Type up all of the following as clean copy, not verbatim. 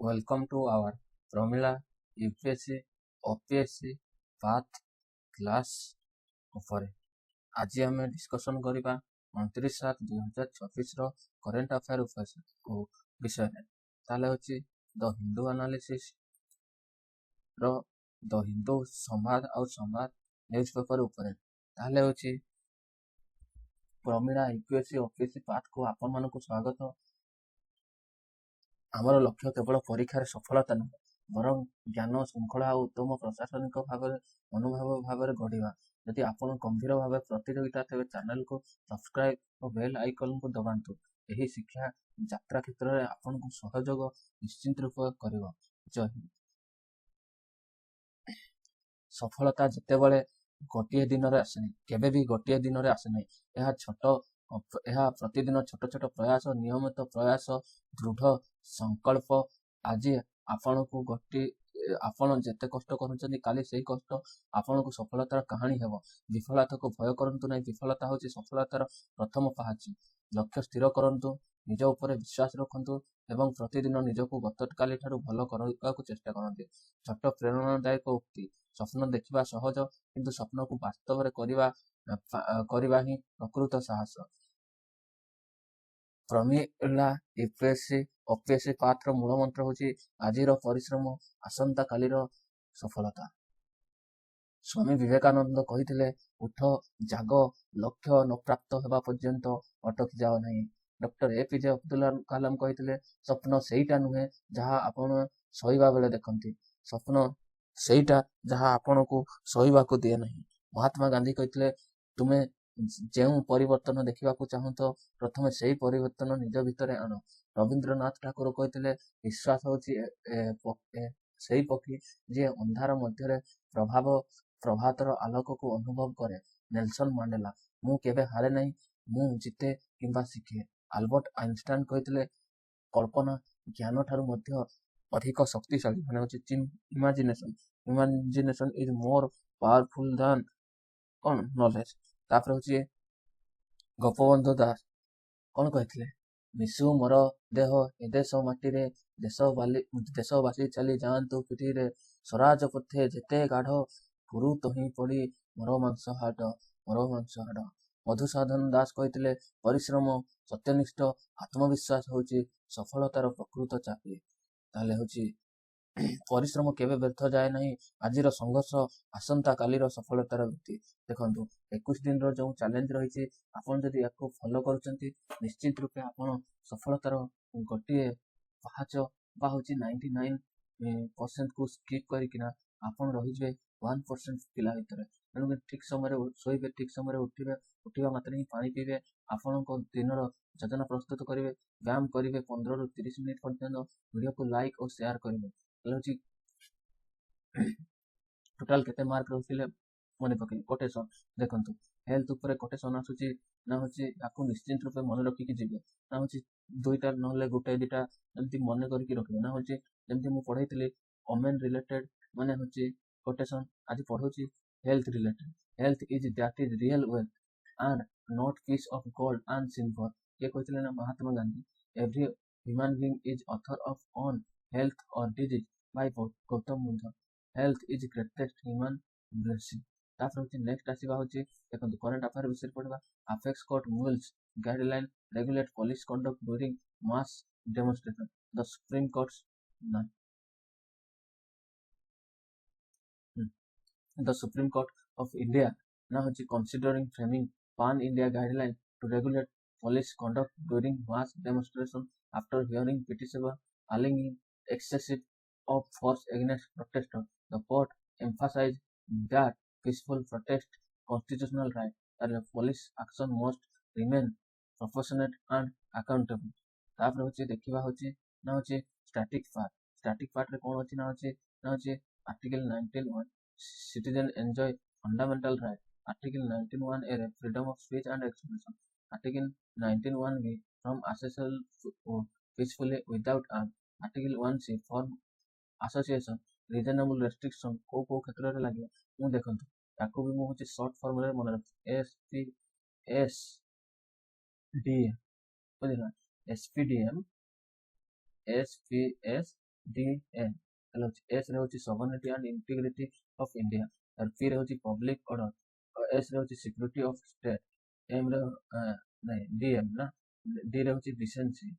Welcome to our Pramila UPSC OPSC path class ଉପରେ ଆଜି ଆମେ ଡିସ୍କସନ୍ କରିବା 29/7/2024 କରେଣ୍ଟ ଆଫେୟାର ବିଷୟରେ। ତାହେଲେ ହେଉଛି ଦ ହିନ୍ଦୁ ଆନାଲିସିସ୍ ର ଦ ହିନ୍ଦୁ ସମ୍ବାଦ ଆଉ ସମ୍ବାଦ ନ୍ୟୁଜ୍ ପେପର ଉପରେ। ତାହେଲେ ହେଉଛି ପ୍ରମିଳା UPSC OPSC ପାଥକୁ ଆପଣମାନଙ୍କୁ ସ୍ୱାଗତ। ଆମର ଲକ୍ଷ୍ୟ କେବଳ ପରୀକ୍ଷାରେ ସଫଳତା ନୁହେଁ, ବରଂ ଜ୍ଞାନ ଶୃଙ୍ଖଳା ଆଉ ଉତ୍ତମ ପ୍ରଶାସନିକ ମନୋଭାବ ଭାବରେ ଗଢ଼ିବା। ଯଦି ଆପଣ ଗମ୍ଭୀର ଭାବେ ପ୍ରତିଯୋଗିତା ତେବେ ଚ୍ୟାନେଲକୁ ସବସ୍କ୍ରାଇବ୍ ଓ ବେଲ୍ ଆଇକନ୍କୁ ଦବାନ୍ତୁ। ଏହି ଶିକ୍ଷା ଯାତ୍ରା କ୍ଷେତ୍ରରେ ଆପଣଙ୍କୁ ସହଯୋଗ ନିଶ୍ଚିତ ରୂପେ କରିବ। ଜୟ ହିନ୍ଦ। ସଫଳତା ଯେତେବେଳେ ଗୋଟିଏ ଦିନରେ ଆସେନି, କେବେ ବି ଗୋଟିଏ ଦିନରେ ଆସେନି। ଏହା ପ୍ରତିଦିନ ଛୋଟ ଛୋଟ ପ୍ରୟାସ, ନିୟମିତ ପ୍ରୟାସ, ଦୃଢ଼ ସଂକଳ୍ପ। ଆଜି ଆପଣ ଯେତେ କଷ୍ଟ କରୁଛନ୍ତି, କାଲି ସେଇ କଷ୍ଟ ଆପଣଙ୍କୁ ସଫଳତାର କାହାଣୀ ହେବ। ବିଫଳତାକୁ ଭୟ କରନ୍ତୁ ନାହିଁ, ବିଫଳତା ହେଉଛି ସଫଳତାର ପ୍ରଥମ ପାହାଚ। ଲକ୍ଷ୍ୟ ସ୍ଥିର କରନ୍ତୁ, ନିଜ ଉପରେ ବିଶ୍ୱାସ ରଖନ୍ତୁ ଏବଂ ପ୍ରତିଦିନ ନିଜକୁ ଗତକାଲି ଠାରୁ ଭଲ କରିବାକୁ ଚେଷ୍ଟା କରନ୍ତୁ। ଛୋଟ ପ୍ରେରଣାଦାୟକ ଉକ୍ତି। ସ୍ୱପ୍ନ ଦେଖିବା ସହଜ, କିନ୍ତୁ ସ୍ୱପ୍ନକୁ ବାସ୍ତବରେ କରିବା ହିଁ ପ୍ରକୃତ ସାହସ। ପ୍ରମିଳା UPSC OPSC ପାଥର ମୂଳ ମନ୍ତ୍ର ହେଉଛି ଆଜିର ପରିଶ୍ରମ ଆସନ୍ତା କାଲିର ସଫଳତା। ସ୍ୱାମୀ ବିବେକାନନ୍ଦ କହିଥିଲେ, ଉଠ, ଜାଗ, ଲକ୍ଷ୍ୟ ନ ପ୍ରାପ୍ତ ହେବା ପର୍ଯ୍ୟନ୍ତ ଅଟକି ଯାଅ ନାହିଁ। ଡକ୍ଟର APJ ଅବଦୁଲ କାଲାମ କହିଥିଲେ, ସ୍ୱପ୍ନ ସେଇଟା ନୁହେଁ ଯାହା ଆପଣ ଶୋଇବା ବେଳେ ଦେଖନ୍ତି, ସ୍ୱପ୍ନ ସେଇଟା ଯାହା ଆପଣଙ୍କୁ ଶୋଇବାକୁ ଦିଏ ନାହିଁ। ମହାତ୍ମା ଗାନ୍ଧୀ କହିଥିଲେ, ତୁମେ ଯେଉଁ ପରିବର୍ତ୍ତନ ଦେଖିବାକୁ ଚାହୁଁଛ, ପ୍ରଥମେ ସେଇ ପରିବର୍ତ୍ତନ ନିଜ ଭିତରେ ଆଣ। ରବୀନ୍ଦ୍ରନାଥ ଠାକୁର କହିଥିଲେ, ବିଶ୍ୱାସ ହେଉଛି ସେଇ ପକ୍ଷୀ ଯିଏ ଅନ୍ଧାର ମଧ୍ୟରେ ପ୍ରଭାତର ଆଲୋକକୁ ଅନୁଭବ କରେ। ନେଲସନ ମାଣ୍ଡେଲା, ମୁଁ କେବେ ହାରେ ନାହିଁ, ମୁଁ ଜିତେ କିମ୍ବା ଶିଖେ। ଆଲବର୍ଟ ଆଇନଷ୍ଟାଇନ କହିଥିଲେ, କଳ୍ପନା ଜ୍ଞାନ ଠାରୁ ମଧ୍ୟ ଅଧିକ ଶକ୍ତିଶାଳୀ। ମାନେ ହେଉଛି ଇମାଜିନେସନ ଇଜ ମୋର ପାୱାରଫୁଲ ଦାନ ନଲେଜ। ତାପରେ ହେଉଛି ଗୋପବନ୍ଧୁ ଦାସ କଣ କହିଥିଲେ, ମିଶୁ ମୋର ଦେହ ଏ ଦେଶ ମାଟିରେ, ଦେଶବାସୀ ଚାଲି ଯାଆନ୍ତୁ ପିଠିରେ, ସ୍ୱରାଜ ପଥେ ଯେତେ ଗାଢ଼, ପୁରୁ ତହିଁ ପଡ଼ି ମୋର ମାଂସ ହାଡ଼। ମଧୁସୂଦନ ଦାସ କହିଥିଲେ, ପରିଶ୍ରମ, ସତ୍ୟନିଷ୍ଠ, ଆତ୍ମବିଶ୍ୱାସ ହେଉଛି ସଫଳତାର ପ୍ରକୃତ ଚାବି। ତାହେଲେ ହେଉଛି ପରିଶ୍ରମ କେବେ ବ୍ୟର୍ଥ ଯାଏ ନାହିଁ। ଆଜିର ସଂଘର୍ଷ ଆସନ୍ତା କାଲିର ସଫଳତାର ଭିତ୍ତି। ଦେଖନ୍ତୁ, 21 ଦିନର ଯେଉଁ ଚ୍ୟାଲେଞ୍ଜ ରହିଛି, ଆପଣ ଯଦି ୟାକୁ ଫଲୋ କରୁଛନ୍ତି, ନିଶ୍ଚିତ ରୂପେ ଆପଣ ସଫଳତାର ଗୋଟିଏ ପାହାଚ ବା ହେଉଛି 99%କୁ ସ୍କିପ୍ କରିକିନା ଆପଣ ରହିଯିବେ 1% ପିଲା ଭିତରେ। ତେଣୁକରି ଠିକ୍ ସମୟରେ ଶୋଇବେ, ଠିକ୍ ସମୟରେ ଉଠିବା ମାତ୍ରେ ହିଁ ପାଣି ପିଇବେ, ଆପଣଙ୍କ ଦିନର ଯୋଜନା ପ୍ରସ୍ତୁତ କରିବେ, ବ୍ୟାୟାମ କରିବେ 15ରୁ 30 ମିନିଟ୍ ପର୍ଯ୍ୟନ୍ତ, ଭିଡ଼ିଓକୁ ଲାଇକ୍ ଓ ସେୟାର କରିବେ। ତାହେଲେ ହେଉଛି ଟୋଟାଲ କେତେ ମାର୍କ ରହୁଥିଲେ ମନେ ପକେଇବେ। କୋଟେସନ ଦେଖନ୍ତୁ, ହେଲ୍ଥ ଉପରେ କୋଟେସନ ଆସୁଛି ନା ହେଉଛି ୟାକୁ ନିଶ୍ଚିତ ରୂପେ ମନେ ରଖିକି ଯିବେ। ନା ହେଉଛି 2ଟା ନହେଲେ 1-2ଟା ଏମିତି ମନେ କରିକି ରଖିବେ। ନା ହେଉଛି ଯେମିତି ମୁଁ ପଢ଼େଇଥିଲି ଓମେନ୍ ରିଲେଟେଡ, ମାନେ ହେଉଛି କୋଟେସନ ଆଜି ପଢ଼ଉଛି health related. Health is that is real wealth and not piece of gold and silver. କିଏ କହିଥିଲେ ନା Mahatma Gandhi. Every human being is author of own health or disease by Gautam Buddha. Health is greatest human blessing. ତାପରେ ହେଉଛି next ଆସିବା ହେଉଛି ଦେଖନ୍ତୁ current affair ବିଷୟରେ ପଢ଼ିବା। Apex court rules guideline regulate police conduct during mass demonstration. The supreme court of India now considering framing pan-India guideline to regulate police conduct during mass demonstration after hearing petition alleging excessive of force against protesters. The court emphasized that peaceful protest constitutional right, that police action must remain proportionate and accountable. ତାପରେ ହେଉଛି ଦେଖିବା ହେଉଛି ନା ହେଉଛି static ପାର୍ଟରେ କ'ଣ ଅଛି ନା ହେଉଛି article 19(1) citizen enjoy fundamental right. Article 19(1)(a) freedom of speech and expression. Article 19(1)(b) from association peacefully without arms. Article 1(c) form association reasonable restriction କୋଉ କ୍ଷେତ୍ରରେ ଲାଗିବ। ମୁଁ ଦେଖନ୍ତୁ ତାକୁ ବି ମୁଁ ହେଉଛି ସର୍ଟ ଫର୍ମରେ ମନେ ରଖିଛି SPDM ବୁଝିଲା, SPS DN S रे होची sovereignty and integrity of India और P रे होची public order और S रे होची security of state M रे नहीं DM ना D रे होची decency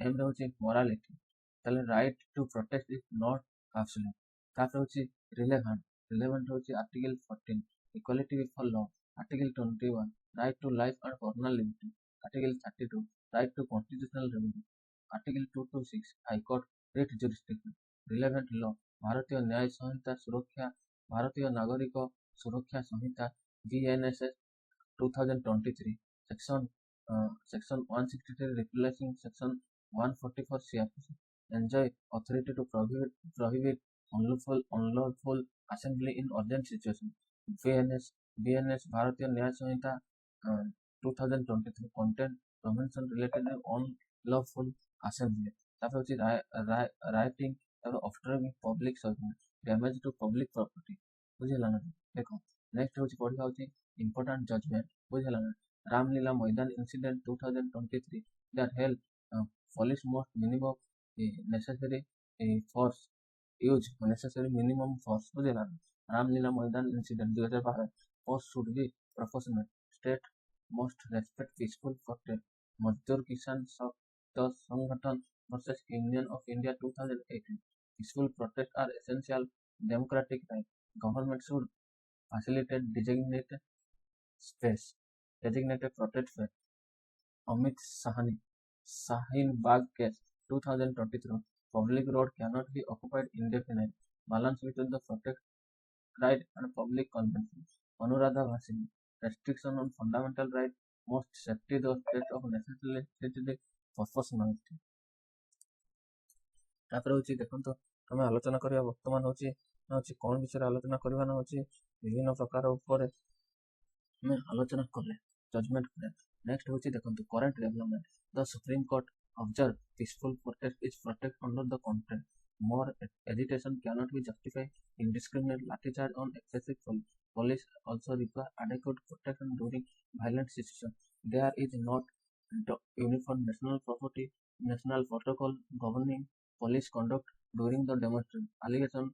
M रे होची morality ताले right to protest is not absolute तापर होची relevant होची article 14 equality before law article 21 right to life and personal liberty article 32 right to constitutional remedy article 226 high court writ jurisdiction relevant law भारतीय न्याय संहिता सुरक्षा भारतीय नागरिक सुरक्षा संहिता BNSS 2023 section 163 replacing section 144 CRPC enjoy authority to prohibit unlawful assembly in urgent situation BNS भारतीय न्याय संहिता 2023 content convention related to unlawful assembly तापर होची rioting तापर obstructing public service damage to public property बुझिला ना देखो नेक्स्ट होची पढ़िया होची important judgment बुझिला ना रामलीला मैदान incident 2023 that held police most minimum necessary force use necessary minimum force बुझिला ना रामलीला मैदान incident 2012 force should be proportionate state must respect peaceful protest मजदूर किसान संगठन versus Union of India 2018 peaceful protests are essential democratic right government should facilitate designated protest space Amit Sahin Bagh case 2023 public road cannot be occupied indefinitely balance between the protest right and public consumption Anuradha Bhasin restriction on fundamental right most safety the state of necessity proportionality तापर होची देखंतो तमे आलोचना करिया वर्तमान होची कोन विषय आलोचना करबा न होची विभिन्न प्रकार ऊपर मैं आलोचना करले जजमेंट करे नेक्स्ट होची देखंतो current development the supreme court observe peaceful protest is protected under the content more agitation cannot be justified indiscriminate lathicharge on excessive police also require adequate protection during violent situation there is not uniform national protocol governing police conduct during the demonstration allegation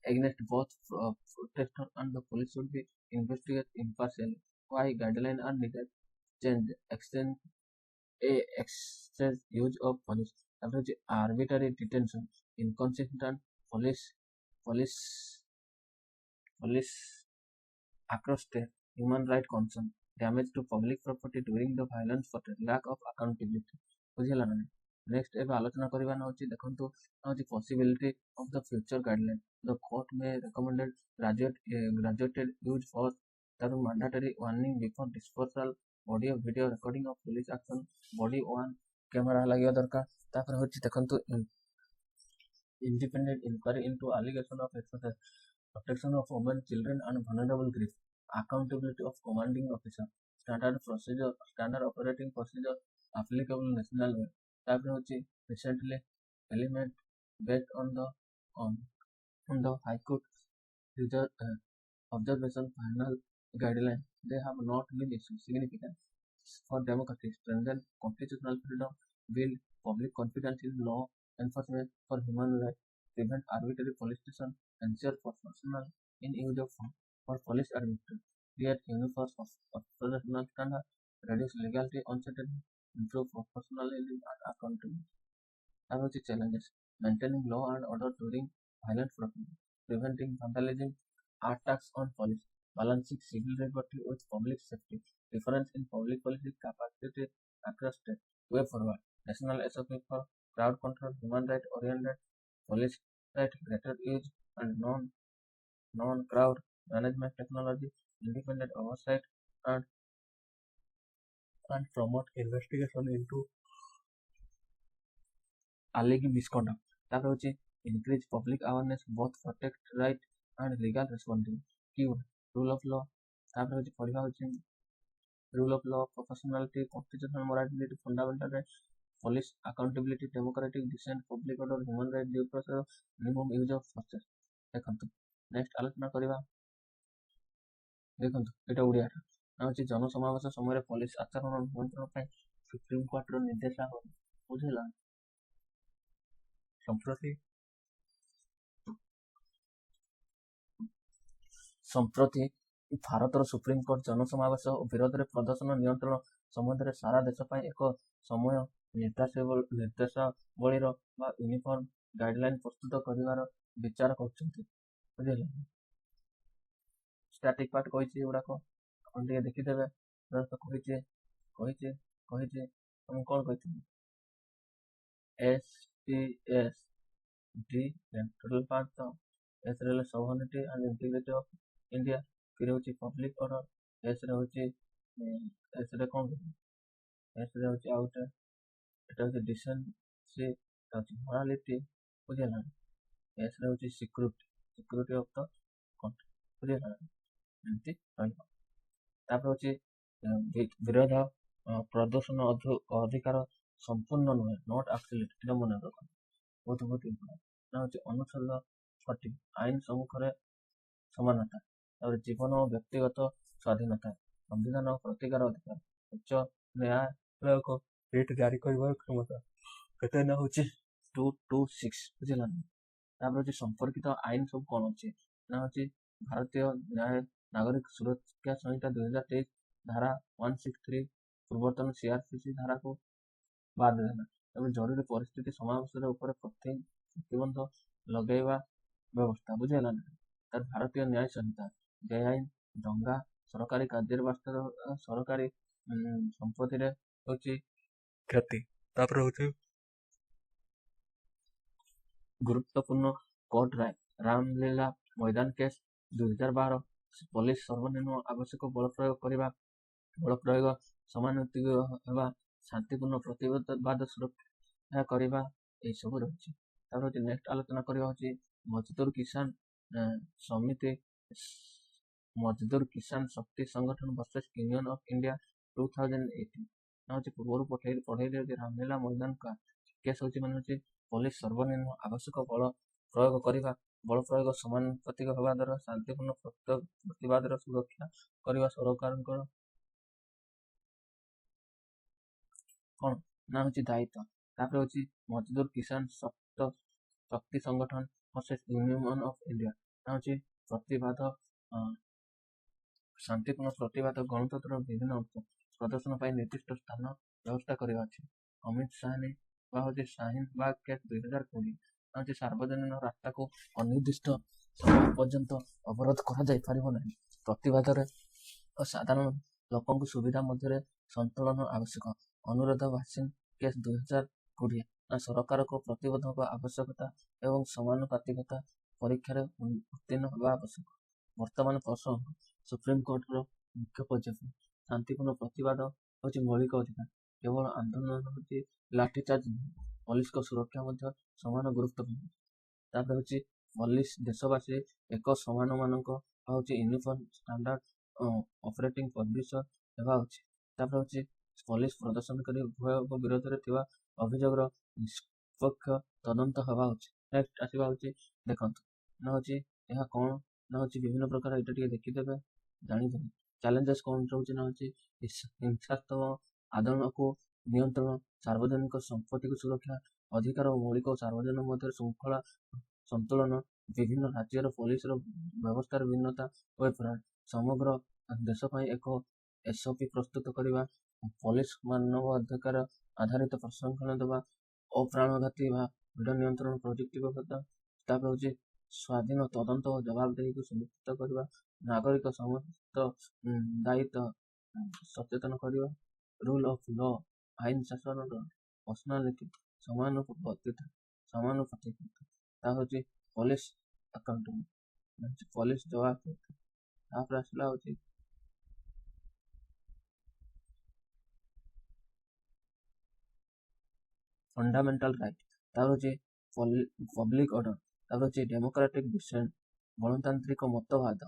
against both protester and the police should be investigated impartially why guidelines are needed change excess use of police average arbitrary detention inconsistent police across state human right concern damage to public property during the violence protest lack of accountability बुझिला ना next एबे आलोचना करबा न होची देखंतु होची possibility of the future guideline the court may recommended graduated use for the mandatory warning before dispersal audio video recording of police action body on camera लागियो दरकार तापर होची देखंतु independent inquiry into allegation of excess protection of women children and vulnerable groups accountability of commanding officer standard operating procedure applicable national way तापर होची recently element based on the high court observation final guideline they have not been significant for democracy strengthen constitutional freedom build public confidence in law enforcement for human rights prevent arbitrary police station ensure proportional in use of force for police administration create uniform operational standard reduce legality uncertainty improve proportionality and accountability Another challenges maintaining law and order during violent protest preventing vandalism attacks on police balancing civil liberty with public safety difference in public policy capacity across state way forward national SOP for crowd control human right oriented police right greater use and non-crowd management technology independent oversight and promote investigation into alleged misconduct तापर होची increase public awareness both protect right and legal responsibility Q rule of law तापर होची पढ़िबा होची rule of law proportionality constitutional morality fundamental rights police accountability democratic dissent public order human right due process minimum use of force देखंतु next आलोचना करिबा देखंतु एटा ओडिया होची जनसमावेश समय police आचरण नियंत्रण ପାଇଁ ସୁପ୍ରିମ କୋର୍ଟର ନିର୍ଦ୍ଦେଶାବଳୀ ବୁଝିଲା ସମ୍ପ୍ରତି ସମ୍ପ୍ରତି ଭାରତର ସୁପ୍ରିମକୋର୍ଟ ଜନସମାବେଶ ଓ ବିରୋଧରେ ପ୍ରଦର୍ଶନ ନିୟନ୍ତ୍ରଣ ସମ୍ବନ୍ଧରେ ସାରା ଦେଶ ପାଇଁ ଏକ ସମୟ ନିର୍ଦ୍ଦେଶାବଳୀର ବା ୟୁନିଫର୍ମ ଗାଇଡଲାଇନ ପ୍ରସ୍ତୁତ କରିବାର ବିଚାର କରୁଛନ୍ତି। ବୁଝିଲେ, ଷ୍ଟାଟିକ ପାର୍ଟ କହିଛି ଏଗୁଡାକ ଆପଣ ଟିକେ ଦେଖିଦେବେ। କହିଛି ମୁଁ କଣ କହିଥିଲି, STS ଟୋଟାଲ ପାର୍ଟ ତ S ରେ sovereignty and integrity of India, फिर होची public order, S ରେ होची S ରେ कौन S ରେ होची आउट एटा होची decency, एटा होची morality, बुझिला। S रे होची security of the country, बुझिला एमती रहइबो। तापर होची विरोध प्रदर्शन अधिकार संपूर्ण नुहे, नॉट एब्सोल्यूट, एटा मन रखो बहुत इम्पोर्टेंट। ना होची अनुच्छेद 40 आईन सम्मुखरे समानता, और जीवन और व्यक्तिगत स्वाधीनता, संविधान और प्रतिकार अधिकार, उच्च न्यायालय को रिट जारी करबार क्षमता, केते ना होची 226, बुझिला। तापर होची संपर्कित आईन सब कोन होची ना होची भारतीय न्याय नागरिक सुरक्षा संहिता 2023 धारा 163 पूर्वतन सीआरपीसी धारा को बाद देना, एवं जरूरी परिस्थिति समावेश ऊपर प्रतिबंध लगेवा व्यवस्था, बुझेगा ना। तार भारतीय न्याय संहिता बेआईन दंगा सरकारी कार्यवास्तर सरकारी संपत्ति रे होची क्षति। तापर होची गुरुत्वपूर्ण कोर्ट राय रामलीला मैदान केस 2012, पुलिस सर्वनिम्न आवश्यक बल प्रयोग समानुपातिक हेबा, शांतिपूर्ण प्रतिबाद सुरक्षा करवा, यही सब रही। नेक्स्ट आलोचना करवा होची मजदूर किसान समिति मजदूर किसान शक्ति संगठन वर्सेस यूनियन ऑफ इंडिया 2018 ना होची पूर्व पढ़ाई रामलीला मैदान का केस होची माने होची पुलिस सर्वनिम्न आवश्यक बल प्रयोग करवा, बल प्रयोग समानुपातिक हेबा द्वारा शांतिपूर्ण प्रतिबाद सुरक्षा करवा सरकार कौन ना होची दायित्व। तापर होची मजदूर किसान शक्ति संगठन वर्सेस यूनियन ऑफ इंडिया ना होची प्रतिबाद शांतिपूर्ण प्रतिबाद गणतंत्र विभिन्न प्रदर्शन पर निर्दिष्ट स्थान व्यवस्था करवा अछि। अमित शाह ने होची शाहीन बाग केस 2020 ना होची सार्वजनिक रास्ता को अनिर्दिष्ट समय पर्यंत अवरोध करा जाय परिबो नाही, प्रतिबाद रे साधारण लोकंकु सुविधा मध्य संतुलन आवश्यक। अनुराधा वासिन केस 2020 ना सरकार को प्रतिबद्धता आवश्यकता एवं समानुपातिकता परीक्षा उत्तीर्ण होगा आवश्यक। वर्तमान प्रश्न सुप्रीमकोर्ट मुख्य पदक्षेप शांतिपूर्ण प्रतिबाद होची मौलिक अधिकार, केवल आंदोलन होची लाठीचार्ज नहीं, पुलिस को सुरक्षा मध्य समान गुरुत्वपूर्ण। तापर होची पुलिस देशवासी एक समान मानक होची यूनिफॉर्म स्टैंडर्ड ऑपरेटिंग प्रोसीजर हेबा होची। तापर होची पुलिस प्रदर्शनकारी उभय विरोध रे थिबा अभियोगर निष्पक्ष तदंत हेबा होची। नेक्स्ट आसीबा होची देखंतु ना होची एहा कोन ना होची विभिन्न प्रकार एटा टिके देखि देबे जानि देबे। चैलेंजेस कोन होची ना होची हिंसात्मक आंदोलन को नियंत्रण, सार्वजनिक संपत्ति को सुरक्षा, अधिकार और मौलिक सार्वजनिक मध्य श्रृंखला संतुलन, विभिन्न राज्यर पुलिस व्यवस्थार भिन्नता, समग्र देश एक एसओपी प्रस्तुत करवा, पुलिस मानव अधिकार आधारित प्रशिक्षण देवा, अप्राणघाती भिड नियंत्रण प्रजुक्ति व्यवस्था, तापर होची स्वाधीन तदंत और जवाबदेही को सुनिश्चित करवा, नागरिक समस्त दायित्व सचेतन करवा, रूल ऑफ लॉ आईन शासन पर्सनालिटी समानुपातिकता, ता होची पुलिस अकाउंटेबिलिटी पुलिस जवाब। तापर आसला होची फंडामेंटल राइट, तापर होची पब्लिक ऑर्डर, तापर होची डेमोक्रेटिक डिसेंट गणतांत्रिक मतवाद,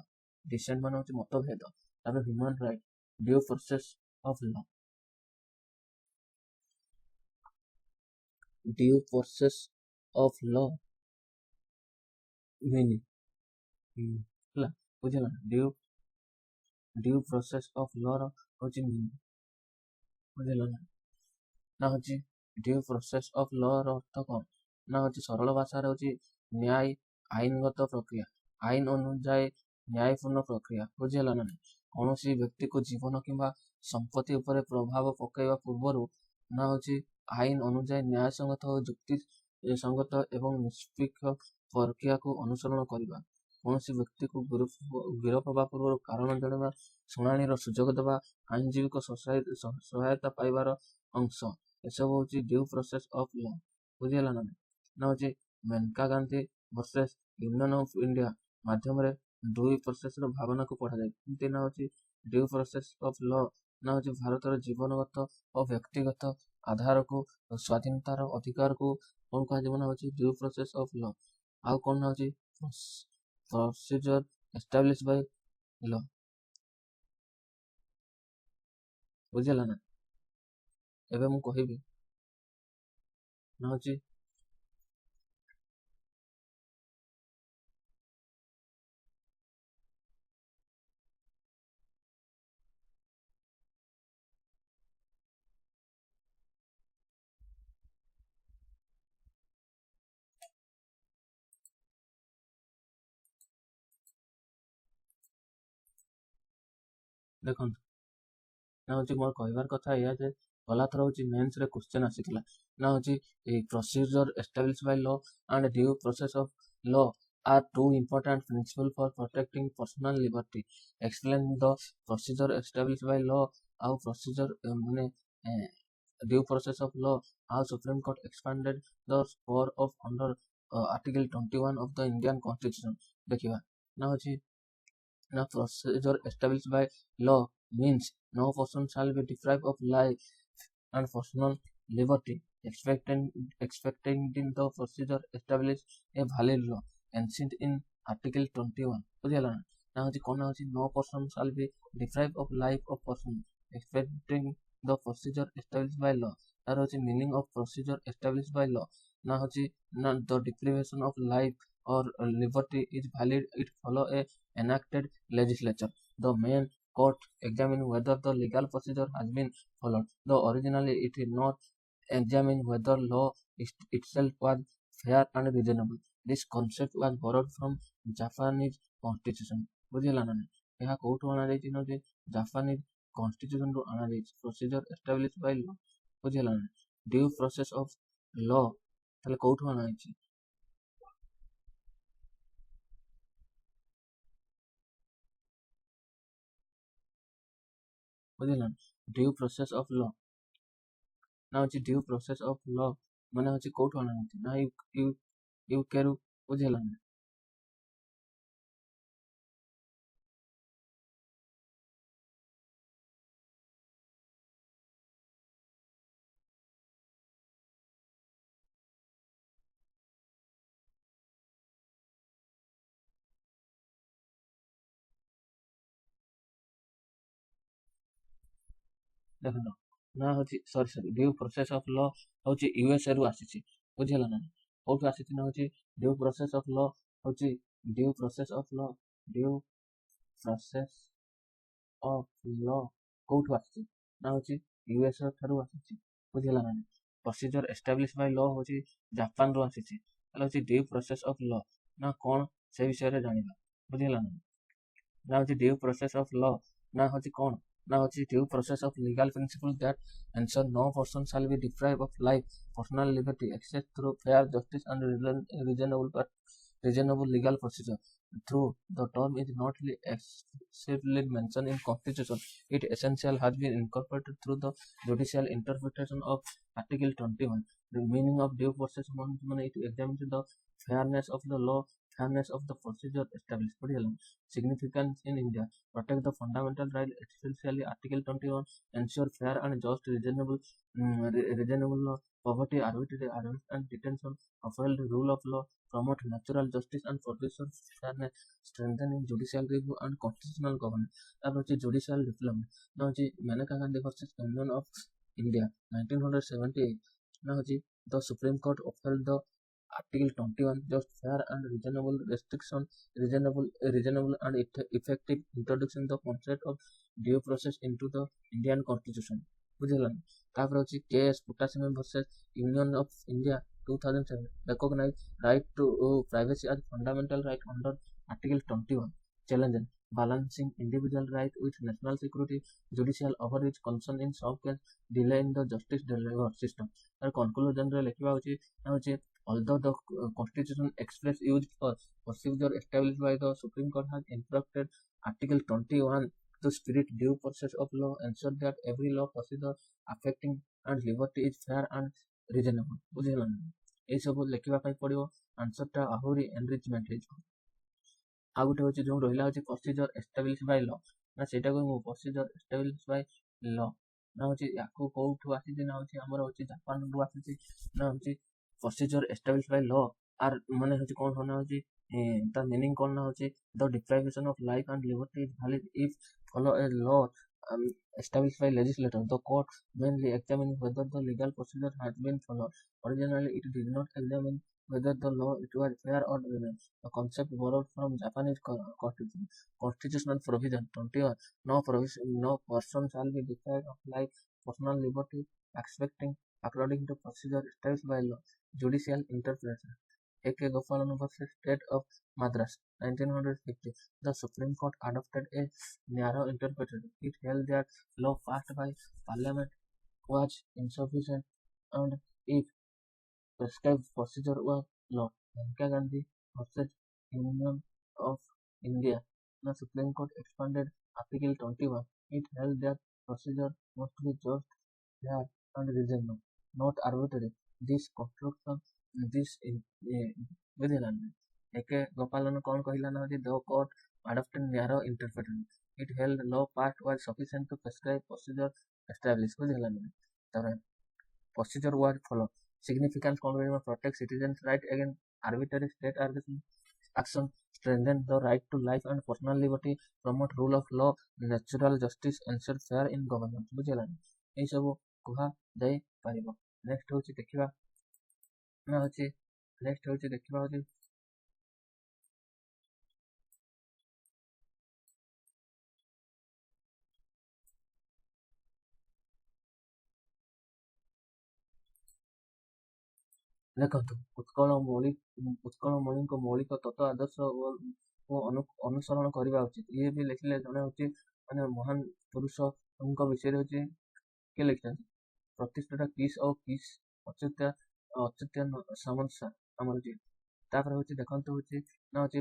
डिसेंट माने होची मतभेद, तापर human right due process of law, due process of law meaning हला बुझला, ड्यू प्रोसेस ऑफ लॉ रो होची मीनिंग बुझला ना होची ड्यू प्रोसेस ऑफ लॉ रो अर्थ कोन ना होची सरल भाषा रे होची न्याय आईनगत प्रक्रिया, आईन अनुଯାୟୀ ନ୍ୟାୟପୂର୍ଣ୍ଣ ପ୍ରକ୍ରିୟା। ବୁଝିହେଲା ନା? କୌଣସି ବ୍ୟକ୍ତିକୁ ଜୀବନ କିମ୍ବା ସମ୍ପତ୍ତି ଉପରେ ପ୍ରଭାବ ପକାଇବା ପୂର୍ବରୁ ନା ହେଉଛି ଆଇନ ଅନୁଯାୟୀ ନ୍ୟାୟସଙ୍ଗତ ଓ ଯୁକ୍ତି ସଙ୍ଗତ ଏବଂ ନିଷ୍ପକ୍ଷ ପ୍ରକ୍ରିୟାକୁ ଅନୁସରଣ କରିବା। କୌଣସି ବ୍ୟକ୍ତିକୁ ଗିରଫ ହେବା ପୂର୍ବରୁ କାରଣ ଜଣାଇବା, ଶୁଣାଣିର ସୁଯୋଗ ଦେବା, ଆଇନଜୀବୀଙ୍କ ସହାୟତା ପାଇବାର ଅଂଶ, ଏସବୁ ହେଉଛି ଡ୍ୟୁ ପ୍ରୋସେସ୍ ଅଫ୍ ଲ। ବୁଝିହେଲା ନା? ନା ହେଉଛି Menaka Gandhi versus union of India ମାଧ୍ୟମରେ ଡ୍ୟୁ ପ୍ରୋସେସର ଭାବନାକୁ ପଢ଼ାଯାଏ। ଏମିତି ନା ହେଉଛି ଡ୍ୟୁ ପ୍ରୋସେସ୍ ଅଫ୍ ଲ ନା ହେଉଛି ଭାରତର ଜୀବନଗତ ଓ ବ୍ୟକ୍ତିଗତ ଆଧାରକୁ ସ୍ୱାଧୀନତାର ଅଧିକାରକୁ କ'ଣ କୁହାଯିବ ନା ହେଉଛି ଡ୍ୟୁ ପ୍ରୋସେସ୍ ଅଫ୍ ଲ। ଆଉ କ'ଣ ନା ହେଉଛି ପ୍ରୋସିଜର ଏଷ୍ଟାବ୍ଲିଶ ବାଇ ଲ। ବୁଝିହେଲା ନା? ଏବେ ମୁଁ କହିବି ନା ହେଉଛି ଦେଖନ୍ତୁ ନା ହେଉଛି ମୋର କହିବାର କଥା ଏଇଆ ଯେ ଗଲାଥର ହେଉଛି ମେନ୍ସରେ କ୍ୱେଶ୍ଚନ୍ ଆସିଥିଲା ନା ହେଉଛି ଏଇ procedure establish by law and due process of law are two important principles for protecting personal liberty. Explain the procedure established by law ଆଉ procedure ମାନେ due process of law how Supreme Court expanded the scope of under Article 21 of the Indian Constitution. ଦେଖିବା ନା ହେଉଛି ନା procedure established by law means no person shall be deprived of life and personal liberty expecting in the procedure established a valid law ancient in Article 21. ବୁଝିହେଲା ନା? ନା ହେଉଛି କ'ଣ ହେଉଛି no person shall be deprived of life of person expecting the procedure established by law. ତାର ହେଉଛି meaning of procedure established by law ନା ହେଉଛି ନା the deprivation of life or liberty is valid it follow a enacted legislature. The main court examine whether the legal procedure has been followed. Though originally it is not examine whether law itself was fair and reasonable. This concept was borrowed from Japanese constitution. ବୁଝିହେଲା ନା? ଏହା କୋଉଠୁ ଅଣାଯାଇଛି ନା ଯେ Japanese constitution ରୁ ଅଣାଯାଇଛି procedure establish by ଲ। ବୁଝିହେଲା ନା? ଡ୍ୟୁ ପ୍ରୋସେସ୍ ଅଫ୍ ଲ ତାହେଲେ କୋଉଠୁ ଅଣାଯାଇଛି? ବୁଝିହେଲା? ଡ୍ୟୁ ପ୍ରୋସେସ୍ ଅଫ୍ ଲ ନା ହେଉଛି ଡ୍ୟୁ ପ୍ରୋସେସ୍ ଅଫ୍ ଲ ମାନେ ହେଉଛି କୋଉଠୁ ଅଣାଯାଇଛି ନା ୟୁକେରୁ। ବୁଝିହେଲା ନା? ଦେଖନ୍ତୁ ନା ହେଉଛି ସରି ଡ୍ୟୁ ପ୍ରୋସେସ୍ ଅଫ୍ ଲ ହେଉଛି ୟୁଏସ୍ଏ ରୁ ଆସିଛି। ବୁଝିହେଲା ନା? କୋଉଠୁ ଆସିଛି ନା ହେଉଛି ଡ୍ୟୁ ପ୍ରୋସେସ୍ ଅଫ୍ ଲ ହେଉଛି due process of law due process of law କୋଉଠୁ ଆସିଛି ନା ହେଉଛି ୟୁଏସ୍ଏ ଠାରୁ ଆସିଛି। ବୁଝିହେଲା ନା? ପ୍ରୋସିଜର ଏଷ୍ଟାବ୍ଲିଶ ବାଇ ଲ ହେଉଛି ଜାପାନରୁ ଆସିଛି। ତାହେଲେ ହେଉଛି ଡ୍ୟୁ ପ୍ରୋସେସ୍ ଅଫ୍ ଲ ନା କ'ଣ ସେ ବିଷୟରେ ଜାଣିବା। ବୁଝିହେଲା ନା? ନା ହେଉଛି ଡ୍ୟୁ ପ୍ରୋସେସ୍ ଅଫ୍ ଲ ନା ହେଉଛି କ'ଣ ନା ହେଉଛି due process of legal principle that ensure no person shall be deprived of life, personal liberty except through fair justice and reasonable legal procedure. Through the term is not explicitly mentioned in Constitution, it essential has been incorporated through the judicial interpretation of Article 21. The meaning of due process means it examines the fairness of the law, fairness of the procedure established. Significance in India: protect the fundamental right, especially Article 21, ensure fair and just reasonable law, poverty, arbitrary arrest and detention, uphold the rule of law, promote natural justice and producer fairness, strengthening judicial review and constitutional governance. ତାପରେ ହେଉଛି judicial development ନା ହେଉଛି Menaka Gandhi versus union of India 1978 ନା ହେଉଛି the Supreme Court upheld the Article 21 just fair and reasonable restriction reasonable and effective introduction the concept of due process into the Indian Constitution. ବୁଝିହେଲା? ତାପରେ ହେଉଛି K S Puttaswamy versus union of India 2007 recognize right to privacy as fundamental right under Article 21. challenge balancing individual right with national security, judicial overreach, concern in some case, delay in the justice delivery system. ତାର conclusionରେ ଲେଖିବା ହେଉଛି although the constitution express used for procedure established by the Supreme Court has interrupted Article 21, the spirit due process of law ensure that every law procedure affecting and liberty is fair and reasonable. ବୁଝିଲା ନା? ଏଇସବୁ ଲେଖିବା ପାଇଁ ପଡ଼ିବ। ଆନ୍ସରଟା ଆହୁରି enrichment ହେଇଯିବ। ଆଉ ଗୋଟେ ହେଉଛି ଯେଉଁ ରହିଲା ହେଉଛି ପ୍ରୋସିଜର ଏଷ୍ଟାବ୍ଲିଶ ବାଇ ଲ, ନା ସେଇଟାକୁ ମୁଁ ପ୍ରୋସିଜର ଏଷ୍ଟାବ୍ଲିଶ ବାଇ ଲ ନା ହେଉଛି ୟାକୁ କୋଉଠୁ ଆସିଛି ନା ହେଉଛି ଆମର ହେଉଛି ଜାପାନରୁ ଆସିଛି ନା ହେଉଛି ପ୍ରୋସିଜର ଏଷ୍ଟାବ୍ଲିଶ ବାଇ ଲ ଆର୍ ମାନେ ହେଉଛି କ'ଣ ନା ହେଉଛି ତା ମିନିଂ କ'ଣ ନା ହେଉଛି the deprivation of life and liberty is valid if follow a law established by legislator. The court mainly examines whether the legal procedure has been followed. Originally, it did not examine whether the law it was fair or reasonable. The concept borrowed from Japanese constitution. Constitutional provision 21. No person shall be deprived of life, personal liberty, expecting according to procedure established by law. Judicial interpretation. A.K. Gopalan versus State of Madras, 1950. The Supreme Court adopted a narrow interpretation. It held that law passed by Parliament was insufficient and if prescribed procedure was law. Indira Gandhi versus Union of India. The Supreme Court expanded Article 21. It held that procedure must be just, fair, and reasonable, not arbitrary. This construction, ବୁଝିଲା ଏକେ ଗୋପାଳନ କ'ଣ କହିଲା ନା ଯେ the court adopted narrow interpretation. It held law passed was sufficient to prescribe procedure established. ବୁଝିଲା ନା ତାପରେ procedure was followed. Significance କ'ଣ କହିବା protect citizens right against arbitrary state action, strengthen the right to life and personal liberty, promote rule of law, natural justice, ensure fair in government. ବୁଝିଲା ଏଇସବୁ କୁହାଯାଇପାରିବ। Next ହେଉଛି ଦେଖିବା ନା ହେଉଛି ନେକ୍ସଟ ହେଉଛି ଦେଖିବା ହେଉଛି ଦେଖନ୍ତୁ ଉତ୍କଳମଣିଙ୍କ ମୌଳିକ ତତ୍ତ୍ୱ ଆଦର୍ଶ ଓ ଅନୁସରଣ କରିବା ଉଚିତ। ଇଏ ବି ଲେଖିଲେ ଜଣେ ହେଉଛି ମାନେ ମହାନ ପୁରୁଷଙ୍କ ବିଷୟରେ ହେଉଛି କିଏ ଲେଖିଛନ୍ତି ପ୍ରତିଷ୍ଠାଟା କିସ୍ ଓ କିସ୍ ଅଚ୍ୟୁତ ସମସ୍ୟା ଆମର ଅଛି। ତାପରେ ହେଉଛି ଦେଖନ୍ତୁ ହେଉଛି ନା ହେଉଛି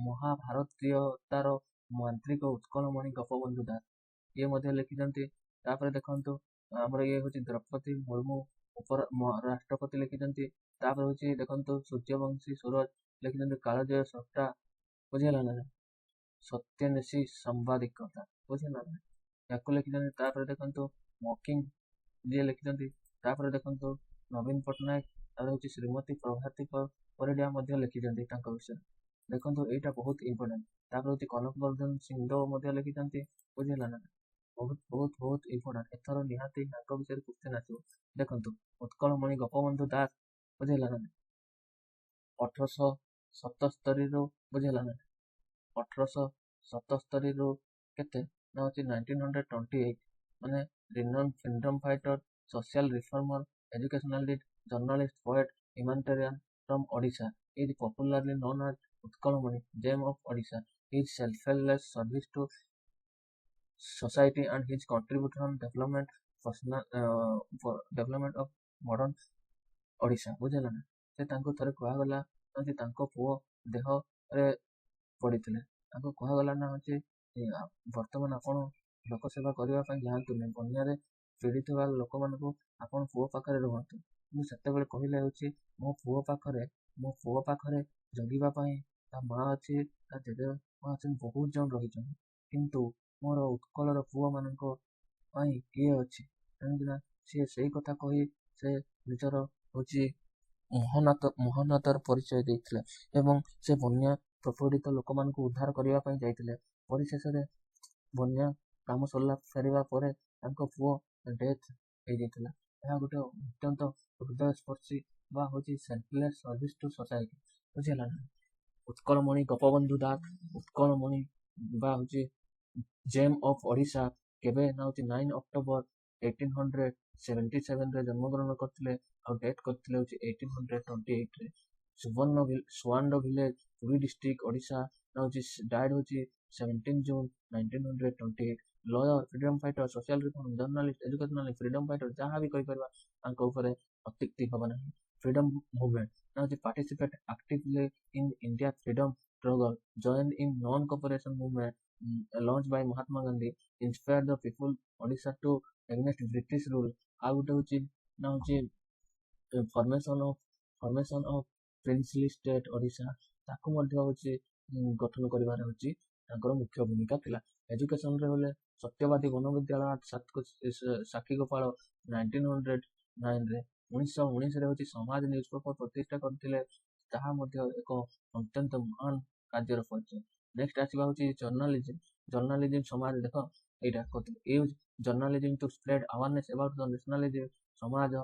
ମହାଭାରତୀୟତାର ମାନ୍ତ୍ରିକ ଉତ୍କଳମଣି ଗୋପବନ୍ଧୁ ଦାସ ଇଏ ମଧ୍ୟ ଲେଖିଛନ୍ତି। ତାପରେ ଦେଖନ୍ତୁ ଆମର ଇଏ ହେଉଛି ଦ୍ରୌପଦୀ ମୁର୍ମୁ ରାଷ୍ଟ୍ରପତି ଲେଖିଛନ୍ତି। ତାପରେ ହେଉଛି ଦେଖନ୍ତୁ ସୂର୍ଯ୍ୟବଂଶୀ ସୁରଜ ଲେଖିଛନ୍ତି କାଳଜୟ ସଟ୍ଟା ବୁଝିଲା ନା ସତ୍ୟନେଶୀ ସାମ୍ବାଦିକତା ବୁଝିଲା ନା ୟାକୁ ଲେଖିଛନ୍ତି। ତାପରେ ଦେଖନ୍ତୁ ମକିଂ ଯିଏ ଲେଖିଛନ୍ତି। ତାପରେ ଦେଖନ୍ତୁ ନବୀନ ପଟ୍ଟନାୟକ ତାପରେ ହେଉଛି ଶ୍ରୀମତୀ ପ୍ରଭାତୀ ପରିଡ଼ା ମଧ୍ୟ ଲେଖିଛନ୍ତି ତାଙ୍କ ବିଷୟରେ। ଦେଖନ୍ତୁ ଏଇଟା ବହୁତ ଇମ୍ପୋର୍ଟାଣ୍ଟ। ତାପରେ ହେଉଛି କନକବର୍ଦ୍ଧନ ସିଂହଦେଓ ମଧ୍ୟ ଲେଖିଛନ୍ତି ବୁଝିଲା ନା ବହୁତ ଇମ୍ପୋର୍ଟାଣ୍ଟ। ଏଥର ନିହାତି ତାଙ୍କ ବିଷୟରେ କ୍ୱେଶ୍ଚେନ୍ ଆସିବ। ଦେଖନ୍ତୁ ଉତ୍କଳମଣି ଗୋପବନ୍ଧୁ ଦାସ ବୁଝିଲା ନା 1877ରୁ ବୁଝିଲା ନା 1877ରୁ କେତେ ନା ହେଉଛି 1928 ମାନେ renowned freedom fighter, social reformer, educationalist, journalist, poet, humanitarian from Odisha is popularly known as Utkalamani, gem of Odisha. His selfless service to society and his contribution development of modern Odisha ବୁଝିଲା ନା ସେ ତାଙ୍କୁ ଥରେ କୁହାଗଲା ଯେ ତାଙ୍କ ପୁଅ ଦେହରେ ପଡ଼ିଥିଲେ ତାଙ୍କୁ କୁହାଗଲା ନା ହେଉଛି ବର୍ତ୍ତମାନ ଆପଣ ଲୋକ ସେବା କରିବା ପାଇଁ ଯାଆନ୍ତୁନି ବନ୍ୟାରେ ପୀଡ଼ିତ ଥିବା ଲୋକମାନଙ୍କୁ ଆପଣ ପୁଅ ପାଖରେ ରୁହନ୍ତୁ। କିନ୍ତୁ ସେତେବେଳେ କହିଲେ ହେଉଛି ମୋ ପୁଅ ପାଖରେ ଜଗିବା ପାଇଁ ତା ମା ଅଛି ତା ଜେଜେମା ଅଛନ୍ତି ବହୁତ ଜଣ ରହିଛନ୍ତି କିନ୍ତୁ ମୋର ଉତ୍କଳର ପୁଅମାନଙ୍କ ପାଇଁ କିଏ ଅଛି କାହିଁକିନା ସିଏ ସେଇ କଥା କହି ସେ ନିଜର ହେଉଛି ମହାନତାର ପରିଚୟ ଦେଇଥିଲେ ଏବଂ ସେ ବନ୍ୟା ପ୍ରପୀଡ଼ିତ ଲୋକମାନଙ୍କୁ ଉଦ୍ଧାର କରିବା ପାଇଁ ଯାଇଥିଲେ। ପରିଶେଷରେ ବନ୍ୟା କାମ ଫେରିବା ପରେ ତାଙ୍କ ପୁଅ ଡେଥ୍ ହେଇଯାଇଥିଲା। ଏହା ଗୋଟେ ଅତ୍ୟନ୍ତ ହୃଦୟସ୍ପର୍ଶୀ ବା ହେଉଛି ସେଲ୍ଫଲେସ୍ ସର୍ଭିସ୍ ଟୁ ସୋସାଇଟି ବୁଝିଲା ନା। ଉତ୍କଳମଣି ଗୋପବନ୍ଧୁ ଦାସ ଉତ୍କଳମଣି ବା ହେଉଛି ଜେମ୍ ଅଫ୍ ଓଡ଼ିଶା କେବେ ନା ହେଉଛି 9 ଅକ୍ଟୋବର 1877ରେ ଜନ୍ମଗ୍ରହଣ କରିଥିଲେ ଆଉ ଡେଥ୍ କରିଥିଲେ ହେଉଛି 1828ରେ Suando village Puri district Odisha now died 17 June 1928 lawyer freedom fighter social reform journalist educational freedom fighter ଯାହା ବି କହିପାରିବା ତାଙ୍କ ଉପରେ ଅତ୍ୟୁକ୍ତି ହେବ ନାହିଁ freedom movement now participate actively in India freedom struggle joined in non-cooperation movement launched by Mahatma Gandhi inspired the people Odisha to against British rule ଆଉ ଗୋଟେ ହଉଛି ନା ହଉଛି ଫର୍ମେସନ ଅଫ ପ୍ରିନ୍ସଲି ଷ୍ଟେଟ୍ ଓଡ଼ିଶା ତାକୁ ମଧ୍ୟ ହଉଛି ଗଠନ କରିବାରେ ହଉଛି ତାଙ୍କର ମୁଖ୍ୟ ଭୂମିକା ଥିଲା ଏଜୁକେସନରେ ହେଲେ ସତ୍ୟବାଦୀ ବନବିଦ୍ୟାଳୟ ସାକ୍ଷୀଗୋପାଳ 1909ରେ 1919ରେ ହଉଛି ସମାଜ ନ୍ୟୁଜ ପେପର ପ୍ରତିଷ୍ଠା କରିଥିଲେ ତାହା ମଧ୍ୟ ଏକ ଅତ୍ୟନ୍ତ ମହାନ କାର୍ଯ୍ୟର ପରିଚୟ ନେକ୍ସଟ ଆସିବା ହଉଛି ଜର୍ଣ୍ଣାଲିଜିମ ସମାଜ ଦେଖ ଏଇଟା use journalism to spread awareness about the nationalism ସମାଜ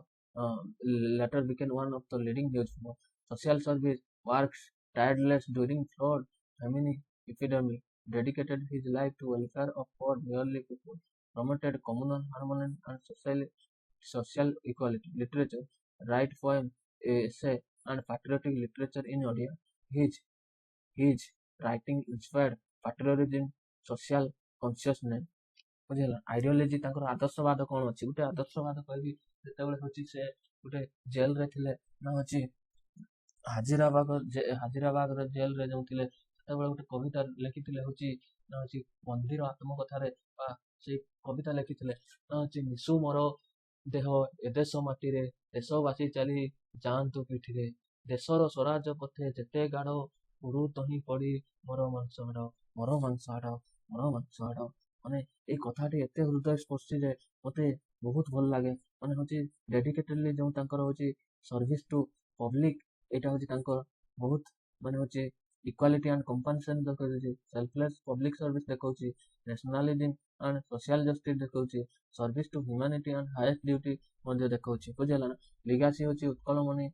later became one of the leading news for social service works tireless during flood famine epidemic dedicated his life to welfare of poor nearly people promoted communal harmony and social equality literature write poem essay and patriotic literature in Odia his writing inspired patriotism social consciousness ବୁଝିଲା ideology ତାଙ୍କର ଆଦର୍ଶବାଦ କଣ ଅଛି ଗୋଟେ ଆଦର୍ଶବାଦ କହିବି ଯେତେବେଳେ ହଉଛି ସେ ଗୋଟେ ଜେଲରେ ଥିଲେ ନା ହଉଛି ହାଜିରାବାଗର ଜେଲରେ ଯୋଉ ଥିଲେ ସେତେବେଳେ ଗୋଟେ କବିତା ଲେଖିଥିଲେ ହଉଛି ନା ହଉଛି ବନ୍ଦୀର ଆତ୍ମକଥାରେ ବା ସେଇ କବିତା ଲେଖିଥିଲେ ନା ହଉଛି ମିଶୁ ମୋର ଦେହ ଏ ଦେଶ ମାଟିରେ ଦେଶବାସୀ ଚାଲି ଯାଆନ୍ତୁ ପିଠିରେ ଦେଶର ସ୍ୱରାଜ ପଥେ ଯେତେ ଗାଢ ଉଡୁ ତହିଁ ପଡି ମୋର ମାଂସ ହାଡ ମୋର ମାଂସ ହାଡ ମୋର ମାଂସ ହାଡ ମାନେ ଏଇ କଥାଟି ଏତେ ହୃଦୟ ସ୍ପର୍ଶୀ ଯେ ମତେ ବହୁତ ଭଲ ଲାଗେ ମାନେ ହଉଛି ଡେଡିକେଟେଡଲି ଯୋଉ ତାଙ୍କର ହଉଛି ସର୍ଭିସ ଟୁ ପବ୍ଲିକ ଏଇଟା ହଉଛି ତାଙ୍କର ବହୁତ ମାନେ ହଉଛି ଇକ୍ୱାଲିଟି ଆଣ୍ଡ କମ୍ପାନସେସନ ଦେଖାଉଛି ସେଲ୍ଫଲେସ୍ ପବ୍ଲିକ ସର୍ଭିସ ଦେଖାଉଛି ନ୍ୟାସନାଲିଜିମ ଆଣ୍ଡ ସୋସିଆଲ ଜଷ୍ଟିସ ଦେଖାଉଛି service to humanity and highest duty ମଧ୍ୟ ଦେଖାଉଛି ବୁଝିଲା ନା ଲିଗାସି ହଉଛି Utkalmani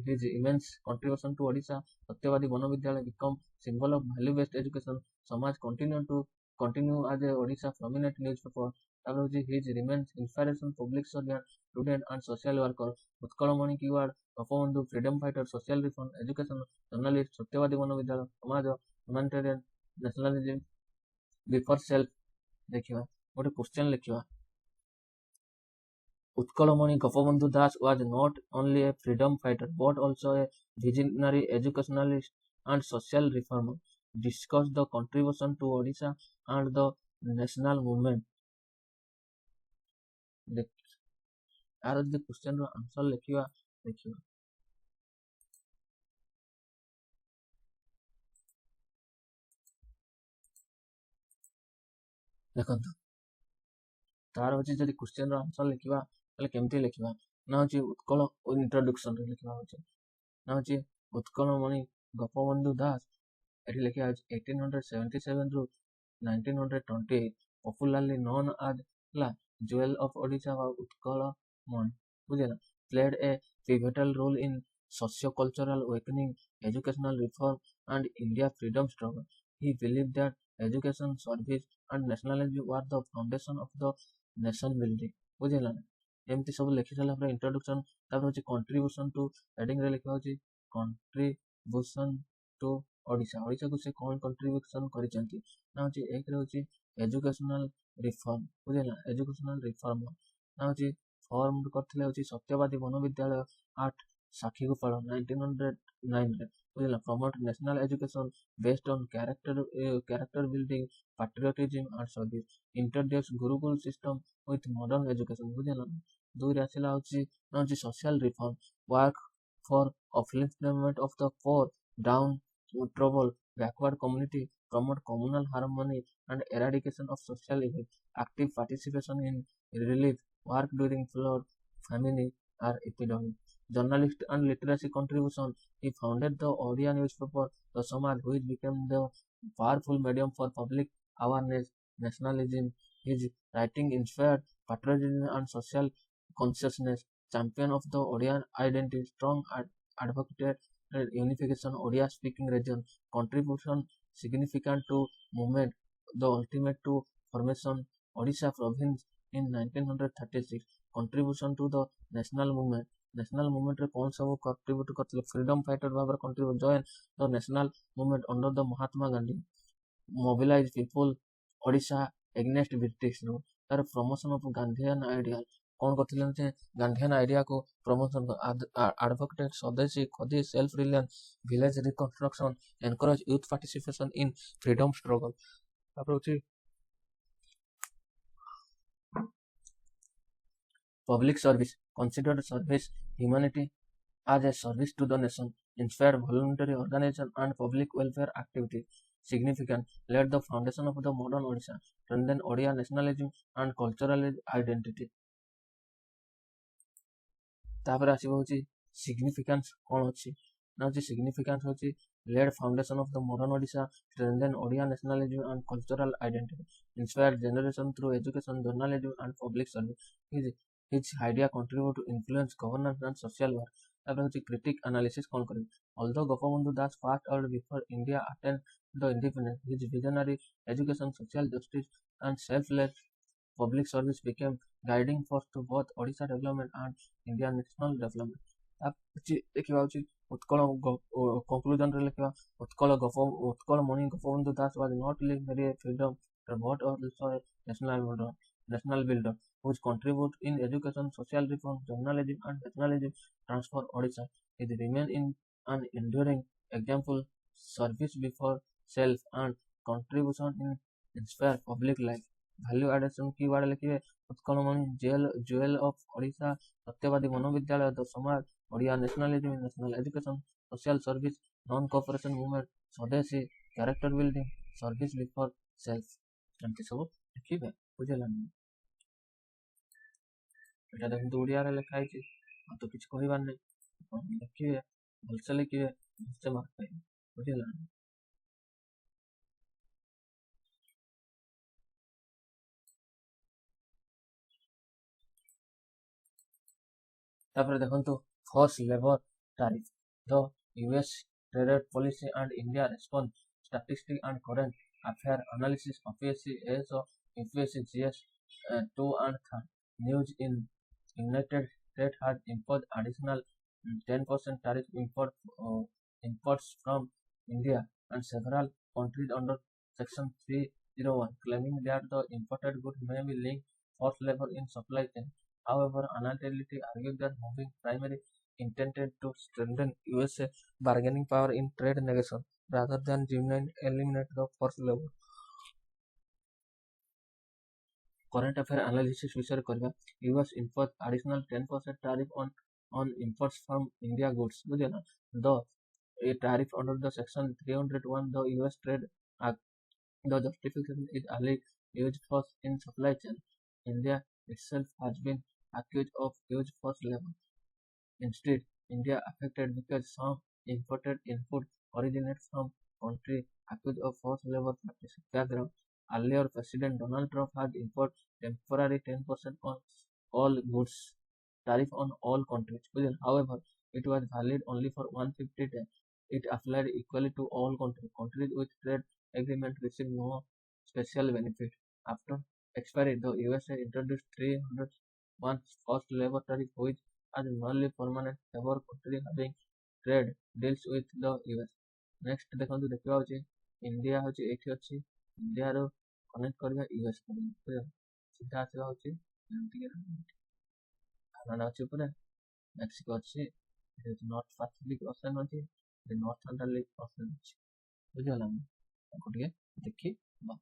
his immense contribution to Odisha Satyabadi ବନବିଦ୍ୟାଳୟ become symbol of value based education ସମାଜ continue as a Odisha prominent newspaper ତାପରେ ହଉଛି his remains inspiration public servant student and social worker Utkalmani keyword Gopabandhu freedom fighter social reform education journalist ସତ୍ୟବାଦୀ ବନବିଦ୍ୟାଳୟ ସମାଜ humanitarian nationalism before self ଦେଖିବା ଗୋଟେ question ଲେଖିବା Utkalamani Gopabandhu Das was not only a freedom fighter but also a visionary educationalist and social reformer. Discussed the contribution to Odisha and the national movement. यार the question ର answer ଲେଖିବା ଦେଖନ୍ତୁ ତାର ହଉଛି ଯଦି କ୍ୱେଶ୍ଚନ ର answer ଲେଖିବା ତାହେଲେ କେମିତି ଲେଖିବା ନା ହଉଛି ଉତ୍କଳ ଇଣ୍ଟ୍ରୋଡକ୍ସନ ରେ ଲେଖିବା ହଉଛି ନା ହଉଛି ଉତ୍କଳମଣି ଗୋପବନ୍ଧୁ ଦାସ ଏଠି ଲେଖିବା ହଉଛି 1877 ରୁ 1928 popularly known as ହେଲା jewel of Odisha ବା ଉତ୍କଳମଣି ବୁଝିଲା played a pivotal role in socio-cultural awakening educational reform and India freedom struggle he believed that education service and nationalism were the foundation of the nation building ବୁଝିଲା ନା ଏମିତି ସବୁ ଲେଖି ସାରିଲା ପରେ ଇଣ୍ଟ୍ରୋଡକ୍ସନ ତାପରେ ହଉଛି କଣ୍ଟ୍ରିବ୍ୟୁସନ ଟୁ ହେଡିଂରେ ଲେଖା ହଉଛି କଣ୍ଟ୍ରିବ୍ୟୁସନ ଟୁ ଓଡ଼ିଶାକୁ ସେ କଣ କଣ୍ଟ୍ରିବ୍ୟୁସନ କରିଛନ୍ତି ନା ହଉଛି ଏକରେ ହଉଛି ଏଜୁକେସନାଲ ରିଫର୍ମ ବୁଝିଲା ଏଜୁକେସନାଲ ରିଫର୍ମ ନା ହଉଛି ଫର୍ମ କରିଥିଲେ ହଉଛି ସତ୍ୟବାଦୀ ବନବିଦ୍ୟାଳୟ ଆଟ୍ ସାକ୍ଷୀଗୋପାଳ 1909ରେ ବୁଝିଲା promote national education based on character building patriotism and service introduce Gurukul system with modern education ବୁଝିଲା ଦୁଇରେ ଆସିଲା ହଉଛି social reform work for upliftment of the poor down trouble backward community promote communal harmony and eradication of social evil active participation in relief work during flood famine or epidemic journalist and literacy contribution he founded the Odia newspaper the Samaj which became the powerful medium for public awareness, nationalism, his writing inspired patriotism and social consciousness, champion of the Odian identity, strong advocate unification Odia speaking region, contribution significant to movement, the ultimate to formation Odisha province in 1936, contribution to the national movement, national movement रे कौन सब contribute करथिले freedom fighter भाବରେ contribute join the national movement under the Mahatma Gandhi mobilize people Odisha against British rule ତାର promotion of Gandhian ideal कौन करथिले जे Gandhian idea को promotion advocate स्वदेशी खदी self reliance village reconstruction encourage youth participation in freedom struggle तापर होची public service considered service humanity as a service to the nation, inspired voluntary organization and public welfare activities. Significant, laid the foundation of the modern Odisha, strengthened Odia nationalism and cultural identity. तापर आसीबो होची significance कोन होची ना होची significance होची laid foundation of the modern Odisha, strengthened Odia nationalism and cultural identity, inspired generation through education, journalism and public service. His idea contribute to influence governance and social work. तापर होची critic analysis कोन करी although Gopabandhu Das fought out before India attained the independence, his visionary education, social justice and selfless public service became guiding force to both Odisha development and India national development. देखिबा होची Utkal conclusion रे लेखिबा उत्कल मणि गोपबंधु दास was not merely a freedom but also a national builder whose contribute in education, social reform, journalism and nationalism transfer Odisha. It remain in an enduring example service before self and contribution in inspire public life. Value addition keyword लिखिए Utkalmani jewel of Odisha सत्यवादी मनोविद्यालय the Samaja Odia nationalism national education social service non cooperation movement swadeshi character building service before self एमती सब लिखिबे बुझेलानी एटा देखंतु ओडिया रे लिखा है तो किछ कहबार नै लिखिबे भलसे लिखिबे भलसे मार्क पाइबे बुझेलानी तापर देखंतु first labour tariff the US trade policy and India response statistics and current affair analysis UPSC AS UPSC GS 2 and 3 news in United States had imposed additional 10% tariff imports from India and several countries under Section 301, claiming that the imported goods may be linked forced labor in supply chain. However, analysts argue that moving primary intended to strengthen USA bargaining power in trade negotiations rather than eliminate the forced labor. Current affair analysis विषय करबा US impose additional 10% tariff on imports from India goods बुझे ना the a tariff under the section 301 the US trade act the justification is alleged used force in supply chain. India itself has been accused of huge forced labor. Instead, India affected because some imported input originate from countries accused of forced labor practices. Background: earlier President Donald Trump had imposed temporary 10% on all goods tariff on all countries. However, it was valid only for 150 days. It applied equally to all countries. Countries with trade agreement received no special benefit. After expiry, the USA introduced 301 forced labor tariff, which as merely permanent favor country having trade deals with the US. Next देखो देखा होची India होची एठी अछि India रो connect करबा US पर सीधा आसीबा होची एमटी कानाडा अछि ऊपर मेक्सिको अछि it is not Pacific ocean अछि द नॉर्थ अटलांटिक ओशन अछि बुझला कोटिए देखि बा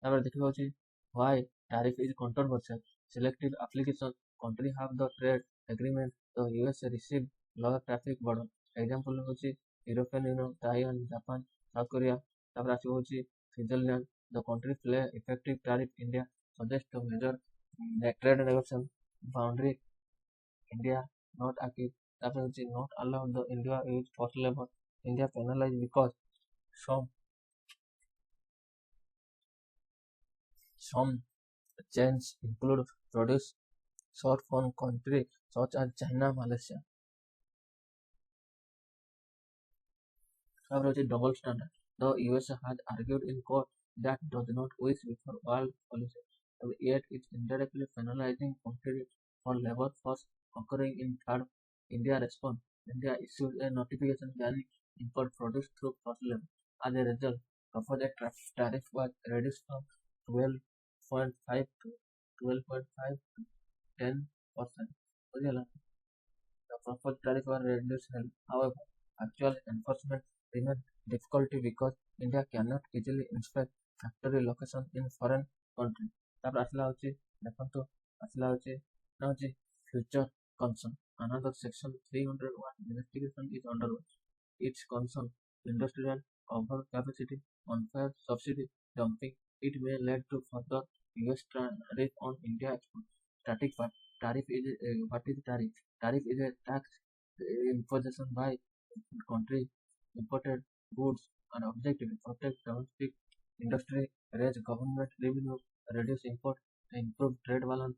तापर देखिबा होची why tariff is controversial selective application country have the trade agreement the US receive lower traffic burden example होची European Union Taiwan Japan South Korea तापर आसी होची Switzerland the country play effective tariff India suggest to major trade negotiation boundary India not अकी तापर होची not allow the India use forced labour India penalise because some chains include produce sourced from countries such as China, Malaysia. Double standard. The US has argued in court that does not wish for world policy, yet it's indirectly penalizing countries for labor force occurring in third, India response. India issued a notification banning import produce through first level. As a result, proposed tariff was reduced from 12.5 to 12.5 to 10%. The proposed tariff was reduced. However, actual enforcement remains difficult because India cannot easily inspect factory location in foreign country. ତାପରେ ଆସିଲା ହଉଛି ଦେଖନ୍ତୁ ଆସିଲା ହଉଛି ନା ହଉଛି future concern. Another section 301 investigation is underway. Its concern industrial overcapacity, unfair subsidy dumping. It may lead to further US tariff on India export. Static part. Tariff is what is tariff? Tariff is a tax imposition by country imported goods and objective to protect domestic industry, raise government revenue, reduce import, improve trade balance,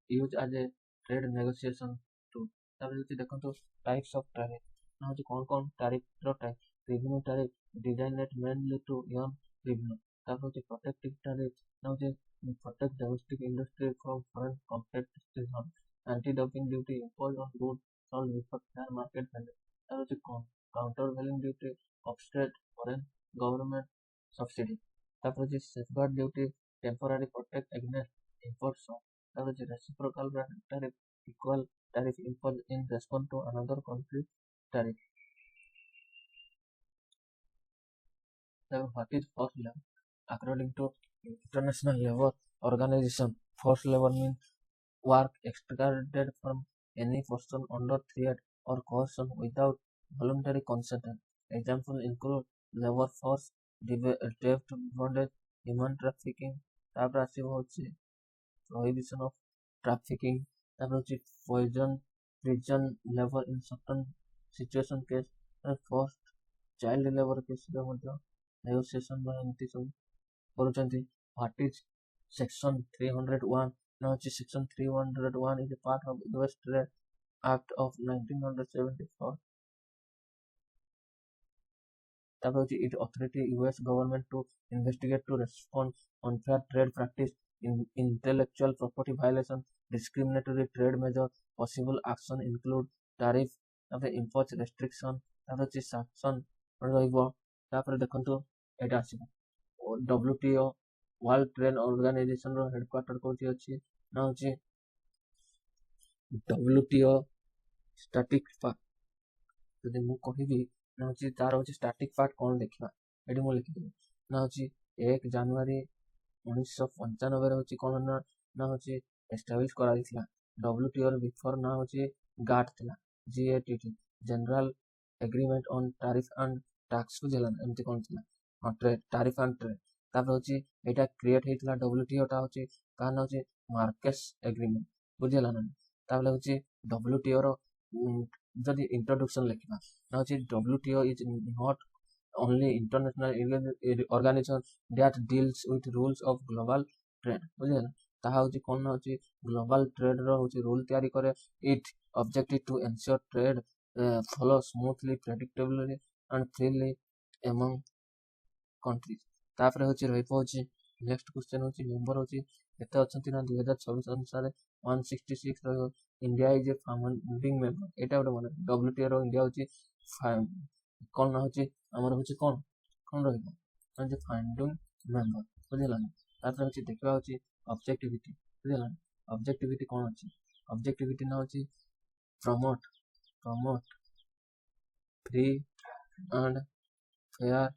use as a trade negotiation tool. ତାପରେ ଯଦି ଦେଖନ୍ତୁ types of tariff ନା ହଉଛି କଣ tariff ର type revenue tariff designed mainly to earn revenue. ତାପରେ ହଉଛି protective tariff ନା ହଉଛି protect domestic industry from foreign competition. Anti-dumping duty imposed on goods sold before fair market value. ତାପରେ ହଉଛି countervailing duty offset foreign government subsidy. ତାପରେ ହଉଛି safeguard duty temporary protect against import shock. ତାପରେ ହଉଛି reciprocal tariff equal tariff imposed in response to another country tariff. Then what is forced labor? According to International Labour Organization, forced labor means work extracted from any person under threat or coercion without voluntary consent. Examples include labor force, theft, bondage, human trafficking. ତାପରେ ଆସିବ ହଉଛି prohibition of trafficking. ତାପରେ ହଉଛି prison labor in certain situation case, forced child labor କେସରେ ମଧ୍ୟ negotiation ବା ଏମିତି ସବୁ କରୁଛନ୍ତି. What is section 301? ନା ହଉଛି section 301 is a part of US Trade Act of 1974. ତାପରେ ହଉଛି it authority US government to investigate to respond unfair trade practice, intellectual property violation, discriminatory trade measure. Possible action include tariff, ତାପରେ import restriction, ତାପରେ ହଉଛି sanction ରହିବ. ତାପରେ ଦେଖନ୍ତୁ ଏଇଟା ଆସିବ WTO World Trade Organization ର ହେଡକ୍ୱାର୍ଟର କୋଉଠି ଅଛି ନା ହଉଛି WTO static part. ଯଦି ମୁଁ କହିବି ନା ହଉଛି ତାର ହଉଛି static part କଣ ଦେଖିବା ଏଠି ମୁଁ ଲେଖିଦେବି ନା ହଉଛି 1 ଜାନୁଆରୀ 1995 ରେ ହଉଛି କଣ ନା ହଉଛି ଏଷ୍ଟାବ୍ଲିଶ କରାଯାଇଥିଲା WTO ର ବିଫୋର ନା ହଉଛି GATT ଥିଲା GATT General Agreement on Tariff and Tax ବୁଝିଲା ନା ଏମିତି କଣ ଥିଲା ହଁ ଟ୍ରେଡ୍ ଟାରିଫ୍ ଆଣ୍ଡ ଟ୍ରେଡ୍ ତାପରେ ହଉଛି ଏଇଟା କ୍ରିଏଟ୍ ହେଇଥିଲା WTO ଟା ହଉଛି କାହା ନା ହଉଛି ମାର୍କେସ୍ ଏଗ୍ରିମେଣ୍ଟ ବୁଝିଲା ନା ତାପରେ ହଉଛି WTO ର ଯଦି introduction ଲେଖିବା ନା ହଉଛି WTO is not only international organization that deals with rules of global trade ବୁଝିଲା ନା ତାହା ହଉଛି କଣ ନା ହଉଛି global trade ର ହଉଛି ରୁଲ୍ ତିଆରି କରେ. It objective to ensure trade follow smoothly, predictably and freely among countries. ତାପରେ ହଉଛି ରହିବ ହଉଛି ନେକ୍ସଟ କ୍ୱେଶ୍ଚନ ହଉଛି ମେମ୍ବର ହଉଛି କେତେ ଅଛନ୍ତି ନା 2026 ଅନୁସାରେ 166 ରହିବ. India is a founding member ଏଇଟା ଗୋଟେ ମନେ WTO ର ଇଣ୍ଡିଆ ହଉଛି କଣ ନା ହଉଛି ଆମର ହଉଛି କଣ ରହିବ ହଉଛି ଫାଉଣ୍ଡିଂ ମେମ୍ବର ବୁଝିଲା ନା. ତାପରେ ହଉଛି ଦେଖିବା ହଉଛି ଅବଜେକ୍ଟିଭିଟି ବୁଝିଲା ନା ଅବଜେକ୍ଟିଭିଟି କଣ ଅଛି ଅବଜେକ୍ଟିଭିଟି ନା ହଉଛି promote free and fair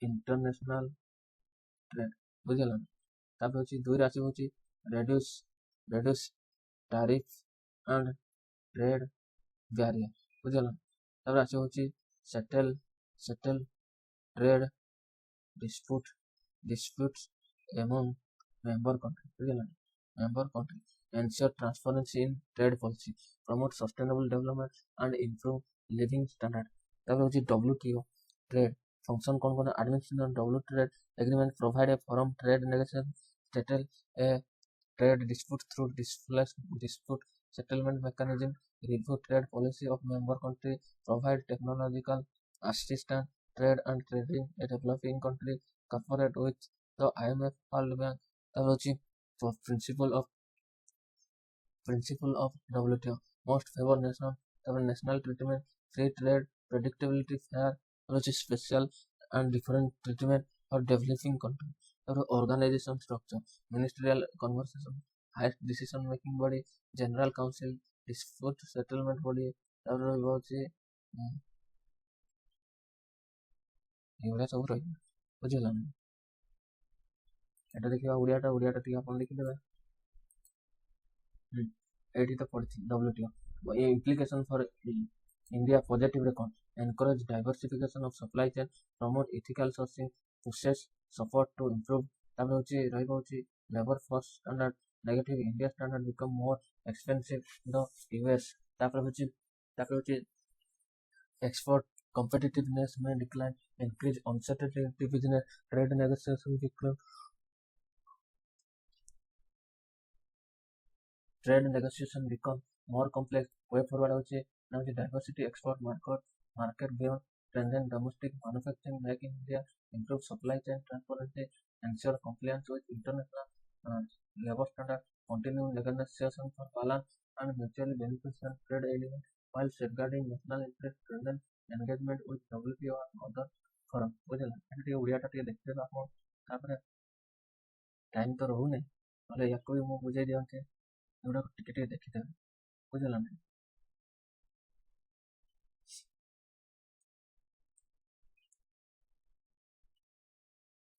international trade ବୁଝିଲା ନା. ତାପରେ ହଉଛି 2 ଆସିବ ହଉଛି reduce tariff and trade barrier ବୁଝିଲା ନା. ତାପରେ ଆସିବ ହଉଛି settle trade disputes among member country ବୁଝିଲା ନା. member country ensure transparency in trade policy, promote sustainable development and improve living standard. ତାପରେ ହଉଛି WTO trade function କଣ କଣ administration WTO trade agreement provide a forum trade negotiation, settle a trade dispute through dispute settlement mechanism, review trade policy of member country, provide technological assistance, trade and trading a developing country, cooperate with the IMF World Bank. ତାପରେ ହଉଛି principle of WTO most favored nation, তারপরে national treatment, free trade, predictability, fair, হচ্ছে special and different treatment for developing country, তারপরে organization structure, ministerial conversation, highest decision making body, general council, dispute settlement body, ତାପରେ ରହିବ ହଉଛି ଏଇଭଳିଆ ସବୁ ରହିବ, ବୁଝିହେଲା ନା? এটা ଦେଖିବା ଓଡ଼ିଆଟା ଟିକେ ଆପଣ ଲେଖିଦେବେ। ଏଇଠି ତ ପଡ଼ିଛି WTO implication for India positive record, encourage diversification of supply chain, promote ethical sourcing, pushes support to improve, ତାପରେ ହଉଛି ରହିବ ହଉଛି labor force standard, negative India standard become more expensive the US, ତାପରେ ହଉଛି export competitiveness may decline, increase uncertainty business, trade negotiation become more complex, way forward ହଉଛି diversity export market beyond, strengthen domestic manufacturing, make in India, improve supply chain transparency, ensure compliance with international labor standards, continue negotiation for balance and mutually beneficial trade agreement while safeguarding national interest, strengthen engagement with WTO and other forum, ବୁଝିଲା? ଏଠି ଟିକେ ଓଡ଼ିଆଟା ଟିକେ ଦେଖିଦେବା ଆପଣ, ତାପରେ time ତ ରହୁନି, ନହେଲେ ୟାକୁ ବି ମୁଁ ବୁଝେଇ ଦିଅନ୍ତି, ଏଗୁଡ଼ାକ ଟିକେ ଟିକେ ଦେଖିଦେବେ, ବୁଝିଲା ନା?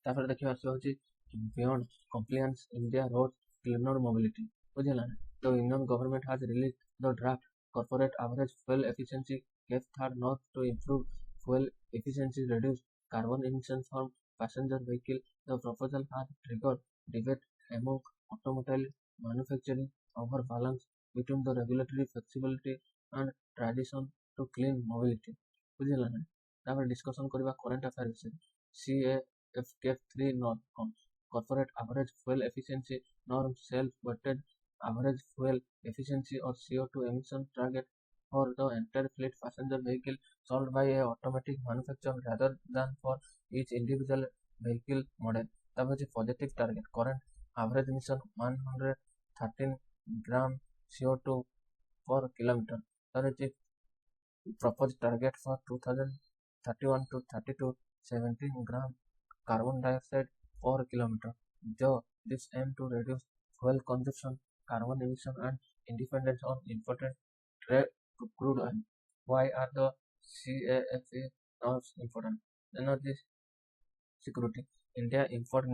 ତାପରେ ଦେଖିବା ଆସିବା ହଉଛି beyond compliance India road cleaner mobility, ବୁଝିଲା ନା? The Union government has released the draft corporate average fuel efficiency gave third north to improve fuel efficiency, reduce carbon emissions from passenger vehicle. The proposal has triggered debate among automobile manufacturing over balance between the regulatory flexibility and tradition to clean mobility, ବୁଝିଲା ନା? ତାପରେ discussion କରିବା current affair ବିଷୟରେ। CAF3 norm corporate average fuel efficiency norm, self-weighted average fuel efficiency or CO2 emission target for the entire fleet passenger vehicle solved by a automatic manufacturer rather than for each individual vehicle model. তারপর হচ্ছে positive target, current average emission 113 gram CO2 per kilometer. তার হচ্ছে proposed target for 2031 to 32 17 gram carbon dioxide per kilometer. This aim to reduce fuel consumption, carbon emission and dependence on imported crude oil. Why are the CAFE norms important? Energy security. India import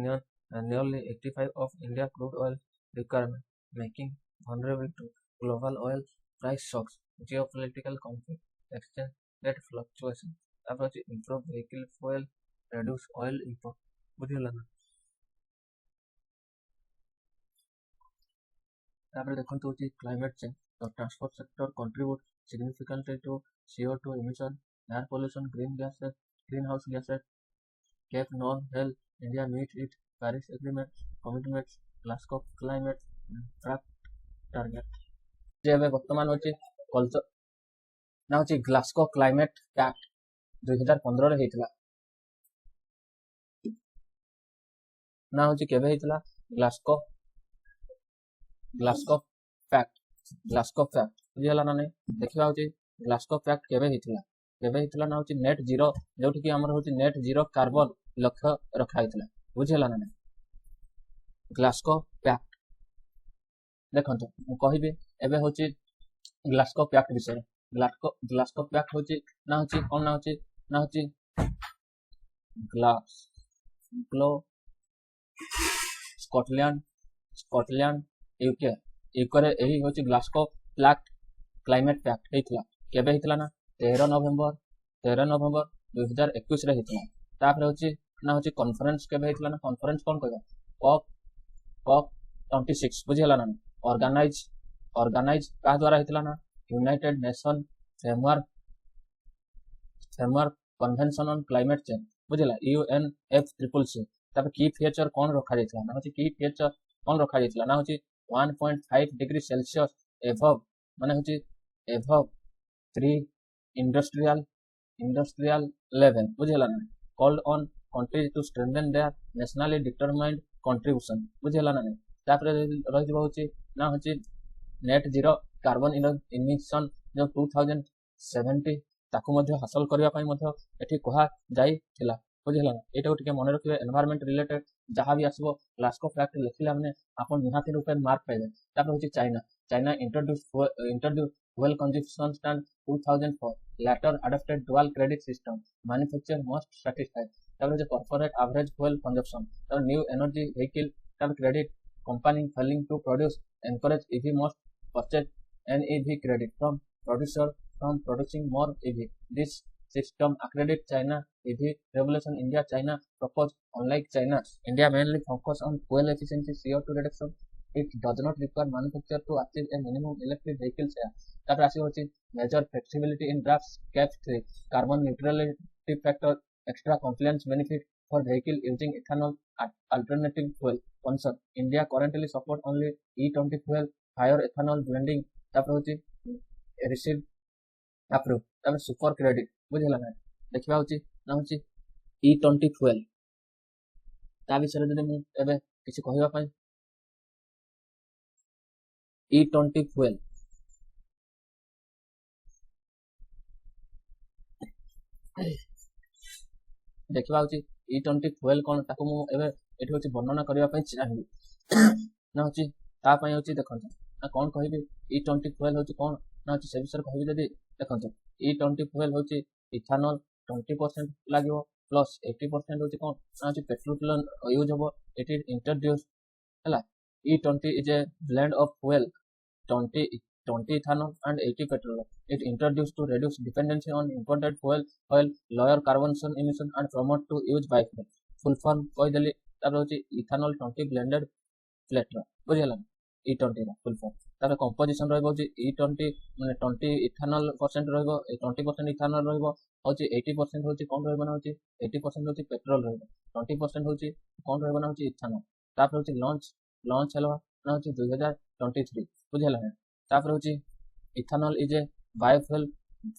nearly 85% of India crude oil requirement, making vulnerable to global oil price shocks, geopolitical conflict, exchange rate fluctuation. ତାପରେ ହଉଛି improve vehicle fuel, reduce oil import, ବୁଝିହେଲା ନା? ତାପରେ ଦେଖନ୍ତୁ ହଉଛି climate change. The transport sector contribute significantly to CO2 emission, air pollution, greenhouse gases. Cape non help India meet its Paris Agreement commitments, Glasgow climate target. ଯେ ଏବେ ବର୍ତ୍ତମାନ ହଉଛି culture ନା ହଉଛି ଗ୍ଲାସ୍ଗୋ କ୍ଲାଇମେଟ ପ୍ୟାକ୍ଟ 2015ରେ ହେଇଥିଲା, ନା ହଉଛି କେବେ ହେଇଥିଲା? ଗ୍ଲାସ୍ଗୋ ପ୍ୟାକ୍ଟ ବୁଝିହେଲା ନା ନାଇଁ? ଦେଖିବା ହଉଛି ଗ୍ଲାସ୍ଗୋ ପ୍ୟାକ୍ଟ କେବେ ହେଇଥିଲା ନା ହଉଛି ନେଟ୍ ଜିରୋ, ଯୋଉଠିକି ଆମର ହଉଛି ନେଟ୍ ଜିରୋ କାର୍ବନ ଲକ୍ଷ୍ୟ ରଖା ହେଇଥିଲା, ବୁଝିହେଲା ନା ନାଇଁ? ଗ୍ଲାସ୍ଗୋ ପ୍ୟାକ୍ଟ ଦେଖନ୍ତୁ ମୁଁ କହିବି ଏବେ ହଉଛି ଗ୍ଲାସ୍ଗୋ ପ୍ୟାକ୍ଟ ବିଷୟରେ। ଗ୍ଲାସ୍ଗୋ ପ୍ୟାକ୍ଟ ହଉଛି ନା ହଉଛି କଣ ନା ହଉଛି ଗ୍ଲାସ୍ଗୋ ସ୍କଟଲ୍ୟାଣ୍ଡ ୟୁକେରେ ଏହି ହଉଛି ଗ୍ଲାସ୍ଗୋ କ୍ଲାଇମେଟ ପ୍ୟାକ୍ଟ ହେଇଥିଲା। କେବେ ହେଇଥିଲା ନା 13 ନଭେମ୍ବର 2021ରେ ହେଇଥିଲା। ତାପରେ ହଉଛି ନା ହଉଛି କନଫରେନ୍ସ କେବେ ହେଇଥିଲା ନା, କନଫରେନ୍ସ କଣ କହିବା, COP 26, ବୁଝିହେଲା ନା? ଅର୍ଗାନାଇଜ କାହା ଦ୍ୱାରା ହେଇଥିଲା ନା United nation framework convention on climate change, ବୁଝିଲା, UNFCCC। ତାପରେ କି ଫିଚର କଣ ରଖାଯାଇଥିଲା ନା ହଉଛି 1.5 ଡିଗ୍ରୀ ସେଲସିୟସ୍ ଏଭବ୍, ମାନେ ହଉଛି ଏଭବ୍ 3 ଇଣ୍ଡଷ୍ଟ୍ରିଆଲ ଲେଭେଲ, ବୁଝିହେଲା ନା? Called on countries to strengthen their nationally determined contribution, ବୁଝିହେଲା ନା? ତାପରେ ରହିଯିବ ହଉଛି ନା ହଉଛି ନେଟ୍ ଜିରୋ କାର୍ବନ ଇମିସନ୍ ଯେଉଁ 2070 ତାକୁ ମଧ୍ୟ ହାସଲ କରିବା ପାଇଁ ମଧ୍ୟ ଏଠି କୁହାଯାଇଥିଲା। ବୁଝିଲା ନା? ଏଇଟାକୁ ଟିକେ ମନେ ରଖିବେ। ଏନଭାୟରମେଣ୍ଟ ରିଲେଟେଡ ଯାହା ବି ଆସିବ ଲାଷ୍ଟ ଅଫ୍ ଫ୍ୟାକ୍ଟ ଲେଖିଲା ମାନେ ଆପଣ ନିହାତି ରୂପେ ମାର୍କ ପାଇବେ। ତାପରେ ହେଉଛି China introduce fuel consumption stand 2004 later adopted dual credit system manufacturer must satisfy। ତାପରେ ହେଉଛି corporate average fuel consumption। ତାପରେ new energy vehicle ତାପରେ credit company failing to produce encourage EV must purchase NEV credit from producer from producing more EV। This system accredit China EV revolution India China propose unlike China India mainly focus on fuel efficiency CO2 reduction। It does not require manufacturer to achieve a minimum electric vehicle share। ତାପରେ ଆସିବ ହେଉଛି major flexibility in draft cap 3 carbon neutrality factor extra compliance benefit for vehicle using ethanol alternative fuel concern India currently support only E20 fuel higher ethanol blending। ତାପରେ ହେଉଛି receive approve। ତାପରେ super credit ବୁଝିଲା ନା? ଦେଖିବା ହେଉଛି ନା ହେଉଛି E20 fuel। ତା ବିଷୟରେ ଯଦି ମୁଁ ଏବେ କିଛି କହିବା ପାଇଁ E20 fuel ଦେଖିବା ହେଉଛି E20 fuel କ'ଣ ତାକୁ ମୁଁ ଏବେ ଏଠି ହେଉଛି ବର୍ଣ୍ଣନା କରିବା ପାଇଁ ଚାହିଁବି। ନା ହେଉଛି ତା ପାଇଁ ହେଉଛି ଦେଖନ୍ତୁ ନା କ'ଣ କହିବି E20 fuel ହେଉଛି କ'ଣ ନା ହେଉଛି ସେ ବିଷୟରେ କହିବି ଯଦି ଦେଖନ୍ତୁ E20 fuel ହେଉଛି ଇଥାନଲ 20% ଲାଗିବ ପ୍ଲସ୍ 80% ହେଉଛି କ'ଣ ନା ହେଉଛି ପେଟ୍ରୋଲ ୟୁଜ୍ ହେବ। ଏଠି ଇଣ୍ଟ୍ରୋଡ୍ୟୁସ୍ ହେଲା E20 is a blend of fuel 20 ethanol and 80 petrol। It introduced to reduce dependency on imported fuel oil lower carbon emission and promote to use biofuel। full form କହିଦେଲି। ତାପରେ ହେଉଛି ethanol 20 blended flatter ବୁଝିଗଲା E20 ର full form। ତାପରେ composition ରହିବ ହେଉଛି E20 ମାନେ 20 ethanol percent ରହିବ 20% ethanol ରହିବ ହେଉଛି 80% ହେଉଛି କ'ଣ ରହିବ ନା ହେଉଛି 80% ହେଉଛି petrol ରହିବ 20% ହେଉଛି କ'ଣ ରହିବ ନା ହେଉଛି ethanol। ତାପରେ ହେଉଛି ଲଞ୍ଚ ହେଲା ନା ହେଉଛି 2023 ବୁଝିହେଲା ନା? ତାପରେ ହେଉଛି ethanol is a biofuel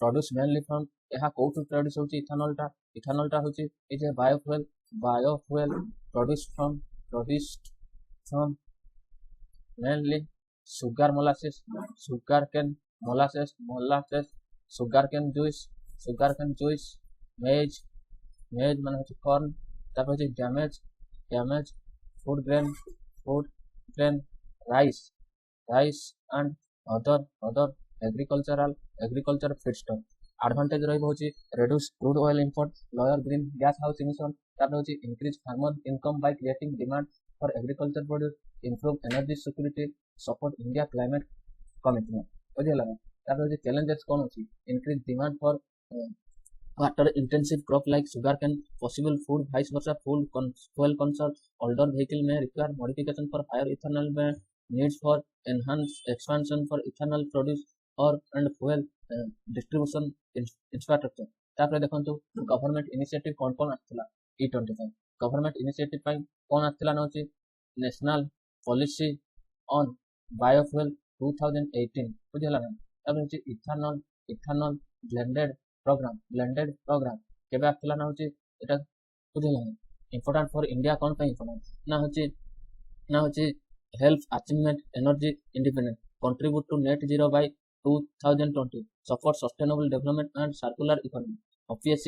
produce mainly from ଏହା କୋଉଠୁ ପ୍ରଡ୍ୟୁସ୍ ହେଉଛି ଇଥାନଲଟା ହେଉଛି is a biofuel produce from mainly sugar cane molasses sugar cane juice maize ମାନେ ହେଉଛି କର୍ନ। ତାପରେ ହେଉଛି damage food grain rice and other agriculture feedstock। advantage ରହିବ ହେଉଛି reduce crude oil import lower green gas house emission। ତାପରେ ହେଉଛି increase farmer income by creating demand for agriculture produce improve energy security support India climate commitment ବୁଝିହେଲା ନା? ତାପରେ ହେଉଛି challenges କ'ଣ ଅଛି increase demand for water intensive crop like sugarcane possible food vice versa fuel concern older vehicle may require modification for higher ethanol blend needs for enhanced expansion for ethanol produce and fuel distribution infrastructure। ତାପରେ ଦେଖନ୍ତୁ government initiative କ'ଣ ଆସିଥିଲା E20 ପାଇଁ government initiative ପାଇଁ କ'ଣ ଆସିଥିଲା ନା ହେଉଛି ନ୍ୟାସନାଲ ପଲିସି ଅନ୍ ବାୟୋଫୁଏଲ 2018 ବୁଝିହେଲା ନା? ତାପରେ ହେଉଛି ଇଥାନଲ ବ୍ଲେଣ୍ଡେଡ ପ୍ରୋଗ୍ରାମ କେବେ ଆସିଥିଲା ନା ହେଉଛି ଏଇଟା ବୁଝିହେଲା ନା? ଇମ୍ପୋର୍ଟାଣ୍ଟ ଫର ଇଣ୍ଡିଆ କ'ଣ ପାଇଁ ଇମ୍ପୋର୍ଟାଣ୍ଟ ନା ହେଉଛି helps achievement energy independence contribute to net zero by 2020 support sustainable development and circular economy। UPSC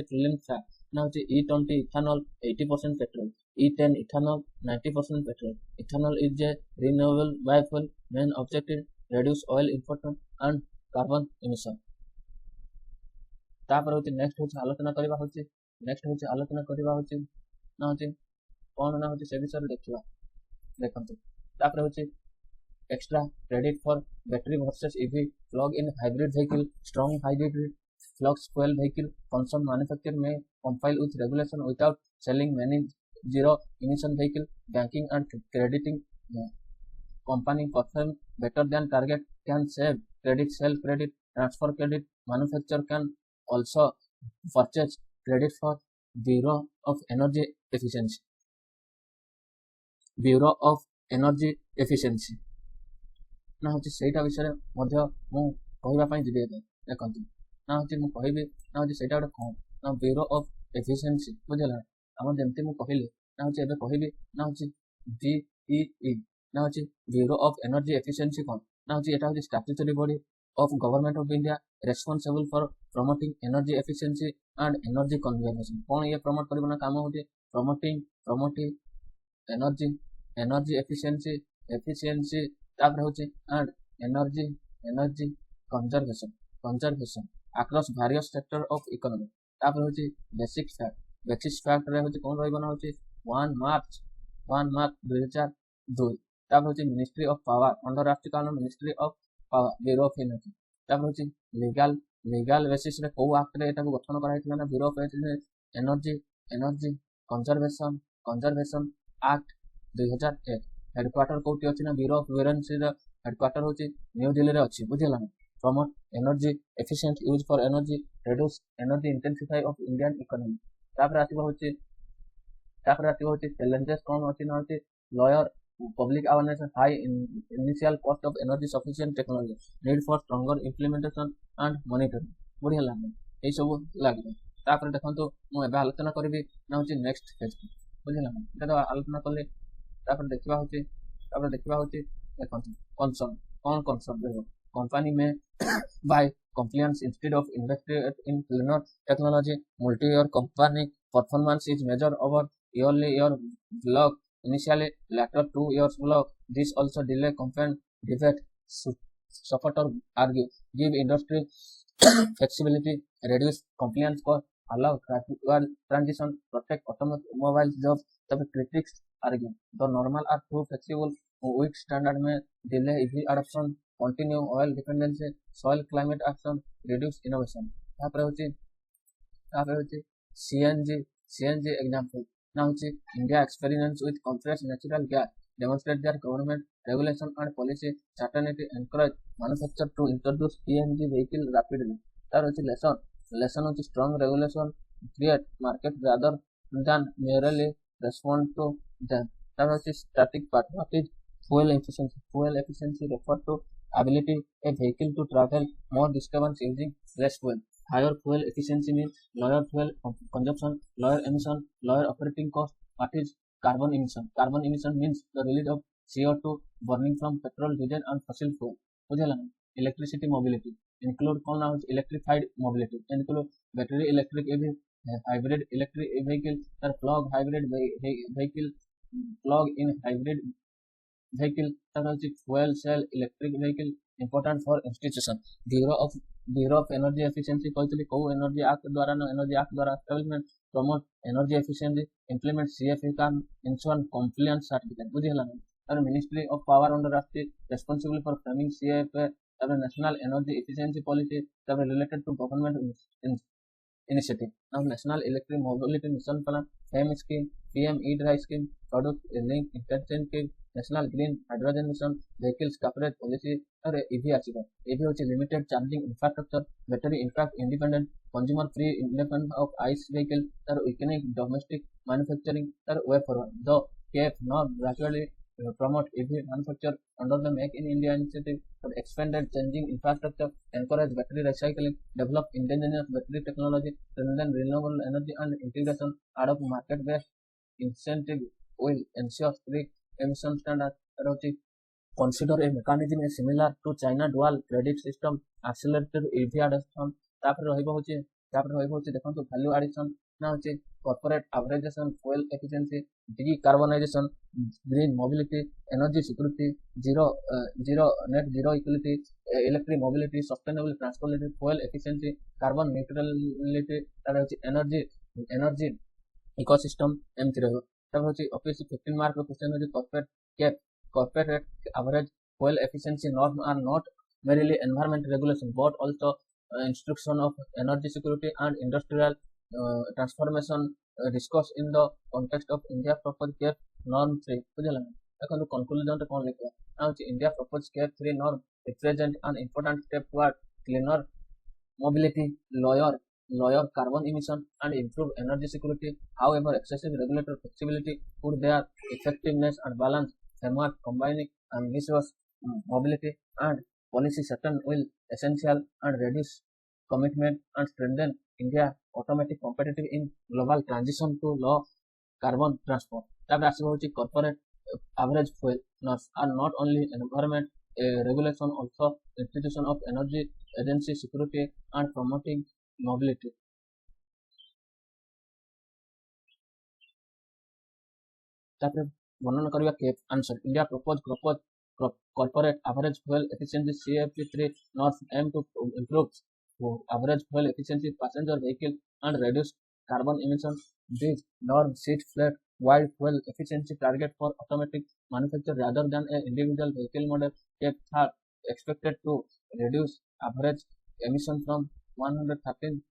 prelim fact ନା ହେଉଛି E20 ethanol 80% petrol E10 ethanol 90% petrol ethanol is a renewable biofuel main objective reduce oil import and carbon emission। ତାପରେ ହେଉଛି next ହେଉଛି ଆଲୋଚନା କରିବା ହେଉଛି ନା ହେଉଛି କ'ଣ ନା ହେଉଛି ସେ ବିଷୟରେ ଦେଖିବା। ଦେଖନ୍ତୁ ତାପରେ ହେଉଛି extra credit for battery versus EV plug in hybrid vehicle strong hybrid flux fuel vehicle consume manufacturer may comply with regulation without selling many zero emission vehicle banking and crediting company perform better than target can save credit sell credit transfer credit manufacturer can also purchase credit for Bureau of Energy Efficiency ନା ହେଉଛି ସେଇଟା ବିଷୟରେ ମଧ୍ୟ ମୁଁ କହିବା ପାଇଁ ଯିବି ଏବେ। ଦେଖନ୍ତୁ ନା ହେଉଛି ମୁଁ କହିବି ନା ହେଉଛି ସେଇଟା ଗୋଟେ କ'ଣ ନା ବ୍ୟୁରୋ ଅଫ୍ ଏଫିସିଏନ୍ସି ବୁଝିଲା ଆମର ଯେମିତି ମୁଁ କହିଲି ନା ହେଉଛି ଏବେ କହିବି ନା ହେଉଛି BEE ନା ହେଉଛି ବ୍ୟୁରୋ ଅଫ୍ ଏନର୍ଜି ଏଫିସିଏନ୍ସି କ'ଣ ନା ହେଉଛି ଏଟା ହେଉଛି statutory body of government of India responsible for promoting energy efficiency and energy conservation. କ'ଣ ଇଏ ପ୍ରମୋଟ କରିବ ନା କାମ ହେଉଛି ପ୍ରମୋଟିଂ ଏନର୍ଜି ଏଫିସିଏନ୍ସି ତାପରେ ହେଉଛି and energy conservation across various sector of economy. ତାପରେ ହେଉଛି ବେସିକ୍ ଫ୍ୟାକ୍ଟରେ ହେଉଛି କ'ଣ ରହିବ ନା ହେଉଛି 1 ମାର୍ଚ୍ଚ 2002। ତାପରେ ହେଉଛି ମିନିଷ୍ଟ୍ରି ଅଫ୍ ପାୱାର ଅଣ୍ଡର ରାଷ୍ଟ୍ରୀୟକାଳୀନ ministry of power bureau of energy. ତାପରେ ହେଉଛି ଲିଗାଲ ବେସିସରେ କୋଉ ଆକ୍ଟରେ ଏଟାକୁ ଗଠନ କରାଯାଇଥିଲା ନା bureau of energy conservation act 2001। Headquarter କୋଉଠି ଅଛି ନା ବ୍ୟୁରୋ ଅଫ୍ ୱେରେନ୍ସିର ହେଡକ୍ୱାର୍ଟର ହେଉଛି ନ୍ୟୁ ଦିଲ୍ଲୀରେ ଅଛି। ବୁଝିଲା ନା। Promote energy efficient use for energy reduce energy intensify of Indian economy. ତାପରେ ଆସିବ ହେଉଛି ଚ୍ୟାଲେଞ୍ଜେସ୍ କ'ଣ ଅଛି ନା ହେଉଛି lower public awareness and high initial cost of energy sufficient technology need for stronger implementation and monitoring। ବଢ଼ିଆ ଲାଗେ ଏଇ ସବୁ ଲାଗିବ। ତାପରେ ଦେଖନ୍ତୁ ମୁଁ ଏବେ ଆଲୋଚନା କରିବି ନା ହେଉଛି ନେକ୍ସଟ ଫେଜ୍। ବୁଝିଲା ନା। ଏଇଟା ତ ଆଲୋଚନା କଲେ ତାପରେ ଦେଖିବା ହେଉଛି ଦେଖନ୍ତୁ କନସର୍ନ କ'ଣ କନସର୍ନ ରହିବ। Company May Bai compliance instead of investing in cleaner technology multi-year company performance is measured over year block initially later 2 years block. This also delay campaign debate supporters argue give industry flexibility reduce compliance cost allow gradual transition protect automobile jobs। तब critics argue the normal are too flexible weak standard may delay EV adoption continue oil dependency soil climate action reduce innovation। ତାପରେ ହେଉଛି CNG example now India experiments with compressed natural gas demonstrate their government regulation and policy certainty encourage manufacturer to introduce CNG vehicle rapidly। तार होची lesson होची strong regulation create market rather than merely respond to them। तार होची static part what is fuel efficiency refer to ability a vehicle to travel more distance using less fuel। higher fuel efficiency means lower fuel consumption lower emission lower operating cost। what is carbon emission means the release of CO2 burning from petrol diesel and fossil fuel। बुझेला ना। electricity mobility include कौन ना electrified mobility include battery electric hybrid electric vehicle or plug hybrid vehicle plug in hybrid vehicle तर fuel cell electric vehicle important for institution। Bureau of Energy Efficiency कहते को energy act द्वारा establishment promote energy efficiency implement CFE can ensure compliance certificate। बुझेला ना। और Ministry of Power under राष्ट्रीय responsible for framing CFE तब national energy efficiency policy तब related to government initiative। Now national electric mobility mission plan FAME scheme PM e-drive scheme product link incentive national green hydrogen mission vehicles coverage policy और EV आसीबो। EV होची limited charging infrastructure battery impact independent consumer free independent of ICE vehicle और weakening domestic manufacturing और way forward the CAFE now gradually promote EV manufacture under the Make in India initiative for expanded changing infrastructure encourage battery recycling develop indigenous battery technology strengthen renewable energy and integration adopt market based incentive will ensure strict emission standard और consider a mechanism similar to China dual credit system accelerated EV adoption। तापर रहइबो होची देखंतु value addition ना होची corporate averagation fuel efficiency decarbonization green mobility energy security net zero equality electric mobility sustainable transportation fuel efficiency carbon neutrality तापर होची energy ecosystem एमती रहइबो। तापर होची OPSC 15 मार्क क्वेश्चन होची corporate rate average fuel efficiency norm are not merely environment regulation but also instruction of energy security and industrial transformation discussed in the context of India proposed CAFE norm 3। बुझला ना। देखो conclusion रे कोन लिखा ना होची India proposed CAFE 3 norm represent an important step toward cleaner mobility lower carbon emission and improve energy security। However excessive regulatory flexibility put their effectiveness and balance framework combining ambitious mobility and policy certain will essential and reduce commitment and strengthen India automatic competitive in global transition to low carbon transport। तापर आसी होची corporate average fuel norms are not only environment regulation also institution of energy agency security and promoting mobility. ତାପରେ ବର୍ଣ୍ଣନା କରିବା କେପ୍ ଆନ୍ସର India propose corporate average fuel efficiency CFP3 north aim to improve average fuel efficiency passenger vehicle and reduce carbon emissions. These norms set flat wide fuel efficiency target for automatic manufacture rather than a individual vehicle model. Cape are expected to reduce average emission from 113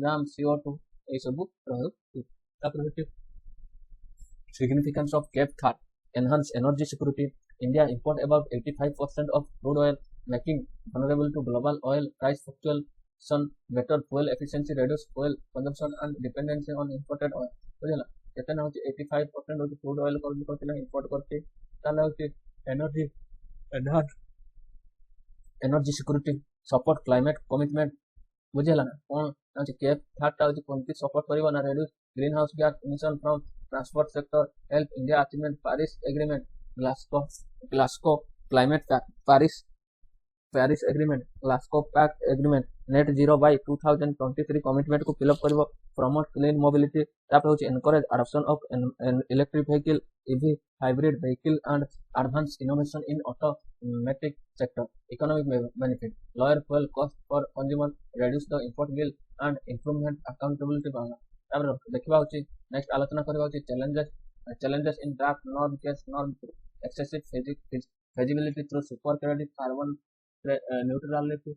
gram CO2 এই ସବୁ ରହିବ। ତାପରେ significance of Cape Thar enhance energy security. India import about 85% of crude oil, making vulnerable to global oil price fluctuation. Better fuel efficiency reduce fuel consumption and dependency on imported oil. ବୁଝିଲା କେତେ ନା ହଉଛି 85% ହଉଛି crude oil କରୁଛି ନା import କରୁଛି। ତାହେଲେ ହଉଛି energy security support climate commitment ବୁଝିଲା ନା କଣ ହଉଛି Cape Thar ଟା ହଉଛି କେମିତି ସପୋର୍ଟ କରିବ ନା reduce greenhouse gas emission from transport sector, help India achievement Paris Agreement, Glasgow Climate Pact, Paris Agreement, Glasgow Pact Agreement, Net Zero by 2023 commitment को fill up करिवो, promote clean mobility, तापर होची encourage adoption of electric vehicle, EV, hybrid vehicle and advanced innovation in automotive sector, economic benefit, lower fuel cost for consumer, reduce the import bill and improvement accountability power. तापर देखिबा होची next आलोचना करबा होची challenges in draft norm case norm excessive feasibility through super credit carbon neutrality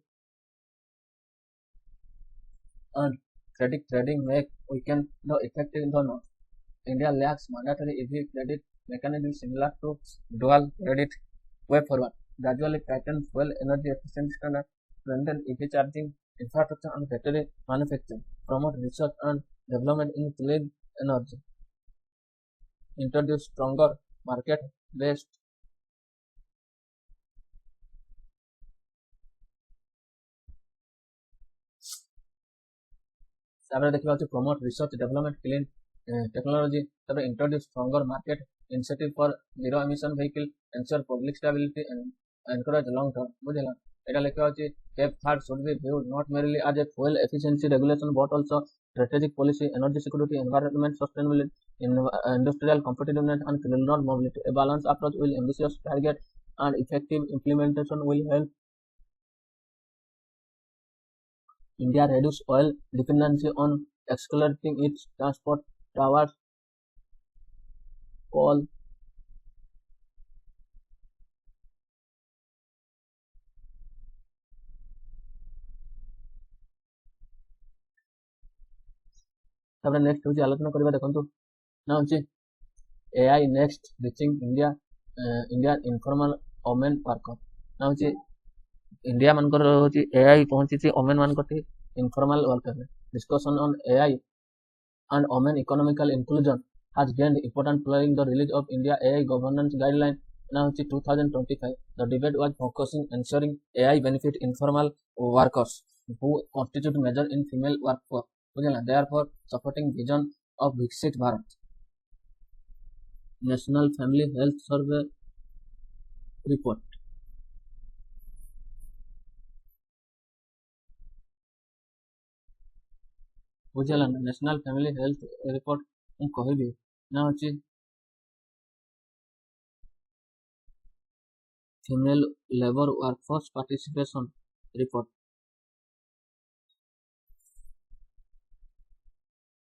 and credit trading make weaken the effective in the norm. India lacks mandatory EV credit mechanism similar to dual credit. Way forward, gradually tighten fuel energy efficiency standard, strengthen EV charging infrastructure and battery manufacturing, promote research and development in clean energy, introduce stronger market-based तापर देखिबा होची promote research development clean technology तापर introduce stronger market incentive for zero emission vehicle, ensure public stability and encourage long term बुझला एटा लिखा होची Cape Thar should be viewed not merely as a fuel efficiency regulation but also strategic policy, energy security, environment sustainability, industrial competitiveness and cleaner mobility. A balanced approach will ambitious target and effective implementation will help India reduce oil dependency on accelerating its transport towards coal. तापर next होची आलोचना करबा देखंतु ना होची AI next reaching India informal women worker ना होची India मानकर होची AI पहुंची women मानकर informal worker discussion on AI and women economical inclusion has gained important following the release of India AI governance guideline now 2025. The debate was focusing ensuring AI benefit informal workers who constitute major in female workforce. Therefore, supporting vision of Viksit Bharat. National Family Health Survey report. बुझला national family health report ମୁଁ କହିବି ନା ଅଛି female labour workforce participation report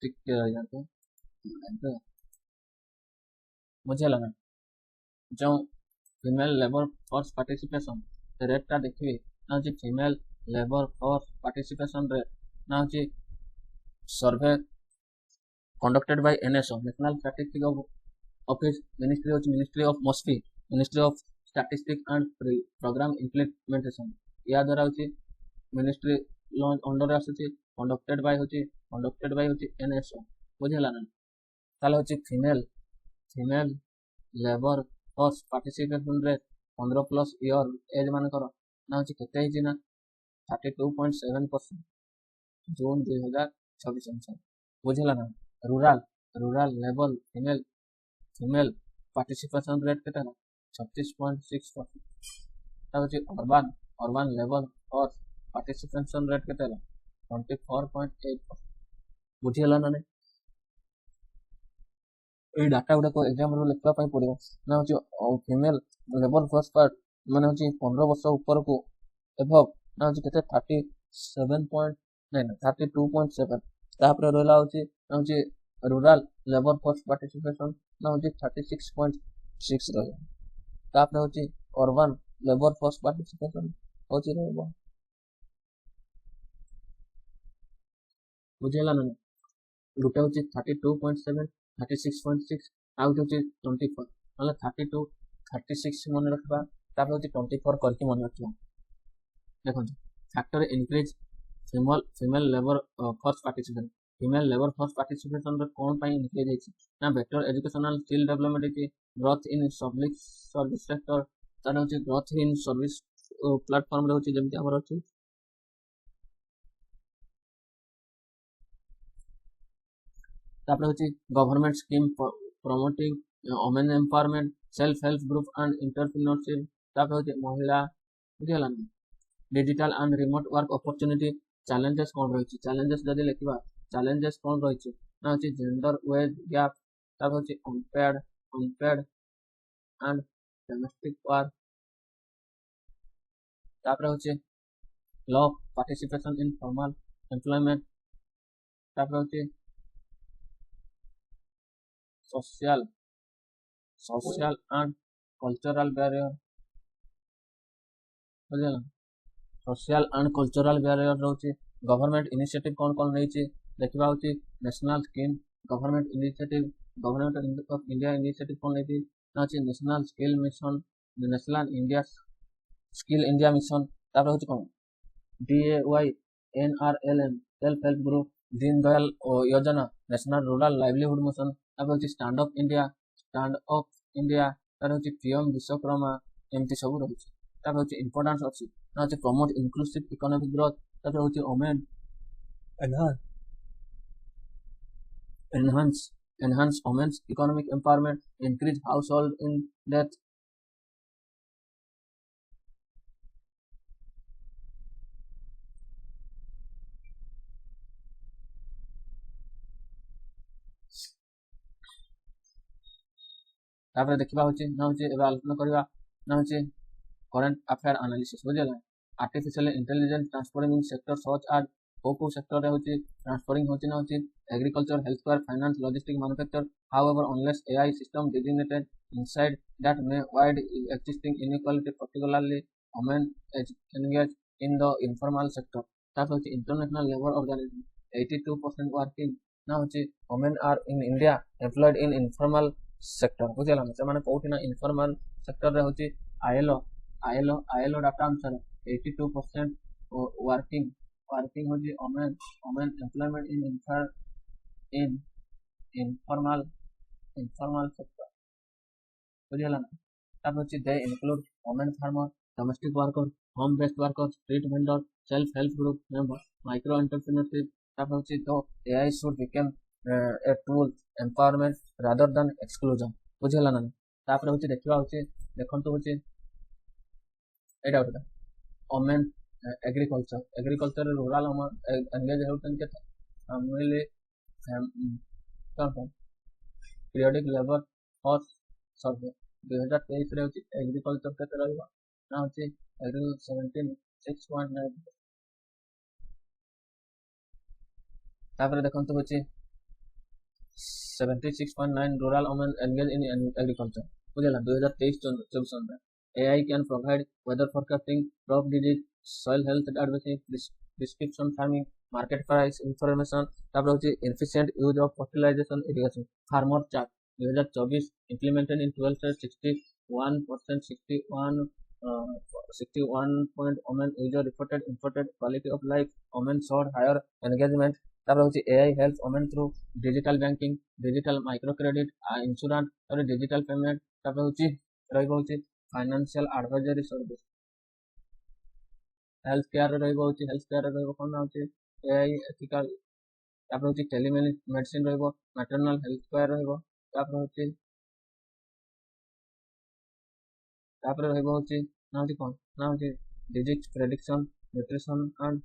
ଟିକେ ରହିଯାନ୍ତୁ ବୁଝିଲା ନା जो female labour force participation rate टा देखिए ना होची female labour force participation rate ना होची सर्वे conducted by NSO National Statistics Office Ministry of MOSPI Ministry of Statistics and Program Implementation या द्वारा होची मिनिस्ट्री अंडर आसुची conducted by होची NSO बुझिला ना ताले होची female labour force participation rate 15 plus year age मानकर ना होची केते हिची ना 32.7% जून 2026 अनुसार बुझिला ना rural level female participation rate केते ना 36.6% urban urban labour force participation rate केते 24.8 बुझीगला ना नहीं ये डाटा गुड़ाक एग्जाम लिखा पड़ो ना हूँ फिमेल लेबर फोर्स पार्ट मैंने हूँ 15 वर्ष ऊपर को एभव ना हूँ केते 32.7 तापर रहा हूँ रूरल लेबर फोर्स पार्टिसिपेशन ना हूँ 36.6 तापर हूँ अर्बन लेबर फोर्स पार्टिसिपेशन हूँ बुझेगा ना गोटे हूँ 32.7 36.6 आउट हूँ 24 मतलब 32 36 मन रखा तापर हूँ 24 करके मन रखा देखो factor increase female labour force participation female labour force participation कौन पाई इंक्रीज होती ना बेटर एजुकेशनल स्किल डेवलपमेंट होती growth in public service sector तार हूँ ग्रोथ इन सर्विस प्लेटफॉर्म रे होती जमती हमर होती तापर हूँ government scheme promoting women empowerment self help group and entrepreneurship तापर हूँ महिला बुझीगला digital and remote work opportunity challenges कौन रही चैलेंजेस जदि लिखा चैलेंजेस कौन रही ना हूँ जेंडर वेज गैप तापर हूँ अनपेड एंड डोमेस्टिक वर्क तापर हूँ law participation in formal employment तापर हूँ सोशल एंड कल्चरल बैरियर बुझल सोशल एंड कल्चरल बैरियर रोचे गवर्नमेंट इनिशिएटिव कौन कौन रही देखा हूँ national scheme government of India initiative कौन रही ना national skill mission national India skill India mission तापर हूँ कौन DAY NRLM self help group Deen Dayal योजना नेशनल रूरल लाइवलीहुड मिशन तापर हूँ स्टैंड अप इंडिया तार हूँ पीएम विश्वकर्मा एमती सब रही तापर हूँ इंपोर्टेंस अच्छी ना हूँ प्रमोट इनक्लूसिव इकोनॉमिक ग्रोथ तापर हूँ women enhance women's economic empowerment increase household in debt तापर देखा हूँ ना हूँ आलोचना करवा ना हूँ करंट अफेयर एनालिसिस बुझेगा artificial intelligence transferring in sector such आज को सेक्टर रे होची ट्रांसफरिंग होची ना होची agriculture health care finance logistic manufacture however unless AI system designated inside that may wide existing inequality particularly women engaged in the informal sector तापर होची international labour organisation 82% working ना होची women are in India employed in informal sector बुझेला से माने कोठी ना informal sector रे होची ILO डाटा अनुसार 82% वर्किंग होची women employment in informal sector बुझेला तापर होची they include women farmer domestic worker home based worker street vendor self help group member micro entrepreneurship तापर होची तो AI should become a tool empowerment rather than exclusion बुझेला ना तापर होची देखिबा होची देखंतु होची एटा होता वुमेन एग्रीकल्चर रूरल एंगेज होतन के family periodic labour force survey 2023 रे होची एग्रीकल्चर के रहबा ना होची एग्री 76.9 तापर देखंतु होची 76.9 rural women engage in agriculture बुझला 2023-24 में AI can provide weather forecasting, crop disease, soil health advice, prescription farming, market price information, तापर होची efficient use of fertilization irrigation, farmer chart 2024 implemented in 12 states 61% 61 point women user reported imported quality of life women showed higher engagement तापर होची AI helps women through digital banking, digital microcredit, insurance और digital payment तापर होची रही होची financial advisory service health care रहिबो होची health care रहिबो कोन होची एआई एथिकल तापर होची टेलीमेडिसिन रहिबो मैटरनल हेल्थ केयर रहिबो तापर होची ना होची कौन ना होची डिजीज प्रेडिक्शन न्यूट्रिशन एंड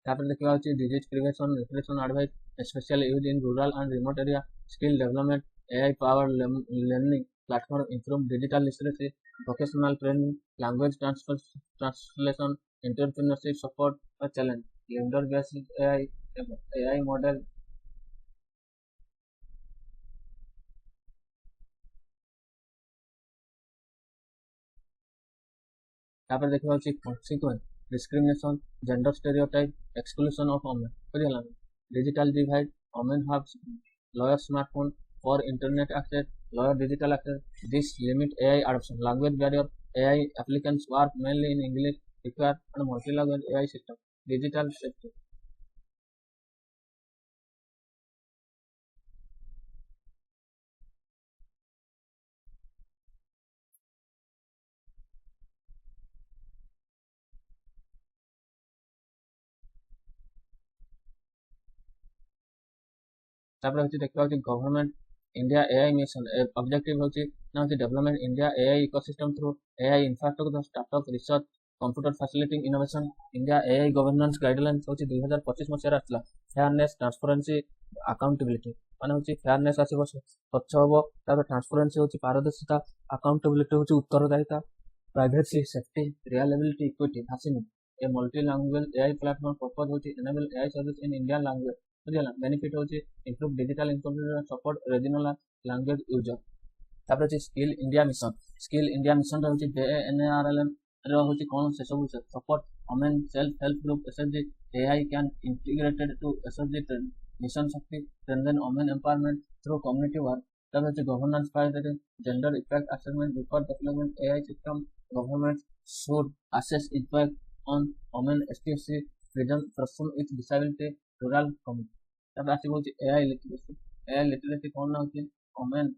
तापर देखा disease prevention nutrition advice specially use in rural and remote area skill development AI power learning platform improve digital literacy vocational training language translation entrepreneurship support और challenge gender based AI model तापर देखा consequence discrimination gender stereotype exclusion of women बुझला digital divide women have lower smartphone for internet access lower digital access this limit AI adoption language barrier AI applicants work mainly in English require and multi-language AI system digital safety तापर होची देखा government India AI mission objective होची ना होची development India AI ecosystem through AI infrastructure startup research computer facilitating innovation India AI governance guidelines होची 2025 मसिया आसला fairness transparency accountability माने होची फेयरनेस आसीबो स्वच्छ होबो तापर ट्रांसपेरेंसी होची पारदर्शिता अकाउंटेबिलिटी होची उत्तरदायिता प्राइवेसी सेफ्टी रिलायबिलिटी इक्विटी हासिल a multi language AI platform purpose होची enable AI service in Indian language बुझला बेनिफिट होची improve digital inclusion support regional language user तापर होची स्किल इंडिया मिशन रे होची JNRLM रे होची कोन से सब support women self help group SHG AI can integrated to SHG mission Shakti strengthen women empowerment through community work तापर होची governance file gender effect assessment before development AI system government should assess impact on women especially freedom person with disability rural community तापर आसी होची AI literacy कोन ना होची women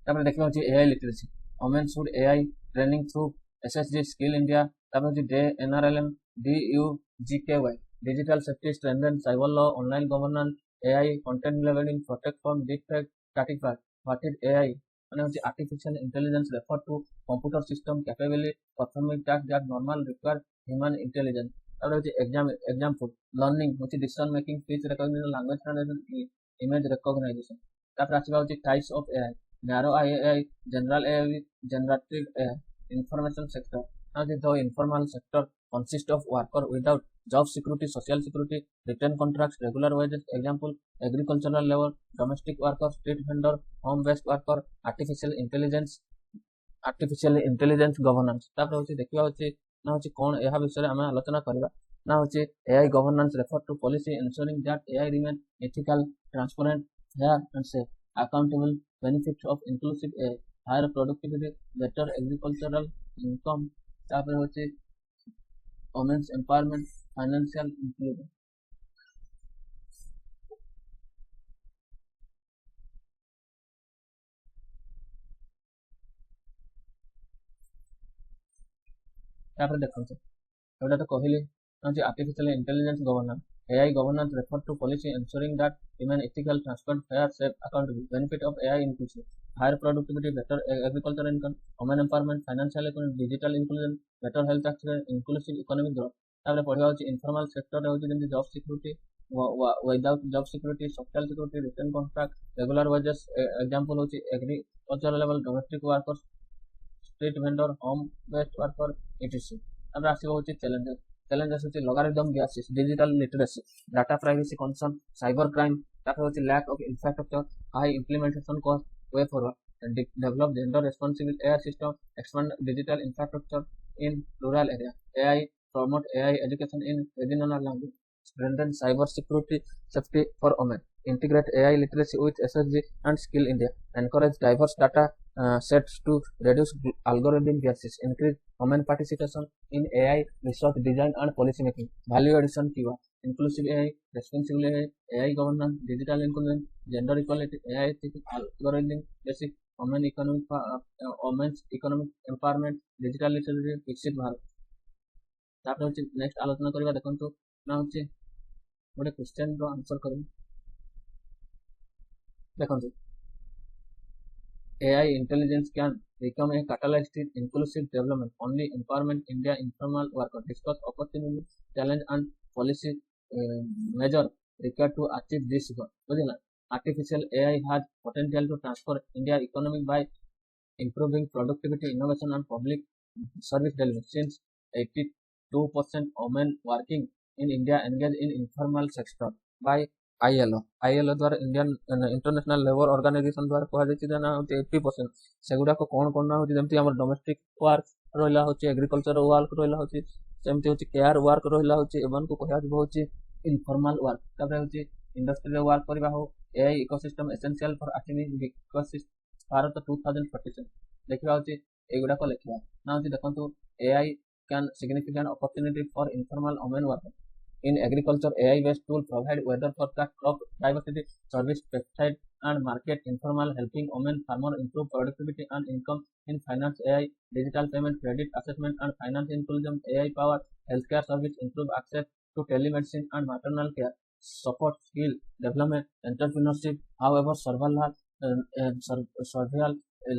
तापर देखिबा होची AI literacy women should AI training through SHG skill India तापर होची JNRLM DUGKY digital safety strengthen cyber law online governance AI content labelling protect from defect static what is AI माने होची artificial intelligence refer to computer system capable performing task that normal require human intelligence तापर होची example learning होची decision making speech recognition language translation image recognition तापर आसीबा होची types of AI narrow AI general AI generative AI information sector now the informal sector consists of worker without job security social security written contracts regular wages example agricultural labor domestic worker street vendor home based worker artificial intelligence governance तापर होची देखिबा होची ना होची कोन एहा विषय हम आलोचना करबा ना होची AI governance refer to policy ensuring that AI remain ethical transparent fair and safe accountable benefits of inclusive AI higher productivity better agricultural income तापर होची women's empowerment financial inclusion तापर देखंते एटा तो कहली जे artificial intelligence governance AI governance refer to policy ensuring that remain ethical, transparent, fair, safe, accountable. Benefit of AI inclusion: higher productivity, better agricultural income, women empowerment, financial economy, digital inclusion, better health access, inclusive economic growth. तापर पढ़िया होची informal sector रे होची जेंति job security without job security social security return contract regular wages example होची agricultural level domestic workers street vendor home based worker etc. तापर आसीबो होची challenges होची logarithm biases digital literacy data privacy concern cyber crime तापर होची lack of infrastructure high implementation cost way forward and develop gender responsive AI system expand digital infrastructure in rural area AI promote AI education in regional language strengthen cyber security safety for women integrate AI literacy with SSG and skill India encourage diverse data sets to reduce algorithm biases increase women participation in AI research design and policy making value addition keyword inclusive AI responsible AI AI governance digital inclusion gender equality AI ethics algorithm basic women's economic empowerment, digital literacy, विकसित भारत। तापर होची next आलोचना करबा देखंतु ना होची गोटे question रो answer करबो देखंतु AI intelligence can become a catalyst in inclusive development. Only empowerment India informal worker discuss opportunity, challenge and policy measure required to achieve this goal. बुझिला artificial AI has potential to transform India economy by improving productivity, innovation and public service delivery. Since 82% women working in India engage in informal sector by ILO द्वारा Indian international labour organisation द्वारा कहा जायछि ना 80% सेगुडा को कोन ना होछि जेमति हमर domestic work रोइला होछि agriculture work रोइला होछि सेमति होछि केयर वर्क रोइला होछि एवन को कहया होछि इनफॉर्मल वर्क तबे होछि इंडस्ट्रियल वर्क करबा हो AI ecosystem essential for achieving विकसित भारत 2047 देखिबा होछि एगुडा को लेखिबा ना होछि देखंतु AI can significant opportunity for informal women worker in agriculture AI-based tool provide weather forecast, crop diversity, service pesticide and market informal helping women farmer improve productivity and income in finance AI digital payment credit assessment and finance inclusion AI power healthcare service improve access to telemedicine and maternal care support skill development entrepreneurship however survival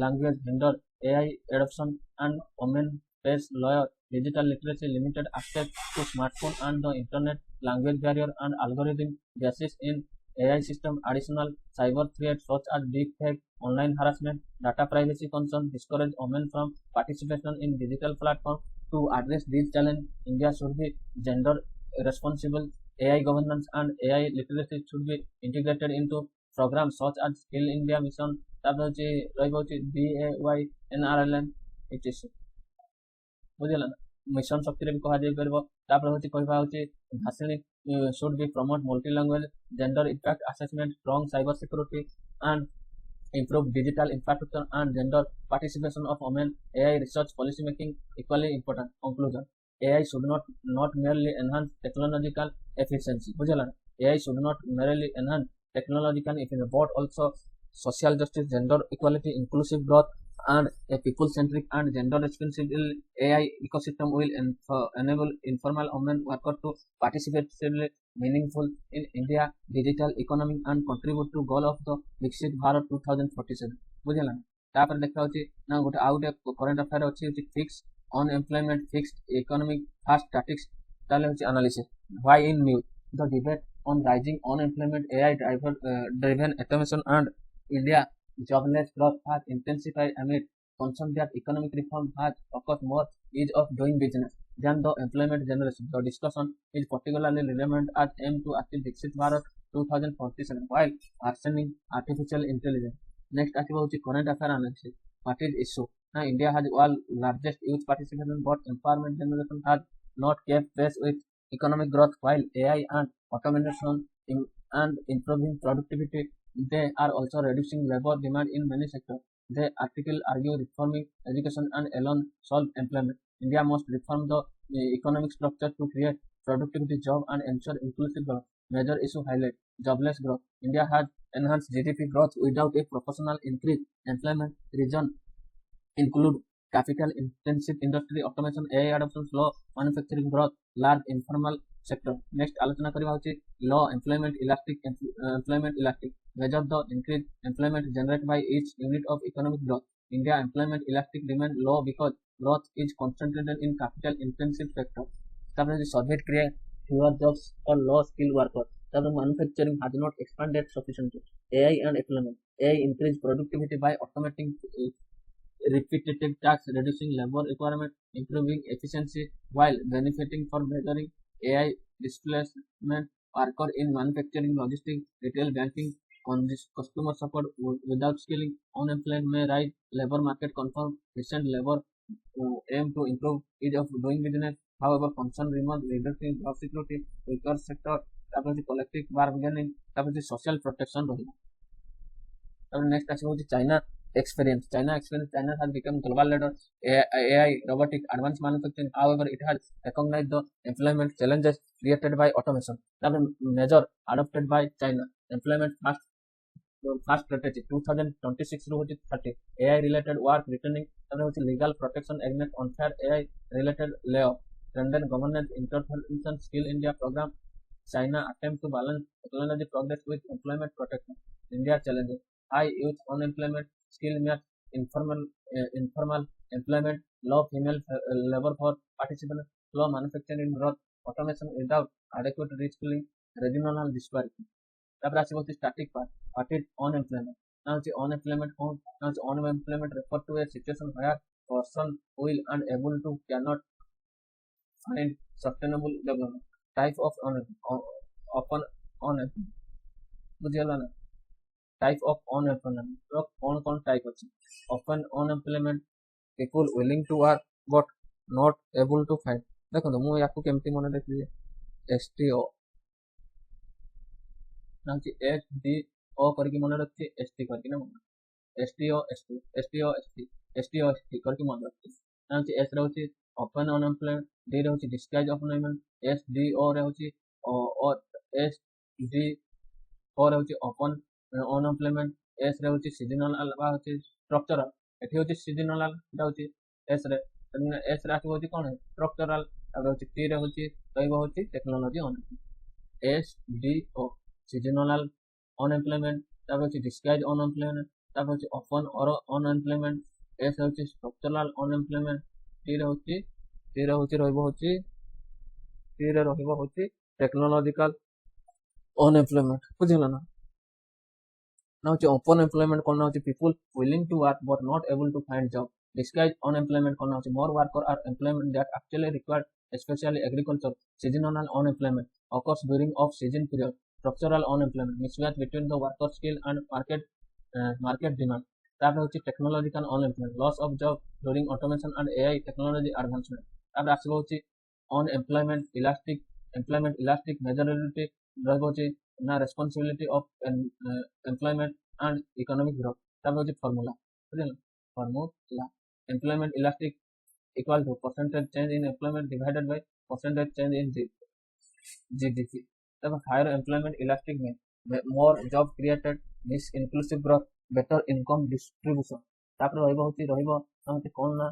language gender AI adoption and women face lawyer digital literacy limited access to smartphone and the internet language barrier and algorithm basis in AI system additional cyber threats such as deep fake online harassment data privacy concern discourage women from participation in digital platform to address these challenges India should be gender responsible AI governance and AI literacy should be integrated into programs such as skill India mission BAYNRLM etc बुझिला mission Shakti रे भी कहा जाय परबो तापर होची कहबा होची Bhashini should be promote multi language gender impact assessment strong cyber security and improve digital infrastructure and gender participation of women AI research policy making equally important conclusion AI should not merely enhance technological efficiency बुझिला AI should not merely enhance technological efficiency but also social justice gender equality inclusive growth and a people-centric and gender-responsible AI ecosystem will enable informal women workers to participate meaningful in India digital economy and contribute to goal of the Viksit Bharat 2047 बुझिला तापर देखा होची ना गोटे out current affair अछि fix unemployment fixed economic fast statistics ताले होची analysis why in news the debate on rising unemployment AI driven automation and India jobless growth has intensified amid concern that economic reform has focused more ease of doing business than the employment generation. The discussion is particularly relevant as aim to achieve Viksit Bharat 2047 while harnessing artificial intelligence. Next, about current affair analysis. What is issue? Now, India has world largest youth participation, but empowerment generation has not kept pace with economic growth while AI and automation and improving productivity they are also reducing labor demand in many sectors. They article argue reforming education and alone solve employment. India must reform the economic structure to create productivity job and ensure inclusive growth. Major issue highlight jobless growth. India has enhanced GDP growth without a proportional increase. Employment region include capital intensive industry automation AI adoption slow manufacturing growth large informal sector. Next आलोचना करिबा होची low employment elastic measure the increased employment generated by each unit of economic growth. India employment elastic remain low because growth is concentrated in capital intensive sector. तापर the survey create fewer jobs for low skilled workers. तापर manufacturing has not expanded sufficiently. AI and employment AI increase productivity by automating repetitive tasks, reducing labor requirement, improving efficiency while benefiting from measuring AI displacement worker in manufacturing, logistics, retail, banking, customer support without skilling. Unemployment may rise. Labor market confirm recent labor aim to improve ease of doing business. However, concern remains reducing job security, weaker sector, collective bargaining, social protection. Next, China experience. China has become global leader AI, robotic, advanced manufacturing. However, it has recognized the employment challenges created by automation. Measure adopted by China. Employment fast fast strategy 2026 ରୁ ହଉଛି 30 AI related work returning ତାପରେ ହଉଛି legal protection against unfair AI related layoff strengthen governance intervention skill India program China attempt to balance technology progress with employment protection India challenges high youth unemployment skill match informal employment low female labor force participation slow manufacturing growth automation without adequate reskilling regional disparity ତାପରେ ଆସିବ ହଉଛି static part what is unemployment now ହଉଛି unemployment କଣ now ହଉଛି unemployment refer to a situation where person will and able to cannot find sustainable development type of open unemployment ବୁଝିଗଲା ନା type of unemployment ତ କଣ type ଅଛି open unemployment people willing to work but not able to find ଦେଖନ୍ତୁ ମୁଁ ୟାକୁ କେମିତି ମନେ ରଖିବି STO ना एच डी ओ करके मन रखी एस टी करके ना मन S T O S T S T O S T S T O S T करके मन रखी ना एस रही ओपन अनएम्प्लॉयमेंट डी रही disguise unemployment S D O रही एस डी ओ रही ओपन अनएम्प्लॉयमेंट एस रही सीजनल स्ट्रक्चरल एटी हूँ सीजनल होती एस रे एस रे आसो कौन स्ट्रक्चरल टी रे हूँ technology unemployment S D O seasonal unemployment তারপর হচ্ছে disguised unemployment তারপর হচ্ছে open or unemployment এস হচ্ছে structural unemployment টি রে রহিব হচ্ছে technological unemployment বুঝিলা না না হচ্ছে open employment কোন হচ্ছে people willing to work but not able to find job disguised unemployment কোন হচ্ছে more worker or employment that actually required especially agriculture seasonal unemployment occurs during off season period structural unemployment mismatch between the worker skill and market demand তারপরে হচ্ছে technological unemployment loss of job during automation and AI technology advancement তারপরে আসবে হচ্ছে unemployment elastic measurability ରହିବ হচ্ছে না responsibility of employment and economic growth তারপরে হচ্ছে ফর্মুলা বুঝলেন formula employment elastic equal to percentage change in employment divided by percentage change in GDP तब higher employment elastic में more job created this inclusive growth better income distribution तापर रहइबो कौन ना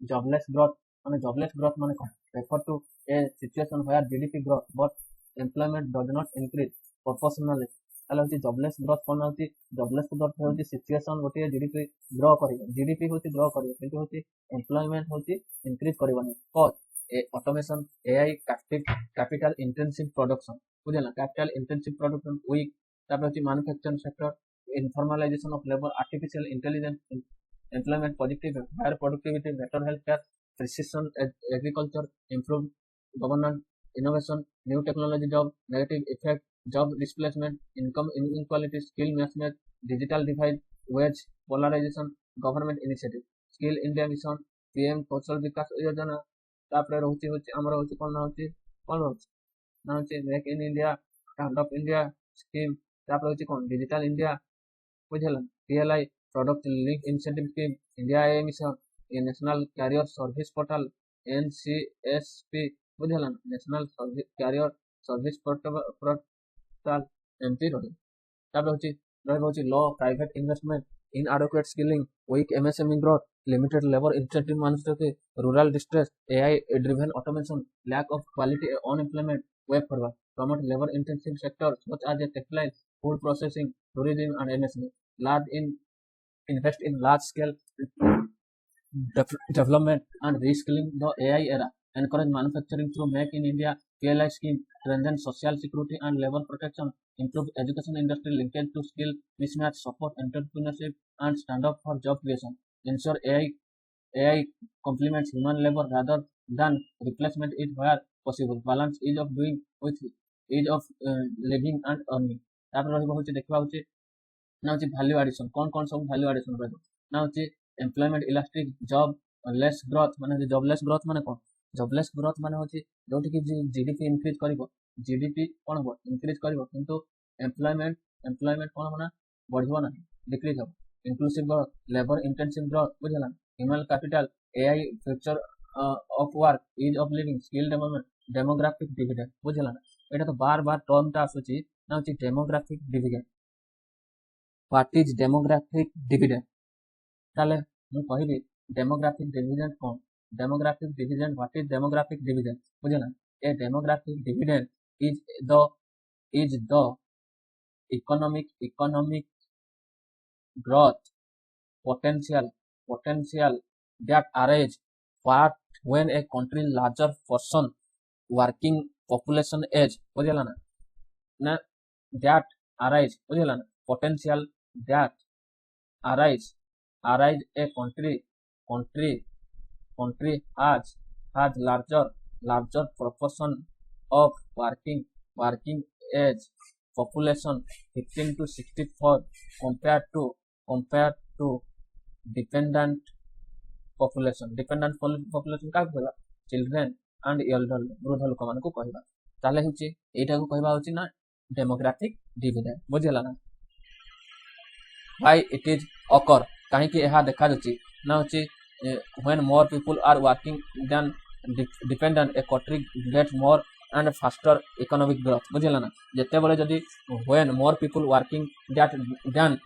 jobless growth माने कौन refer to a situation where GDP growth but employment does not increase proportionally ताले होती jobless growth कौन होती jobless growth होती situation गोटे GDP grow करियो GDP होती grow करियो किंतु होती employment होती increase करिवनी cause automation AI capital intensive production बुझला capital intensive production weak तापर होती manufacturing sector informalization of labor artificial intelligence employment positive higher productivity better healthcare precision agriculture improved governance innovation new technology job negative effect job displacement income inequality skill mismatch digital divide wage polarization government initiative skill India mission PM कौशल विकास योजना तापर रहउची हमर होची कोन होची ना होची make in India stand up India scheme तापर होची कोन डिजिटल इंडिया बुझला PLI product link incentive scheme India a mission national career service portal NCSP बुझला national career service portal MP रही law private investment inadequate skilling weak MSME growth limited labor incentive manufacturing rural distress AI driven automation lack of quality unemployment way forward promote labor intensive sectors such as textile food processing tourism and MSME invest in large scale development and reskilling the AI era encourage manufacturing through make in India PLI scheme strengthen social security and labor protection improve education industry linkage to skill mismatch support entrepreneurship and stand up for job creation ensure AI complements human labor rather than replacement it where possible balance ease of doing with ease of living and earning तापर रहइबो होची देखबा होची ना होची value addition कौन सब value addition रहइबो ना होची employment elastic job less growth माने जॉबलेस ग्रोथ माने कौन जॉबलेस ग्रोथ माने होची जोटी कि जीडीपी इंक्रीज करिवो जीडीपी कोन हो इंक्रीज करिवो किंतु एम्प्लॉयमेंट कोन होना बढ़िबो ना डिक्रीज हो inclusive growth labour intensive growth बुझला human capital AI future of work ease of living skill development demographic dividend बुझला एटा तो बार टर्म ता आसुची ना होची demographic dividend what is demographic dividend ताले मु कहबी डेमोग्राफिक डिविडेंड कौन demographic dividend what is demographic dividend बुझे ना a demographic dividend is the economic growth potential that arise what when a country larger person working population age बुझेला ना that arise बुझेला ना potential that arise a country has larger proportion of working age population 15 to 64 compared to dependent population का कहबा children and elderly वृद्ध लोक मान को कहबा ताले होची एटा को कहबा होची ना डेमोग्राफिक डिविडेंड बुझेला ना why it is occur काहे कि एहा देखा जछि ना होची when more people are working than dependent a country get more and faster economic growth बुझेला ना जते बेले जदी when more people working than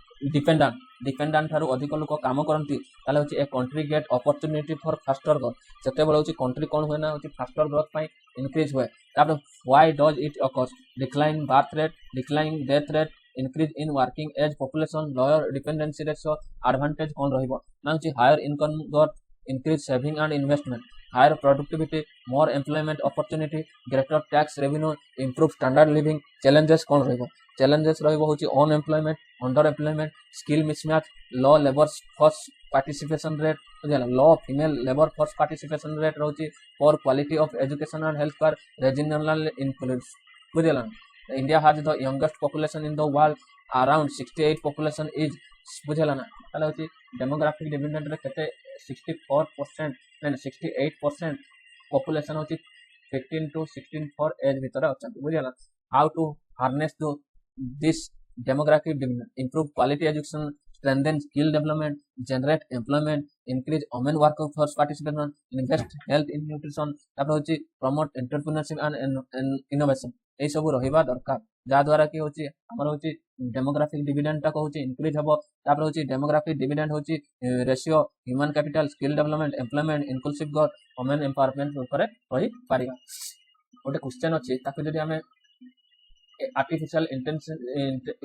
dependent Tharu अधिक लोक काम करंती ताले होची a country get opportunity for faster growth जते बेले होची कंट्री कोन होय ना होची फास्टर ग्रोथ पाई इंक्रीज होय तापर why does it occurs decline birth rate decline death rate increase in working age population lower dependency ratio advantage कोन रहइबो ना होची higher income growth increase saving and investment higher productivity more employment opportunity greater tax revenue improve standard living challenges cone रहइबो challenges रहइबो होची unemployment underemployment skill mismatch low labor force participation rate बुझला low female labor force participation rate रहउची poor quality of education and health care regional influence बुझला India has the youngest population in the world around 68 population is बुझला ना ताले होची demographic dividend रे केते 64% नहीं 68% population होची 15 to 64 एज भीतर अछन बुझला how to harness this demographic dividend improve quality education strengthen skill development generate employment increase women workforce participation invest health in nutrition तापर होची promote entrepreneurship and innovation ए सब रहिबा दरकार जा द्वारा कि होची हमर होची डेमोग्राफिक डिविडेंड ता होची इंक्रीज हबो तापर होची डेमोग्राफिक डिविडेंड होची ratio human capital skill development employment inclusive growth women empowerment ऊपर रही पारिबा ओटे क्वेश्चन अछि ताके जदि हमें artificial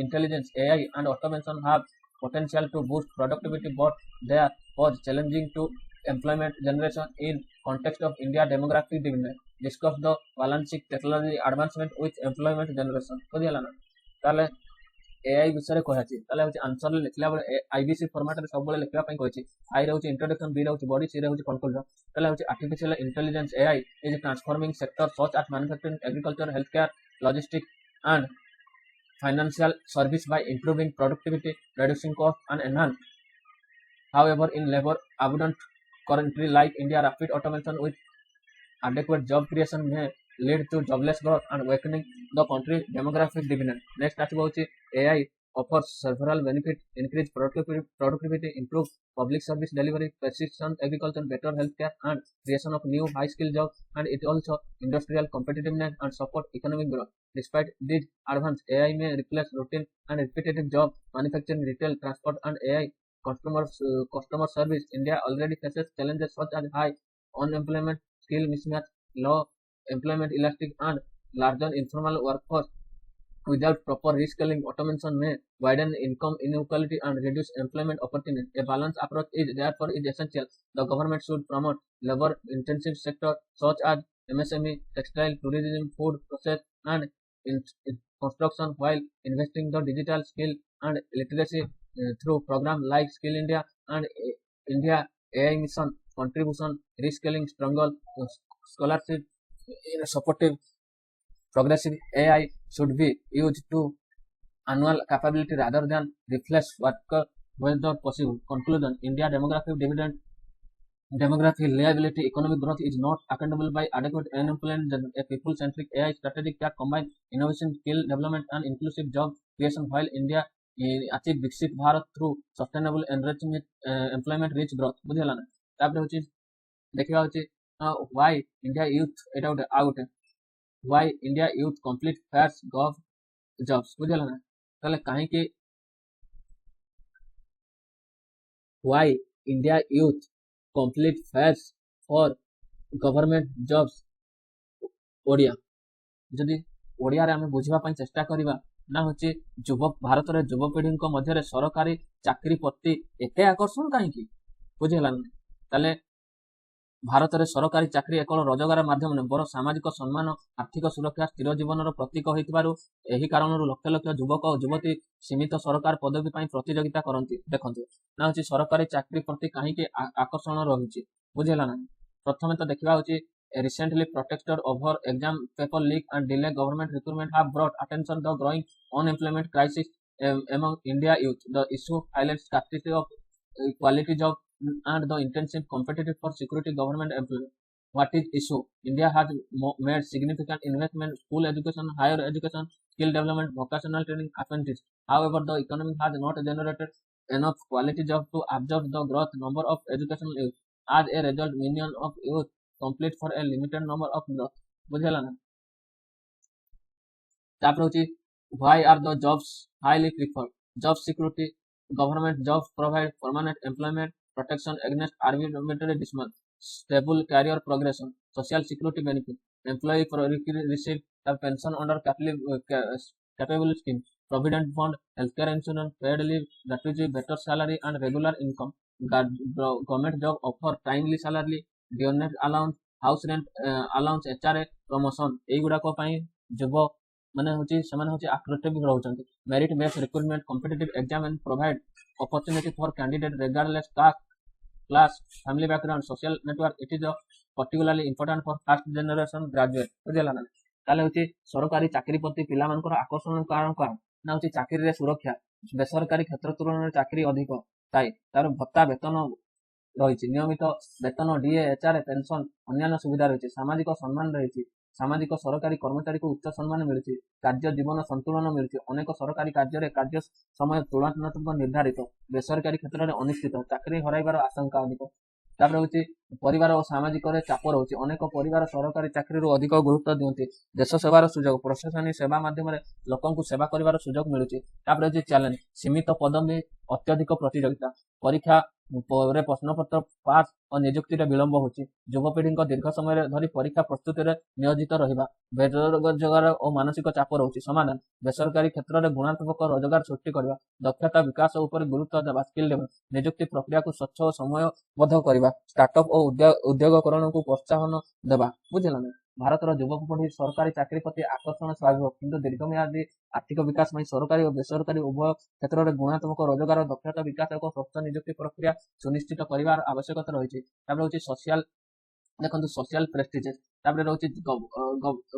intelligence AI and automation have potential to boost productivity but they are pose challenging to employment generation in context of India demographic dividend discuss the balancing technology advancement with employment generation बुझिला ना ताले AI विषय रे कहछि ताले होछि answer लिखला बेले IBC format रे सब बेले लिखला पई कहछि I रे होछि इंट्रोडक्शन B रे होछि बॉडी C रे होछि कंक्लूजन ताले होछि artificial intelligence AI is transforming sector such as manufacturing agriculture healthcare logistics and financial service by improving productivity, reducing cost and enhance. However, in labor abundant country like India, rapid automation with adequate job creation may lead to jobless growth and weakening the country demographic dividend. Next, AI offers several benefits: increase productivity, improve public service delivery, precision agriculture, better healthcare, and creation of new high-skill jobs. And it also industrial competitiveness and support economic growth. Despite these advances, AI may replace routine and repetitive jobs, manufacturing, retail, transport, and AI customer service. India already faces challenges such as high unemployment, skill mismatch, low employment elastic, and larger informal workforce. Without proper reskilling, automation may widen income inequality and reduce employment opportunities. A balanced approach is therefore essential. The government should promote labor-intensive sectors such as MSME, textile, tourism, food process, and construction, while investing the digital skill and literacy through programs like Skill India and India AI Mission. Contribution, reskilling, stronger scholarship in a supportive progressive AI should be used to annual capability rather than replace worker whether possible. Conclusion: India demographic reliability economic growth is not accountable by adequate unemployment. A people-centric AI strategy that combines innovation, skill development, and inclusive job creation, while India achieve Viksit Bharat through sustainable enrichment, employment, rich growth. बुझेला ना तापर होची देखिबा होची why India youth out why India youth complete fairs gov jobs बुझेला ना ताले काहे कि Why India youth complete fares for government jobs Odia ଯଦି ଓଡ଼ିଆରେ ଆମେ ବୁଝିବା ପାଇଁ ଚେଷ୍ଟା କରିବା ନା ହେଉଛି ଭାରତରେ ଯୁବପିଢ଼ିଙ୍କ ମଧ୍ୟରେ ସରକାରୀ ଚାକିରି ପ୍ରତି ଏତେ ଆକର୍ଷଣ କାହିଁକି ବୁଝିହେଲା ନା ତାହେଲେ ଭାରତରେ ସରକାରୀ ଚାକିରି ଏକ ରୋଜଗାର ମାଧ୍ୟମ ନୁହେଁ ବରଂ ସାମାଜିକ ସମ୍ମାନ ଆର୍ଥିକ ସୁରକ୍ଷା ସ୍ଥିର ଜୀବନର ପ୍ରତୀକ ହୋଇଥିବାରୁ ଏହି କାରଣରୁ ଲକ୍ଷ ଲକ୍ଷ ଯୁବକ ଓ ଯୁବତୀ ସୀମିତ ସରକାର ପଦବୀ ପାଇଁ ପ୍ରତିଯୋଗିତା କରନ୍ତି ଦେଖନ୍ତୁ ନା ହେଉଛି ସରକାରୀ ଚାକିରି ପ୍ରତି କାହିଁକି ଆକର୍ଷଣ ରହୁଛି ବୁଝିହେଲା ନା ପ୍ରଥମେ ତ ଦେଖିବା ହେଉଛି recently protested over exam paper leak and delay government recruitment have brought attention the growing unemployment crisis among India youth. The issue highlights scarcity of quality job and the intensive competitive for security government employment. What is issue? India has made significant investment in school education, higher education, skill development, vocational training, apprentices. However, the economy has not generated enough quality jobs to absorb the growth number of educational youth. As a result, millions of youth complete for a limited number of jobs ବୁଝିହେଲା ନା ତାପରେ ହେଉଛି why are the jobs highly preferred job security government jobs provide permanent employment protection against arbitrary dismissal stable career progression social security benefit employee receive the pension under capable scheme provident fund healthcare insurance paid leave gratuity better salary and regular income government job offer timely salary ଡିଓନେଟ୍ allowance house rent allowance HRA promotion ଏଇଗୁଡାକ ପାଇଁ ଯୁବ ମାନେ ହେଉଛି ସେମାନେ ହେଉଛି attractive ରହୁଛନ୍ତି merit base recruitment competitive exam and provide opportunity for candidate regardless caste class family background social network it is particularly important for first generation graduate ବୁଝିହେଲା ନା ତାହେଲେ ହେଉଛି ସରକାରୀ ଚାକିରି ପ୍ରତି ପିଲାମାନଙ୍କର ଆକର୍ଷଣ କାରଣ କ'ଣ ନା ହେଉଛି ଚାକିରିରେ ସୁରକ୍ଷା ବେସରକାରୀ କ୍ଷେତ୍ର ତୁଳନାରେ ଚାକିରି ଅଧିକ ଥାଏ ତାର ଭତ୍ତା ବେତନ ରହିଛି ନିୟମିତ ବେତନ ଡିଏ ଏଚଆରଏ ପେନସନ ଅନ୍ୟାନ୍ୟ ସୁବିଧା ରହିଛି ସାମାଜିକ ସମ୍ମାନ ରହିଛି ସାମାଜିକ ସରକାରୀ କର୍ମଚାରୀଙ୍କୁ ଉଚ୍ଚ ସମ୍ମାନ ମିଳୁଛି କାର୍ଯ୍ୟ ଜୀବନ ସନ୍ତୁଳନ ମିଳୁଛି ଅନେକ ସରକାରୀ କାର୍ଯ୍ୟରେ କାର୍ଯ୍ୟ ସମୟ ତୁଳନାତ୍ମକ ନିର୍ଦ୍ଧାରିତ ବେସରକାରୀ କ୍ଷେତ୍ରରେ ଅନିଶ୍ଚିତ ଚାକିରି ହରାଇବାର ଆଶଙ୍କା ଅଧିକ ତାପରେ ହେଉଛି ପରିବାର ଓ ସାମାଜିକରେ ଚାପ ରହୁଛି ଅନେକ ପରିବାର ସରକାରୀ ଚାକିରିରୁ ଅଧିକ ଗୁରୁତ୍ୱ ଦିଅନ୍ତି ଦେଶ ସେବାର ସୁଯୋଗ ପ୍ରଶାସନିକ ସେବା ମାଧ୍ୟମରେ ଲୋକଙ୍କୁ ସେବା କରିବାର ସୁଯୋଗ ମିଳୁଛି ତାପରେ ହେଉଛି ଚ୍ୟାଲେଞ୍ଜ ସୀମିତ ପଦବୀ ଅତ୍ୟଧିକ ପ୍ରତିଯୋଗିତା ପରୀକ୍ଷା ପରେ ପ୍ରଶ୍ନପତ୍ର ପାସ୍ ଓ ନିଯୁକ୍ତିରେ ବିଳମ୍ବ ହେଉଛି ଯୁବପିଢ଼ିଙ୍କ ଦୀର୍ଘ ସମୟ ଧରି ପରୀକ୍ଷା ପ୍ରସ୍ତୁତିରେ ନିୟୋଜିତ ରହିବା ବେରୋଜଗାର ଓ ମାନସିକ ଚାପ ରହୁଛି ସମାଧାନ ବେସରକାରୀ କ୍ଷେତ୍ରରେ ଗୁଣାତ୍ମକ ରୋଜଗାର ସୃଷ୍ଟି କରିବା ଦକ୍ଷତା ବିକାଶ ଉପରେ ଗୁରୁତ୍ୱ ଦେବା ସ୍କିଲ୍ ଡେଭଲପମେଣ୍ଟ ନିଯୁକ୍ତି ପ୍ରକ୍ରିୟାକୁ ସ୍ୱଚ୍ଛ ଓ ସମୟବଦ୍ଧ କରିବା ଷ୍ଟାର୍ଟଅପ୍ ଓ ଉଦ୍ୟୋଗକରଣକୁ ପ୍ରୋତ୍ସାହନ ଦେବା ବୁଝିଲା ନା ଭାରତର ଯୁବପିଢ଼ି ସରକାରୀ ଚାକିରି ପ୍ରତି ଆକର୍ଷଣ ସ୍ୱାଭାବିକ କିନ୍ତୁ ଦୀର୍ଘମିଆଦୀ ଆର୍ଥିକ ବିକାଶ ପାଇଁ ସରକାରୀ ଓ ବେସରକାରୀ ଉଭୟ କ୍ଷେତ୍ରରେ ଗୁଣାତ୍ମକ ରୋଜଗାର ଦକ୍ଷତା ବିକାଶ ଏକ ସ୍ୱଚ୍ଛ ନିଯୁକ୍ତି ପ୍ରକ୍ରିୟା ସୁନିଶ୍ଚିତ କରିବାର ଆବଶ୍ୟକତା ରହିଛି ତାପରେ ହେଉଛି ସୋସିଆଲ ଦେଖନ୍ତୁ ସୋସିଆଲ ପ୍ରେଷ୍ଟିଜେସ୍ ତାପରେ ରହୁଛି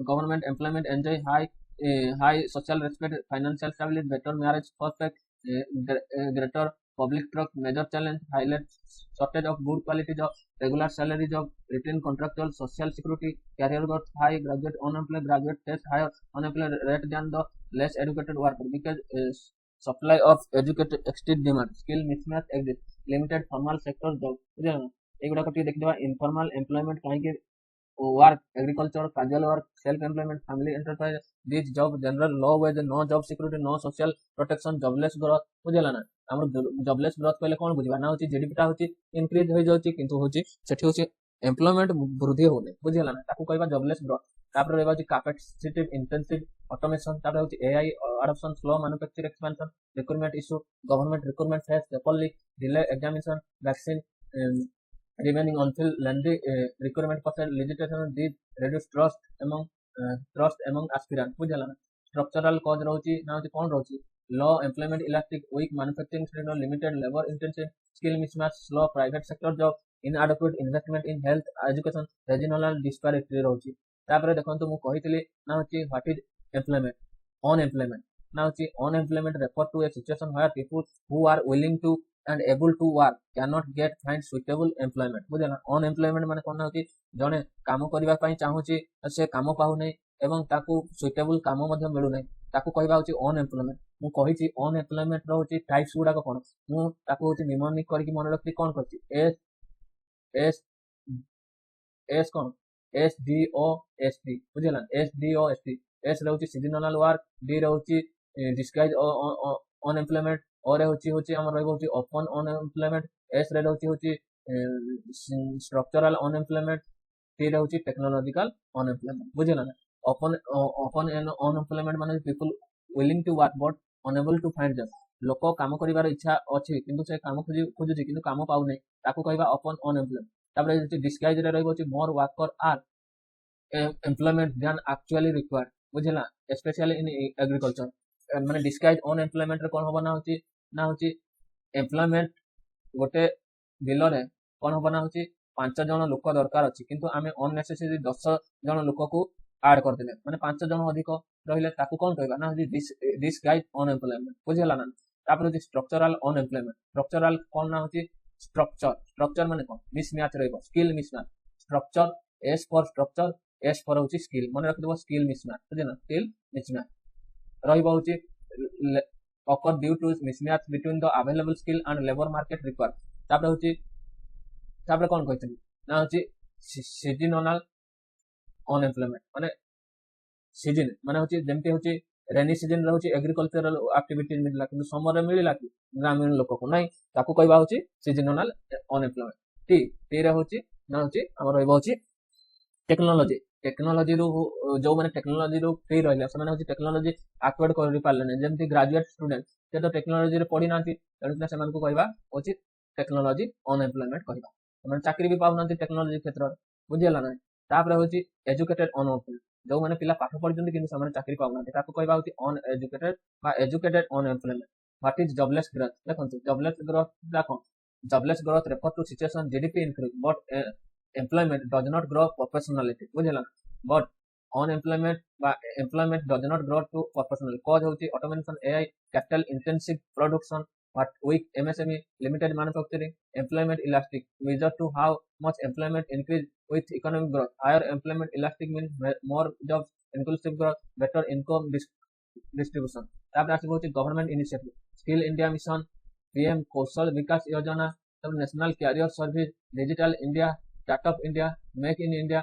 government employment enjoy high social respect financial stability better marriage prospect greater public trust major challenge highlight shortage of good quality job regular salary job written contractual social security career growth high graduate unemployed graduate face higher unemployed rate than the less educated worker because supply of educated exceed demand skill mismatch exists limited formal sector job ଏଗୁଡାକ ଟିକେ ଦେଖିଦେବା informal employment କାହିଁକି work agriculture casual work self employment family enterprise these job general low wage no job security no social protection jobless growth ବୁଝିଲା ନା ଆମର jobless growth କହିଲେ କ'ଣ ବୁଝିବା ନା ହେଉଛି ଜିଡିପି ଟା ହେଉଛି ଇନକ୍ରିଜ ହେଇଯାଉଛି କିନ୍ତୁ ହେଉଛି ସେଠି ହେଉଛି ଏମ୍ପ୍ଲୟମେଣ୍ଟ ବୃଦ୍ଧି ହଉନି ବୁଝିଲା ନା ତାକୁ କହିବା jobless growth ତାପରେ ରହିବା ହେଉଛି capacitive intensive automation ତାପରେ ହେଉଛି AI adoption slow manufacturing expansion recruitment issue government recruitment phase paper leak delay examination vaccine remaining unfilled lengthy requirement process legislation these reduce trust among aspirants ବୁଝିଲା ନା structural cause ରହୁଛି ନା ହେଉଛି କ'ଣ ରହୁଛି low employment elastic weak manufacturing sector limited labor intensive skill mismatch slow private sector job inadequate investment in health education regional disparity ରହୁଛି ତାପରେ ଦେଖନ୍ତୁ ମୁଁ କହିଥିଲି ନା ହେଉଛି what is employment unemployment ନା ହେଉଛି unemployment refer to a situation where people who are willing to and able to work cannot get find suitable employment ବୁଝିଲା unemployment ମାନେ କ'ଣ ହେଉଛି ଜଣେ କାମ କରିବା ପାଇଁ ଚାହୁଁଛି ସେ କାମ ପାଉନାହିଁ ଏବଂ ତାକୁ ସୁଇଟେବୁଲ କାମ ମଧ୍ୟ ମିଳୁନାହିଁ ତାକୁ କହିବା ହେଉଛି unemployment ମୁଁ କହିଛି unemployment ର ହେଉଛି ଟାଇପ୍ସ ଗୁଡାକ କ'ଣ ମୁଁ ତାକୁ ହେଉଛି ନିମୋନିକ କରିକି ମନେ ରଖିକି କ'ଣ କରିଛି ଏସ୍ କ'ଣ SDOST ବୁଝିଲା SDOST ଏସ୍ ରହୁଛି seasonal work ଡି ରହୁଛି disguise unemployment और होची होची हमर रहबो होची open unemployment एस रे रहउची स्ट्रक्चरल अनएम्प्लॉयमेंट, टी रहउची टेक्नोलॉजिकल अनएम्प्लॉयमेंट बुझिला ना। ओपन ओपन अनएम्प्लॉयमेंट माने people willing to work but unable to find job, लोक काम करिवार इच्छा अछि किंतु से काम खोजुची किंतु काम पाउ नै, ताको कहबा ओपन अनएम्प्लॉयमेंट। तापर डिस्गाइज रे रहउची more worker are employment than actually required बुझिला, स्पेशली इन एग्रीकल्चर। माने डिस्गाइज अनएम्प्लॉयमेंट रे कोन होबा ना होची एम्प्लॉयमेंट गोटे बिल रे कोन होबा ना होची 5 जण लोक दरकार अछि किंतु आमे अननेसेसरी 10 जण लोक को ऐड कर देले, माने 5 जण अधिक रहिले ताकू कोन कहबा ना होची डिस्गाइज अनएम्प्लॉयमेंट बुझिला ना। तापर होची स्ट्रक्चरल अनएम्प्लॉयमेंट, स्ट्रक्चरल कोन ना होची स्ट्रक्चर माने कोन मिसमैच रहइबो, skill mismatch. Structure S for structure, S for होची स्किल, मन रख देबो स्किल मिसमैच बुझिला, स्किल मिसमैच रहइबो होची occur due to mismatch between the available skill and labor market required। तापर होची तापर कोन कहतनी ना होची सीजनल अनएम्प्लॉयमेंट, माने सीजन माने होची जेमते होची रेनी सीजन रहउची एग्रीकल्चरल एक्टिविटीज मिलला किंतु समर रे मिलला कि ग्रामीण लोक को नै, ताकू कहबा होची सीजनल अनएम्प्लॉयमेंट। टी रे होची ना होची हमर रहइबो होची टेक्नोलॉजी। टेक्नोलॉजी रो जो माने टेक्नोलॉजी रो फ्री रहले से माने होची टेक्नोलॉजी एक्वायर्ड करि पारले नै, जेमति ग्रेजुएट स्टूडेंट से तो टेक्नोलॉजी रे पढी नांती तेणु से मानको कहबा होची टेक्नोलॉजी अनएम्प्लॉयमेंट कहबा, माने चाकरी भी पाउ नांती टेक्नोलॉजी क्षेत्र बुझियला नै। तापर होची एजुकेटेड अनएम्प्लॉयमेंट, जो माने पिला पाठ पढिचंती किंतु से माने चाकरी पाउ नांती ताको कहबा होची अनएजुकेटेड बा educated unemployment. What is jobless growth, देखंतु जॉबलेस ग्रोथ देखो, jobless growth refer to situation GDP increase but employment does not grow proportionality बुझिला, but unemployment by employment does not grow to proportionally cause होची automation, AI, capital intensive production, but weak MSME, limited manufacturing, employment elastic, measure to how much employment increase with economic growth, higher employment elastic means more jobs, inclusive growth, better income distribution। तापर आसी होची government initiative, skill India mission, PM Kaushal Vikas Yojana, तब national career service, digital India, startup India, make in India,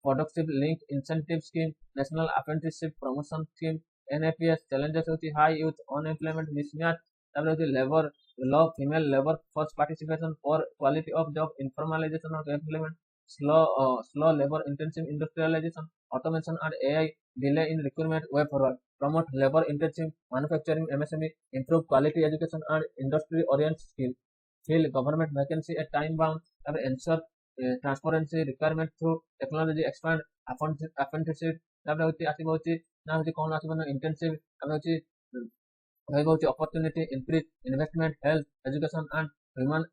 productive link incentive scheme, national apprenticeship promotion scheme, NAPS. Challenges होची high youth unemployment mismatch, तापर होची labour law, female labour force participation, for quality of job, informalisation of employment, slow labour intensive industrialisation, automation and AI, delay in recruitment, way forward, promote labor intensive manufacturing MSME, improve quality education and industry oriented skill, fill government vacancy at time bound, ensure transparency requirement through technology, expand apprenticeship। तापर होची आसी होची ना होची कोन आसी माने intensive, तापर होची रहइबो होची opportunity, increase investment, health, education and human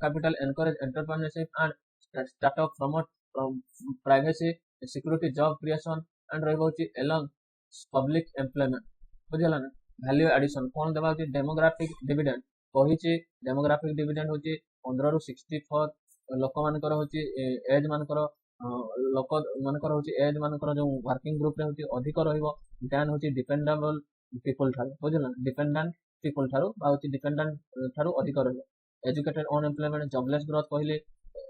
capital, encourage entrepreneurship and startup, promote privacy, security, job creation and रहइबो होची along पब्लिक एम्प्लॉयमेंट बुझिला ना। वैल्यू एडिशन कोन देबा होची डेमोग्राफिक डिविडेंड कहिची, डेमोग्राफिक डिविडेंड होची 15 रु 64 लोक मानकर होची एज मानकर लोक मानकर होची एज मानकर जो वर्किंग ग्रुप रे होची अधिक रहइबो, देन होची डिपेंडेबल पीपल थारो बुझिला, डिपेंडेंट पीपल थारो बा होची डिपेंडेंट थारो अधिक रहइबो। एजुकेटेड अनएम्प्लॉयमेंट, जॉबलेस ग्रोथ कहले,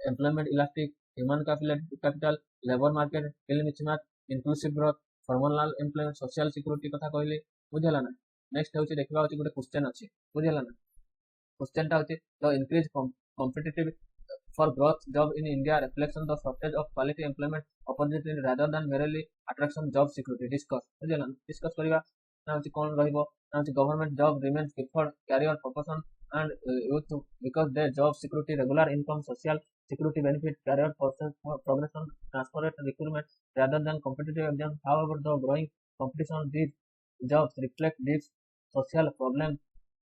employment elastic, human capital, labour market, skill mismatch, inclusive growth, formal employment, social security कथा कहले बुझिला ना। नेक्स्ट होची देखबा होची गोटे क्वेश्चन अछि बुझिला ना। क्वेश्चन ता होची the increase competitive for growth job in India reflection the shortage of quality employment opportunity rather than merely attraction job security. Discuss बुझिला ना, डिस्कस करिवा ना होची कोन रहइबो ना होची government job remains preferred career profession and youth because their job security, regular income, social security benefit, career progression, transparent recruitment rather than competitive exams। However, the growing competition these jobs reflect these social problems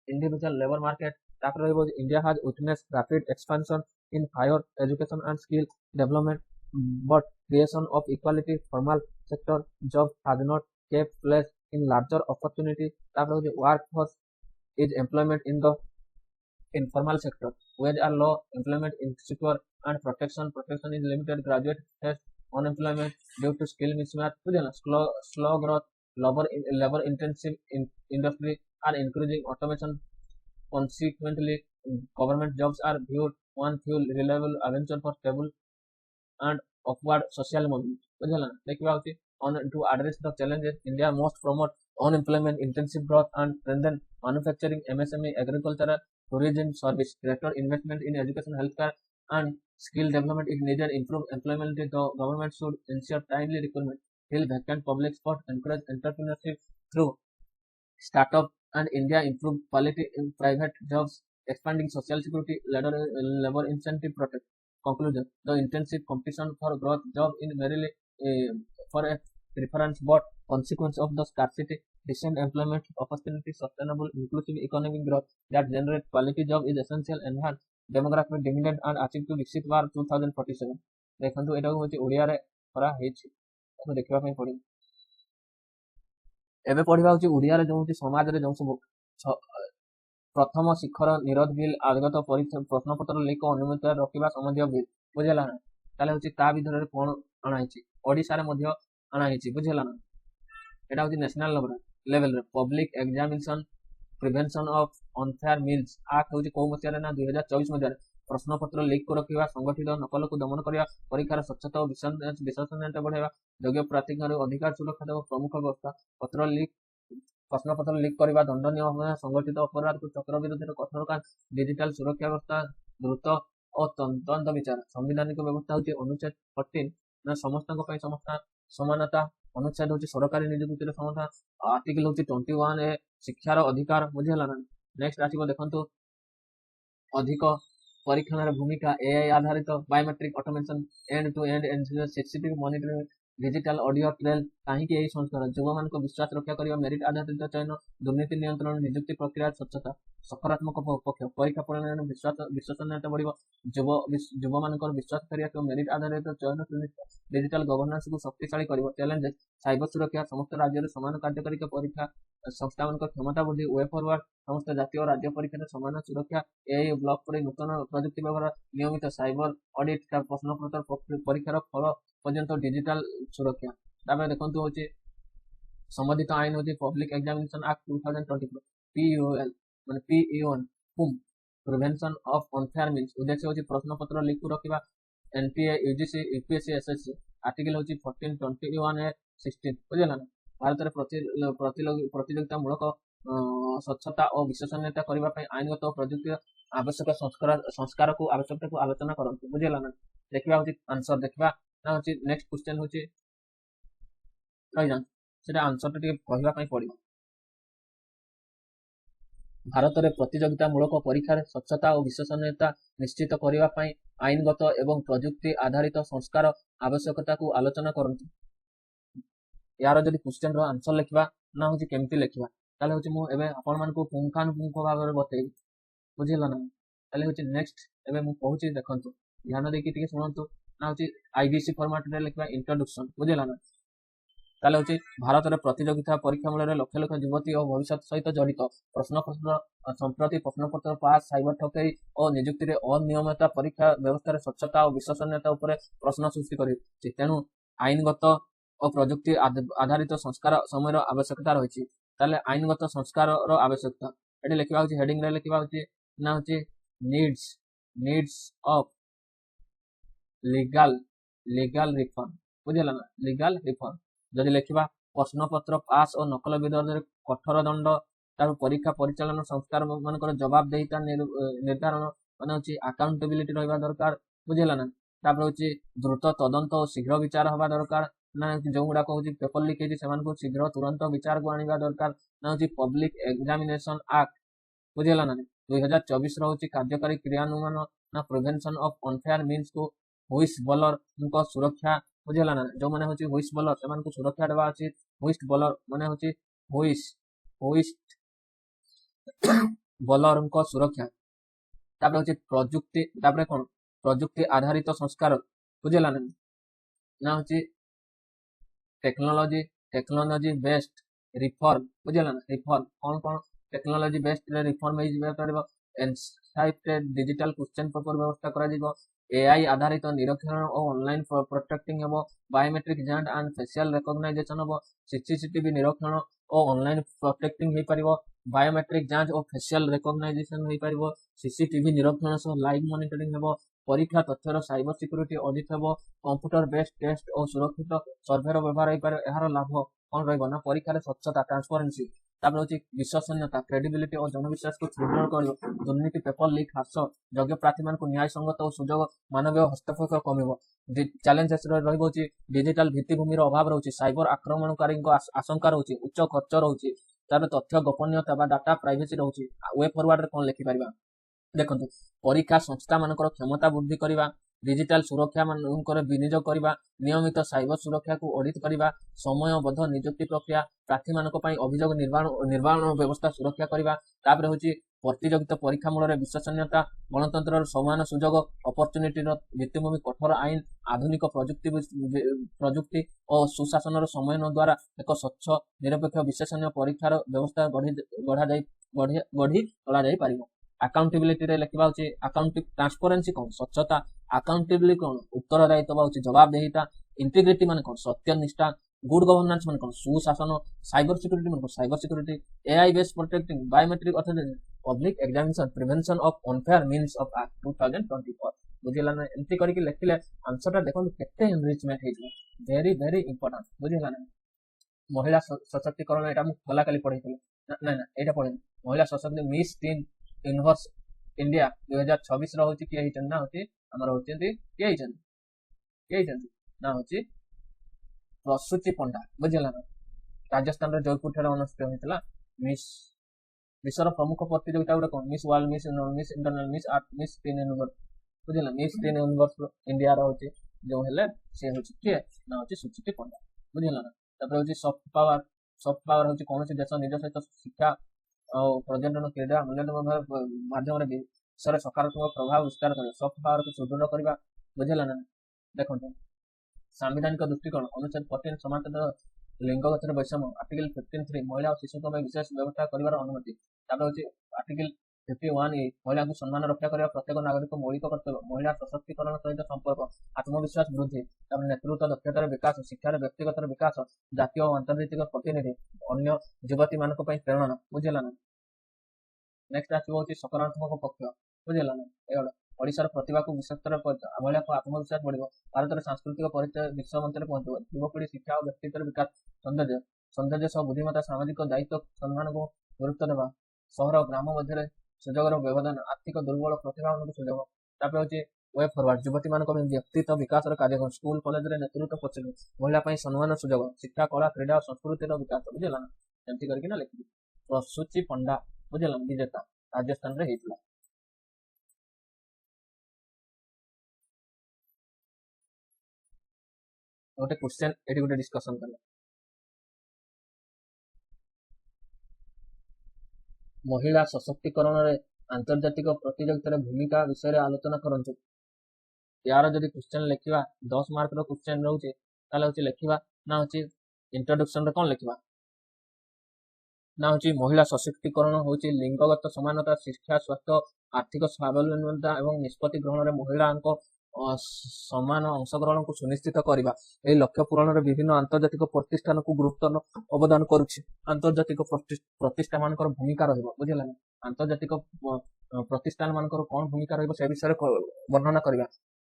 individual labor market। After India has witnessed rapid expansion in higher education and skill development, but creation of equality formal sector jobs has not kept place in larger opportunity। After workforce is employment in the informal sector, wage are low, employment insecure and protection is limited, graduate has unemployment due to skill mismatch, slow growth, labor intensive industry are increasing, automation, consequently government jobs are viewed one fuel reliable adventure for stable and upward social movement बुझला। देखिबा होची on to address the challenges India must promote unemployment intensive growth and strengthen manufacturing, MSME, agriculture tourism service. Greater investment in education, healthcare, and skill development is needed. Improve employment. The government should ensure timely recruitment, fill vacant public spots, encourage entrepreneurship through startup, and India improve quality in private jobs, expanding social security, labor incentive protect. Conclusion: the intensive competition for growth, job in merely for a preference, but consequence of the scarcity, decent employment opportunities, sustainable, inclusive economic growth that generate quality job is essential, enhance demographic dividend and achieve to Viksit Bharat 2047. ଦେଖନ୍ତୁ ଏଟାକୁ ହଉଛି ଓଡ଼ିଆରେ କରାହେଇଛି, ତାକୁ ଦେଖିବା ପାଇଁ ପଡ଼ିବ। ଏବେ ପଢିବା ହଉଛି ଓଡ଼ିଆରେ ଯେଉଁ ହଉଛି ସମାଜରେ ଯେଉଁ ସବୁ ପ୍ରଥମ ଶିଖର ନିରୋଧ ବିଲ୍, ଆଗତ ପ୍ରଶ୍ନପତ୍ର ଲିକ୍ ଓ ଅନୁମତି ରଖିବା ସମ୍ବନ୍ଧୀୟ ବିଲ୍, ବୁଝିଲା ନା। ତାହେଲେ ହଉଛି ତା ଭିତରେ କଣ ଅଣାହେଇଛି, ଓଡ଼ିଶାରେ ମଧ୍ୟ ଅଣାହେଇଛି, ବୁଝିଲା ନା। ଏଟା ହଉଛି ନ୍ୟାସନାଲ ଲେଭେଲରେ public examination prevention of unfair means act ହଉଛି କୋଉ ମସିହାରେ ନା 2024 ମସିହାରେ। ପ୍ରଶ୍ନପତ୍ର ଲିକ୍ ରଖିବା, ସଂଗଠିତ ନକଲକୁ ଦମନ କରିବା, ପରୀକ୍ଷାର ସ୍ୱଚ୍ଛତା ଓ ବିଶ୍ୱସନୀୟତା ବଢାଇବା, ଯୋଗ୍ୟ ପ୍ରାର୍ଥୀଙ୍କର ଅଧିକାର ସୁରକ୍ଷା ଦେବା ପ୍ରମୁଖ ବ୍ୟବସ୍ଥା। ପ୍ରଶ୍ନପତ୍ର ଲିକ୍ କରିବା ଦଣ୍ଡନୀୟ, ସଂଗଠିତ ଅପରାଧକୁ ଚକ୍ର ବିରୋଧରେ କଠୋର କାଜ, ଡିଜିଟାଲ ସୁରକ୍ଷା ବ୍ୟବସ୍ଥା, ଦ୍ରୁତ ଓ ତଦନ୍ତ ବିଚାର। ସାମ୍ବିଧାନିକ ବ୍ୟବସ୍ଥା ହଉଛି ଅନୁଚ୍ଛେଦ 14 ନା ସମସ୍ତଙ୍କ ପାଇଁ ସମାନତା, ଅନୁଚ୍ଛେଦ ହଉଛି ସରକାରୀ ନିଯୁକ୍ତିର ସମାନତା, ଆର୍ଟିକଲ ହଉଛି 21A ଶିକ୍ଷାର ଅଧିକାର, ବୁଝିହେଲା ନା। ନେକ୍ସଟ ଆସିବ ଦେଖନ୍ତୁ ଅଧିକ ପରୀକ୍ଷଣର ଭୂମିକା, ଏଆଇ ଆଧାରିତ biometric automation, end to end CCTV monitoring, digital audio trail. କାହିଁକି ଏହି ସଂସ୍କାର? ଯୁବମାନଙ୍କ ବିଶ୍ୱାସ ରକ୍ଷା କରିବା, ମେରିଟ ଆଧାରିତ ଚୟନ, ଦୁର୍ନୀତି ନିୟନ୍ତ୍ରଣ, ନିଯୁକ୍ତି ପ୍ରକ୍ରିୟା ସ୍ୱଚ୍ଛତା। ସକାରାତ୍ମକ ପକ୍ଷ, ପରୀକ୍ଷା ପରିଣାମରେ ବିଶ୍ୱସନୀୟତା ବଢିବ, ଯୁବମାନଙ୍କର ବିଶ୍ୱାସ ଫେରିବା ଏବଂ ମେରିଟ ଆଧାରିତ ଚୟନ ସୁନିଶ୍ଚିତ, ଡିଜିଟାଲ ଗଭର୍ଣ୍ଣାନ୍ସକୁ ଶକ୍ତିଶାଳୀ କରିବ। ଚ୍ୟାଲେଞ୍ଜେସ, ସାଇବର ସୁରକ୍ଷା, ସମସ୍ତ ରାଜ୍ୟରେ ସମାନ କାର୍ଯ୍ୟକାରିତା, ପରୀକ୍ଷା ସଂସ୍ଥାମାନଙ୍କ କ୍ଷମତା ବୃଦ୍ଧି, ୱେ ଫରୱାର୍ଡ, ସମସ୍ତ ଜାତୀୟ ଓ ରାଜ୍ୟ ପରୀକ୍ଷାରେ ସମାନ ସୁରକ୍ଷା, ଏଆଇ ବ୍ଲକ ପରି ନୂତନ ପ୍ରଯୁକ୍ତି ବ୍ୟବହାର, ନିୟମିତ ସାଇବର ଅଡିଟ୍, ପ୍ରଶ୍ନପତ୍ର ପରୀକ୍ଷାର ଫଳ ପର୍ଯ୍ୟନ୍ତ ଡିଜିଟାଲ ସୁରକ୍ଷା। ତାପରେ ଦେଖନ୍ତୁ ହଉଛି ସମ୍ବନ୍ଧିତ ଆଇନ ହଉଛି ପବ୍ଲିକ ଏକ୍ସାମିନେସନ ଆକ୍ଟ 2024, PUL ମାନେ PE1 prevention of unfair meals. ଉଦ୍ଦେଶ୍ୟ ହଉଛି ପ୍ରଶ୍ନପତ୍ର ଲିକ୍ ରୋକିବା। NTA, UGC, UPSC, SSC। Article ହଉଛି 14, 21A, 16, ବୁଝିଲା ନା। ଭାରତରେ ପ୍ରତିଯୋଗିତା ମୂଳକ ସ୍ୱଚ୍ଛତା ଓ ବିଶ୍ୱସନୀୟତା କରିବା ପାଇଁ ଆଇନଗତ ଓ ପ୍ରଯୁକ୍ତି ଆବଶ୍ୟକ ସଂସ୍କାରକୁ ଆବଶ୍ୟକତାକୁ ଆଲୋଚନା କରନ୍ତୁ, ବୁଝିଲା ନା। ଦେଖିବା ହଉଛି ଆନ୍ସର, ଦେଖିବା ନା ହଉଛି ନେକ୍ସଟ କ୍ୱେଶ୍ଚନ ହଉଛି ରହିଯାଆନ୍ତୁ, ସେଟା ଆନ୍ସରଟା ଟିକେ କହିବା ପାଇଁ ପଡିବ। ଭାରତରେ ପ୍ରତିଯୋଗିତା ମୂଳକ ପରୀକ୍ଷାରେ ସ୍ୱଚ୍ଛତା ଓ ବିଶ୍ୱସନୀୟତା ନିଶ୍ଚିତ କରିବା ପାଇଁ ଆଇନଗତ ଏବଂ ପ୍ରଯୁକ୍ତି ଆଧାରିତ ସଂସ୍କାର ଆବଶ୍ୟକତାକୁ ଆଲୋଚନା କରନ୍ତୁ। ୟାର ଯଦି କ୍ୱେଶ୍ଚନର ଆନ୍ସର ଲେଖିବା ନା ହଉଛି କେମିତି ଲେଖିବା, ତାହେଲେ ହଉଛି ମୁଁ ଏବେ ଆପଣମାନଙ୍କୁ ପୁଙ୍ଖାନୁପୁଙ୍ଖ ଭାବରେ ବତେଇବି, ବୁଝିଲା ନା। ତାହେଲେ ହଉଛି ନେକ୍ସଟ ଏବେ ମୁଁ କହୁଛି, ଦେଖନ୍ତୁ ଧ୍ୟାନ ଦେଇକି ଟିକେ ଶୁଣନ୍ତୁ। ନା ହଉଛି IBC ଫର୍ମାଟରେ ଲେଖିବା ଇଣ୍ଟ୍ରୋଡକ୍ସନ, ବୁଝିଲା ନା। ତାହେଲେ ହଉଛି ଭାରତରେ ପ୍ରତିଯୋଗିତା ପରୀକ୍ଷା ମୂଳରେ ଲକ୍ଷ ଲକ୍ଷ ଯୁବତୀ ଓ ଭବିଷ୍ୟତ ସହିତ ଜଡ଼ିତ। ସମ୍ପ୍ରତି ପ୍ରଶ୍ନପତ୍ର ପାସ୍, ସାଇବର ଠକେଇ ଓ ନିଯୁକ୍ତିରେ ଅନିୟମିତତା ପରୀକ୍ଷା ବ୍ୟବସ୍ଥାରେ ସ୍ୱଚ୍ଛତା ଓ ବିଶ୍ୱସନୀୟତା ଉପରେ ପ୍ରଶ୍ନ ସୃଷ୍ଟି କରିଛି। ତେଣୁ ଆଇନଗତ ଓ ପ୍ରଯୁକ୍ତି ଆଧାରିତ ସଂସ୍କାର ସମୟର ଆବଶ୍ୟକତା ରହିଛି। ତାହେଲେ ଆଇନଗତ ସଂସ୍କାରର ଆବଶ୍ୟକତା ଏଠି ଲେଖିବା ହଉଛି, ହେଡିଂରେ ଲେଖିବା ହଉଛି ନା ହଉଛି ନିଡ୍ସ ଅଫ ଲିଗାଲ ରିଫର୍ମ, ବୁଝିଲା ନା, ଲିଗାଲ ରିଫର୍ମ। ଯଦି ଲେଖିବା ପ୍ରଶ୍ନପତ୍ର ପାସ୍ ଓ ନକଲ ବିରୋଧରେ କଠୋର ଦଣ୍ଡ, ତାପରେ ପରୀକ୍ଷା ପରିଚାଳନା ସଂସ୍କାର ମାନଙ୍କର ଜବାବଦେହିତା ନିର୍ଦ୍ଧାରଣ, ମାନେ ହଉଛି ଆକାଉଣ୍ଟେବିଲିଟି ରହିବା ଦରକାର, ବୁଝିଲା ନା। ତାପରେ ହଉଛି ଦ୍ରୁତ ତଦନ୍ତ ଓ ଶୀଘ୍ର ବିଚାର ହବା ଦରକାର, ନା ଯୋଉଗୁଡାକ ହଉଛି ପେପର ଲିକ୍ ହେଇଛି ସେମାନଙ୍କୁ ଶୀଘ୍ର ତୁରନ୍ତ ବିଚାରକୁ ଆଣିବା ଦରକାର। ନା ହଉଛି ପବ୍ଲିକ ଏକ୍ସାମିନେସନ ଆକ୍ଟ, ବୁଝିଲା ନା 2024 ର ହଉଛି କାର୍ଯ୍ୟକାରୀ କ୍ରିୟାନ୍ୱୟନ। ନା ପ୍ରିଭେନ୍ସନ ଅଫ ଅନଫେୟାର ମିଲ୍ସ କୁ ହୁଇସ୍ ବଲରଙ୍କ ସୁରକ୍ଷା, ବୁଝିଲା ନା। ଯୋଉମାନେ ହଉଛି ହୁଇସ୍ ବଲର ସେମାନଙ୍କୁ ସୁରକ୍ଷା ଦେବା ଅଛି। ହୁଇସ୍ ବଲର ମାନେ ହଉଛି ହୁଇସ୍ ବଲରଙ୍କ ସୁରକ୍ଷା। ତାପରେ ହଉଛି ପ୍ରଯୁକ୍ତି, ତାପରେ କଣ ପ୍ରଯୁକ୍ତି ଆଧାରିତ ସଂସ୍କାର, ବୁଝିଲା ନା। ନା ହଉଛି ଟେକ୍ନୋଲୋଜି ବେସ୍ଡ ରିଫର୍ମ, ବୁଝିଲା ନା। ରିଫର୍ମ କଣ ଟେକ୍ନୋଲୋଜି ବେସ୍ଡ ରିଫର୍ମ ହେଇଯିବା ପାରିବ। ଏନସାଇଟେଡ ଡିଜିଟାଲ କ୍ୱେଶ୍ଚନ ପେପର ବ୍ୟବସ୍ଥା କରାଯିବ। AI ଆଧାରିତ ନିରୀକ୍ଷଣ ଓ ଅନଲାଇନ ପ୍ରୋଟେକ୍ଟିଂ ହେବ। ବାୟୋମେଟ୍ରିକ ଯାଞ୍ଚ ଆଣ୍ଡ ଫେସିଆଲ ରେକଗ୍ନାଇଜେସନ ହେବ। CCTV ନିରୀକ୍ଷଣ ଓ ଅନଲାଇନ ପ୍ରୋଟେକ୍ଟିଂ ହେଇପାରିବ। ବାୟୋମେଟ୍ରିକ ଯାଞ୍ଚ ଓ ଫେସିଆଲ ରେକଗ୍ନାଇଜେସନ ହେଇପାରିବ। CCTV ନିରୀକ୍ଷଣ ସହ ଲାଇଭ ମନିଟରିଂ ହେବ। ପରୀକ୍ଷା ତଥ୍ୟର ସାଇବର ସିକ୍ୟୁରିଟି ଅଡିଟ୍ ହେବ। କମ୍ପ୍ୟୁଟର ବେସ୍ଡ ଟେଷ୍ଟ ଓ ସୁରକ୍ଷିତ ସର୍ଭେର ବ୍ୟବହାର ହେଇପାରିବ। ଏହାର ଲାଭ କଣ ରହିବ ନା ପରୀକ୍ଷାରେ ସ୍ୱଚ୍ଛତା, ଟ୍ରାନ୍ସପରେନ୍ସି, ତାପରେ ହଉଛି ବିଶ୍ୱସନୀୟତା କ୍ରେଡିବିଲିଟି ଓ ଜନବିଶ୍ୱାସକୁ ସୁଦୃଢ଼ କରିବ। ଦୁର୍ନୀତି ପେପର ଲିକ୍ ହ୍ରାସ, ଯୋଗ୍ୟ ପ୍ରାର୍ଥୀମାନଙ୍କୁ ନ୍ୟାୟସଙ୍ଗତ ଓ ସୁଯୋଗ, ମାନବୀୟ ହସ୍ତକ୍ଷେପ କମିବ। ଚ୍ୟାଲେଞ୍ଜେସ୍ ରହିବ ହଉଛି ଡିଜିଟାଲ ଭିତ୍ତିଭୂମିର ଅଭାବ ରହୁଛି, ସାଇବର ଆକ୍ରମଣକାରୀଙ୍କ ଆଶଙ୍କା ରହୁଛି, ଉଚ୍ଚ ଖର୍ଚ୍ଚ ରହୁଛି, ତାପରେ ତଥ୍ୟ ଗୋପନୀୟତା ବା ଡାଟା ପ୍ରାଇଭେସି ରହୁଛି। ୱେ ଫରୱାର୍ଡରେ କଣ ଲେଖିପାରିବା ଦେଖନ୍ତୁ, ପରୀକ୍ଷା ସଂସ୍ଥା ମାନଙ୍କର କ୍ଷମତା ବୃଦ୍ଧି କରିବା, डिजिटाल सुरक्षा ମାନଙ୍କର ବିନିଯୋଗ କରିବା, ନିୟମିତ ସାଇବର ସୁରକ୍ଷାକୁ ଅଡିଟ୍ କରିବା, ସମୟବଦ୍ଧ ନିଯୁକ୍ତି ପ୍ରକ୍ରିୟା, ପ୍ରାର୍ଥୀମାନଙ୍କ ପାଇଁ ଅଭିଯୋଗ ନିର୍ବାହନ ବ୍ୟବସ୍ଥା ସୁରକ୍ଷା କରିବା। ତାପରେ ହେଉଛି ପ୍ରତିଯୋଗିତା ପରୀକ୍ଷା ମୂଳରେ ବିଶ୍ୱସନୀୟତା, ଗଣତନ୍ତ୍ରର ସମାନ ସୁଯୋଗ, ଅପରଚୁନିଟିର ଭିତ୍ତିଭୂମି, କଠୋର ଆଇନ, ଆଧୁନିକ ପ୍ରଯୁକ୍ତି ଓ ସୁଶାସନର ସମନ୍ୱୟ ଦ୍ୱାରା ଏକ ସ୍ୱଚ୍ଛ ନିରପେକ୍ଷ ବିଶ୍ୱସନୀୟ ପରୀକ୍ଷାର ବ୍ୟବସ୍ଥା ଗଢି ତୋଳାଯାଇ ପାରିବ। ଆକାଉଣ୍ଟେବିଲିଟି ରେ ଲେଖିବା ହେଉଛି ଟ୍ରାନ୍ସପରେନ୍ସି କଣ, ସ୍ୱଚ୍ଛତା, ଆକାଉଣ୍ଟେବିଲିଟି କଣ, ଉତ୍ତରଦାୟିତ୍ୱ ହେଉଛି ଜବାବଦେହିତା, ଇଣ୍ଟିଗ୍ରିଟି ମାନେ କଣ, ସତ୍ୟନିଷ୍ଠା, ଗୁଡ୍ ଗଭର୍ନାନ୍ସ ମାନେ କଣ, ସୁଶାସନ, ସାଇବର ସିକ୍ୟୁରିଟି ମାନେ କଣ, cyber security, AI based protecting biometric authentication, public examination, prevention of unfair means of act 2024। ବୁଝିଲା ନା? ଏମିତି କରିକି ଲେଖିଲେ ଆନ୍ସରଟା ଦେଖନ୍ତୁ କେତେ ଏନରିଚମେଣ୍ଟ ହେଇଯିବ। Very very important. ବୁଝିଲା ନା? ମହିଳା ସଶକ୍ତିକରଣ ଏଇଟା ମୁଁ ଗଲାକାଲି ପଢେଇଥିଲି। ନାଇଁ ଏଇଟା ପଢେଇନି। ମହିଳା ସଶକ୍ତି ମିସ୍ ଟିନ୍ ୟୁନିଭର୍ସ इंडिया 2026 हूँ किए ना हूँ आमर होती किए ना हूँ प्रसूति पंडा। बुझेगा ना? राजस्थान जयपुर ठार अनुष्ठित होता मिस विश्वर प्रमुख प्रतियोगिता गोटे कौन, miss world, miss international, miss earth, miss teen universe. बुझेगा? मिस टीन यूनिवर्स इंडिया रोचे जो है सी हूँ किए ना हूँ सुचिति पंडा। बुझेगा ना? तापर हूँ सफ्ट पावर हूँ कौन देश निज सहित शिक्षा और पर्यटन क्रीड़ा मूल्यांकन माध्यम विश्व सकारात्मक प्रभाव विस्तार कर सफ्ट पावर को सुदृढ़ करने। बुझेगा ना? देखो सांविधानिक दृष्टिकोण अनुच्छेद 14 समानता लिंगगत वैषम्य, आर्टिकल 15(3) महिला और शिशु विशेष व्यवस्था कर अनुमति। आर्टिकल 51(a) महिला को सम्मान रक्षा करने प्रत्येक नागरिक मौलिक कर्तव्य। महिला सशक्तिकरण सहित संपर्क, आत्मविश्वास वृद्धि, नेतृत्व दक्षतार विकास, शिक्षार व्यक्तिगत विकास, जातीय और अंतर्जातीय प्रतिनिधि, अन्य युवती मान प्रेरणा। बुझेगा ना? नेक्स्ट आसो सकारात्मक पक्ष। बुझेगा ना? एगुड़ा ओडिशार प्रतिभा को विशेषतर महिला को आत्मविश्वास बढ़, भारत सांस्कृतिक परिचय विश्व मंच में पहुंचब, युवपीढ़ी शिक्षा और व्यक्तित्व विकास, सौंदर्य सह बुद्धिमत्ता, सामाजिक दायित्व सम्मान को गुरुत्व देवा, सहर ग्राम मध्य सुजोगर व्यवधान, आर्थिक दुर्बल प्रतिभा सुजोग। तापर हूँ वे फरवर्ड युवती मान व्यक्तित्व विकास कार्यक्रम, स्कूल कॉलेज नेतृत्व कोचिंग, महिला सम्मान सुजोग, शिक्षा कला क्रीड़ा और संस्कृतिर विकास। बुझेगा ना? एमती करके लिखी प्रसूति पंडा। बुझेगा? विजेता राजस्थान रे हेतला। गोटे क्वेश्चन एटी गोटे डिस्कशन करला, महिला सशक्तिकरण रे आंतर्जातिक प्रतियोगिता भूमिका विषय आलोचना करंतु। यार जदि क्वेश्चन लिखा 10 मार्क रो क्वेश्चन रोचे ताले होची लिखिबा ना होची इंट्रोडक्शन रे कोन लिखिबा ना होची महिला सशक्तिकरण होची लिंगगत समानता, शिक्षा, स्वास्थ्य, आर्थिक स्वावलंबनता एवं निष्पत्ति ग्रहण रे महिलांको समान अंशग्रहण को सुनिश्चित करवा। यह लक्ष्य पूरण में विभिन्न आंतर्जातिक प्रतिष्ठान को गुरुत्व अवदान करुछि। आंतर्जातिक प्रतिष्ठान मान भूमिका रहिबो। बुझिला ना? आंतर्जातिक प्रतिष्ठान मान कौन भूमिका रहिबो से विषय वर्णना करवा।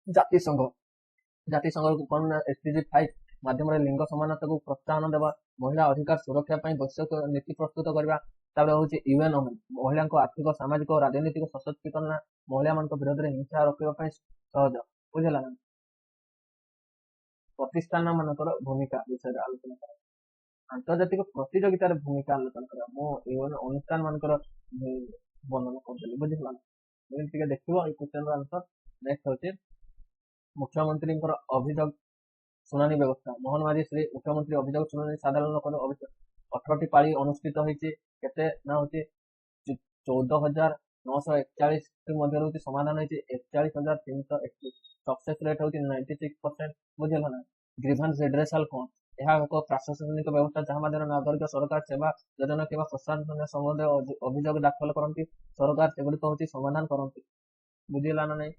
जातिसंघ कौन SDG 5 माध्यम लिंग समानता को प्रोत्साहन देवा, महिला अधिकार सुरक्षा वैश्विक नीति प्रस्तुत करवा। तापर हूँ UN महिला आर्थिक सामाजिक और राजनीतिक सशक्तिकरण, महिला मान विरोध में हिंसा रोकने सहज। बुझेगा ना? प्रतिष्ठान मान भूमिका विषय आलोचना कर, आंतर्जातिक प्रतियोगिता भूमिका आलोचना कर, अनुष्ठान मान वर्णना कर। बुझेगा ना? देखो ये क्वेश्चन आंसर। नेक्स्ट हूँ मुख्यमंत्री अभियोग शुणानी व्यवस्था। मोहन माझी श्री मुख्यमंत्री अभियोग शुणानी साधारण 18टी पाली अनुष्ठित होती। 14,941 मध्य समाधान होती 41,331। सक्सेस रेट होती 96%। बुझेगा ना? ग्रीवेंस रिड्रेसल कौन, यह एक प्रशासनिक व्यवस्था जहाँ माध्यम नागरिक सरकार सेवा योजना कि प्रशासन संबंध अभियोग दाखल करती, सरकार सेगुड़िक हूँ समाधान करती। बुझेगा ना? नहीं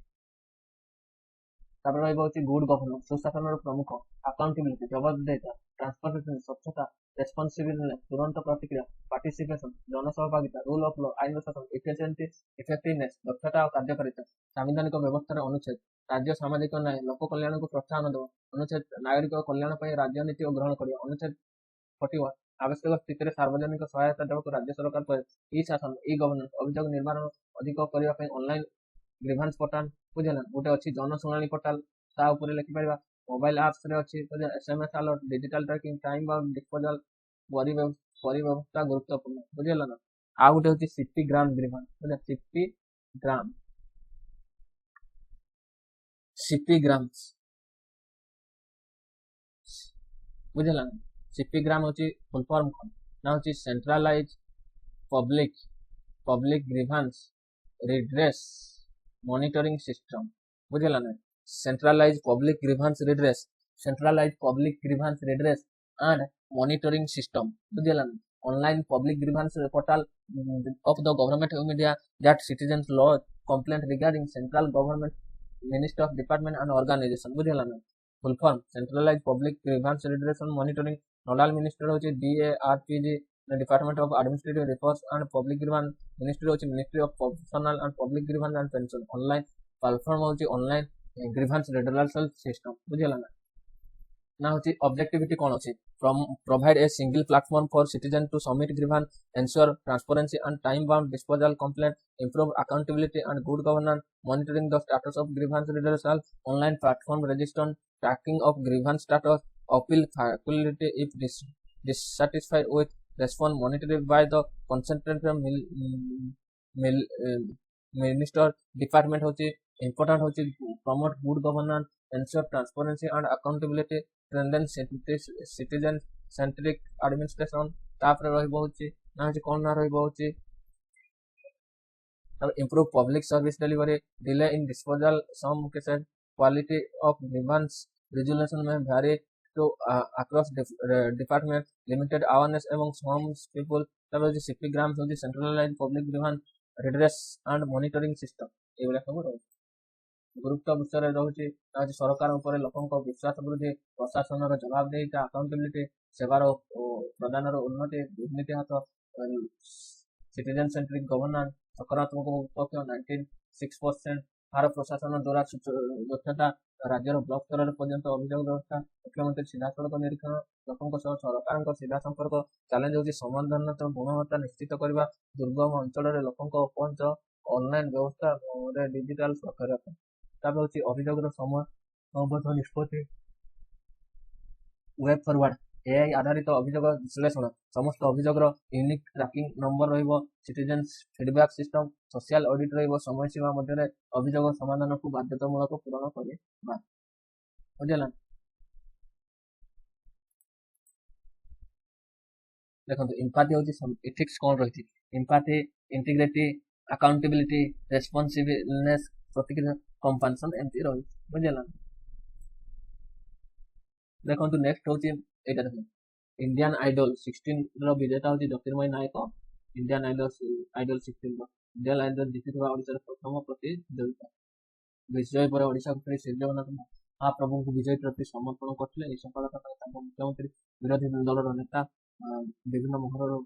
गुड गवर्नेंस, सुशासन प्रमुख, अकाउंटेबिलिटी जवाबदेहिता, ट्रांसपेरेंसी स्वच्छता, रेस्पॉन्सिबिलिटी तुरंत प्रतिक्रिया, पार्टिसिपेशन जनसहभागिता, रूल ऑफ लॉ आईन शासन, एफिशिएंसी इफेक्टिवनेस दक्षता और कार्यकारिता, संवैधानिक व्यवस्था अनुच्छेद, राज्य सामाजिक न्याय लोक कल्याण को प्रोत्साहन देव, अनुच्छेद नागरिक कल्याण राज्य नीति ग्रहण कर, अनुच्छेद 41 आवश्यक स्थिति सार्वजनिक सहायता देवाक राज्य सरकार ई शासन ई गवर्नेंस अभियोग निर्माण अधिक करने ऑनलाइन ग्रीभांस पोर्टाल बुझेगा गोटे अच्छी जनशुणाणी पोर्टाल ता ऊपर लिखिपर मोबाइल एप्स रे अच्छी SMS alert digital tracking time bound disposal परिव्यवस्था गुरुत्वपूर्ण बुझेगा ना आ गोटे हूँ सीपी ग्राम ग्रीभांस बुझे सीपी ग्राम्स बुझेगा ना सीपी ग्राम हूँ फुल फॉर्म ना हूँ centralise public grievance redress monitoring system बुझेगा ना centralise public grievance redress and monitoring system बुझेगा ना online public grievance portal of the government of India that citizens lodge complaint regarding central government minister of department and organization बुझेगा ना full form centralise public grievance redress monitoring nodal minister होची DARPG department of administrative reforms and public grievance ministry होची ministry of personnel and public grievance and pension online platform होची online grievance redressal system बुझेगा ना होची objectivity कौन होची provide a single platform for citizen to submit grievance, ensure transparency and time-bound disposal complaint, improve accountability and good governance, monitoring the status of grievance redressal, online platform registration, tracking of grievance status, appeal faculty if dissatisfied with response monitored by the concentrated minister department होची important होची promote good governance, ensure transparency and accountability, strengthen citizen centric administration तापर रहइबो होची ना होची कोन ना रहइबो होची तब improve public service delivery, delay in disposal some cases, quality of grievance resolution में vary to across department, limited awareness among some people तब होची CP grams होची centralized public grievance redress and monitoring system एवला सब रहउची गुरुत्व विषय रही सरकार उपर लोक विश्वास वृद्धि प्रशासन जवाबदेही अकाउंटेबिलिटी सेवार प्रदान उन्नति दुर्नीति हाथ सिटीजन सेंट्रिक गवर्नेंस सकारात्मक पक्ष 96% भारत प्रशासन द्वारा दक्षता राज्यर ब्लॉक स्तर पर्यंत अभियोग व्यवस्था मुख्यमंत्री सीधासख निरीक्षण लोकों सरकार सीधा संपर्क चैलेंज होगी समाधान गुणवत्ता निश्चित करने दुर्गम अंचल लोकों पहुंच ऑनलाइन व्यवस्था डिजिटल साक्षरता तापर होची अभियोग समय संबद्ध निष्पत्ति वेब फॉरवर्ड एआई आधारित अभियोग विश्लेषण समस्त अभियोग यूनिक ट्रैकिंग नंबर रहिबो citizen feedback system social audit रहिबो समय सीमा मध्य अभियोग समाधान को बाध्यतामूलक पूरण करबा बुझला देखो एम्पैथी होची एथिक्स कोन रहिथि एम्पैथी इंटीग्रिटी अकाउंटेबिलिटी रेस्पॉन्सिबलनेस प्रतिक्रिया कंपनसन एमती रही बुझला देखो नेक्स्ट होची एटा देखो इंडियन आइडल 16 रो विजेता होची ज्योतिर्मय नायक इंडियन आइडल 16 रो इंडियन आइडल जीतिथबा ओडिसा प्रथम प्रतियोगिता विजय पर ओडिसा को श्री जगन्नाथ महाप्रभु को विजय ट्रॉफी समर्पण करथिले ए सफलता पर मुख्यमंत्री विरोधी दलर नेता विभिन्न मोहर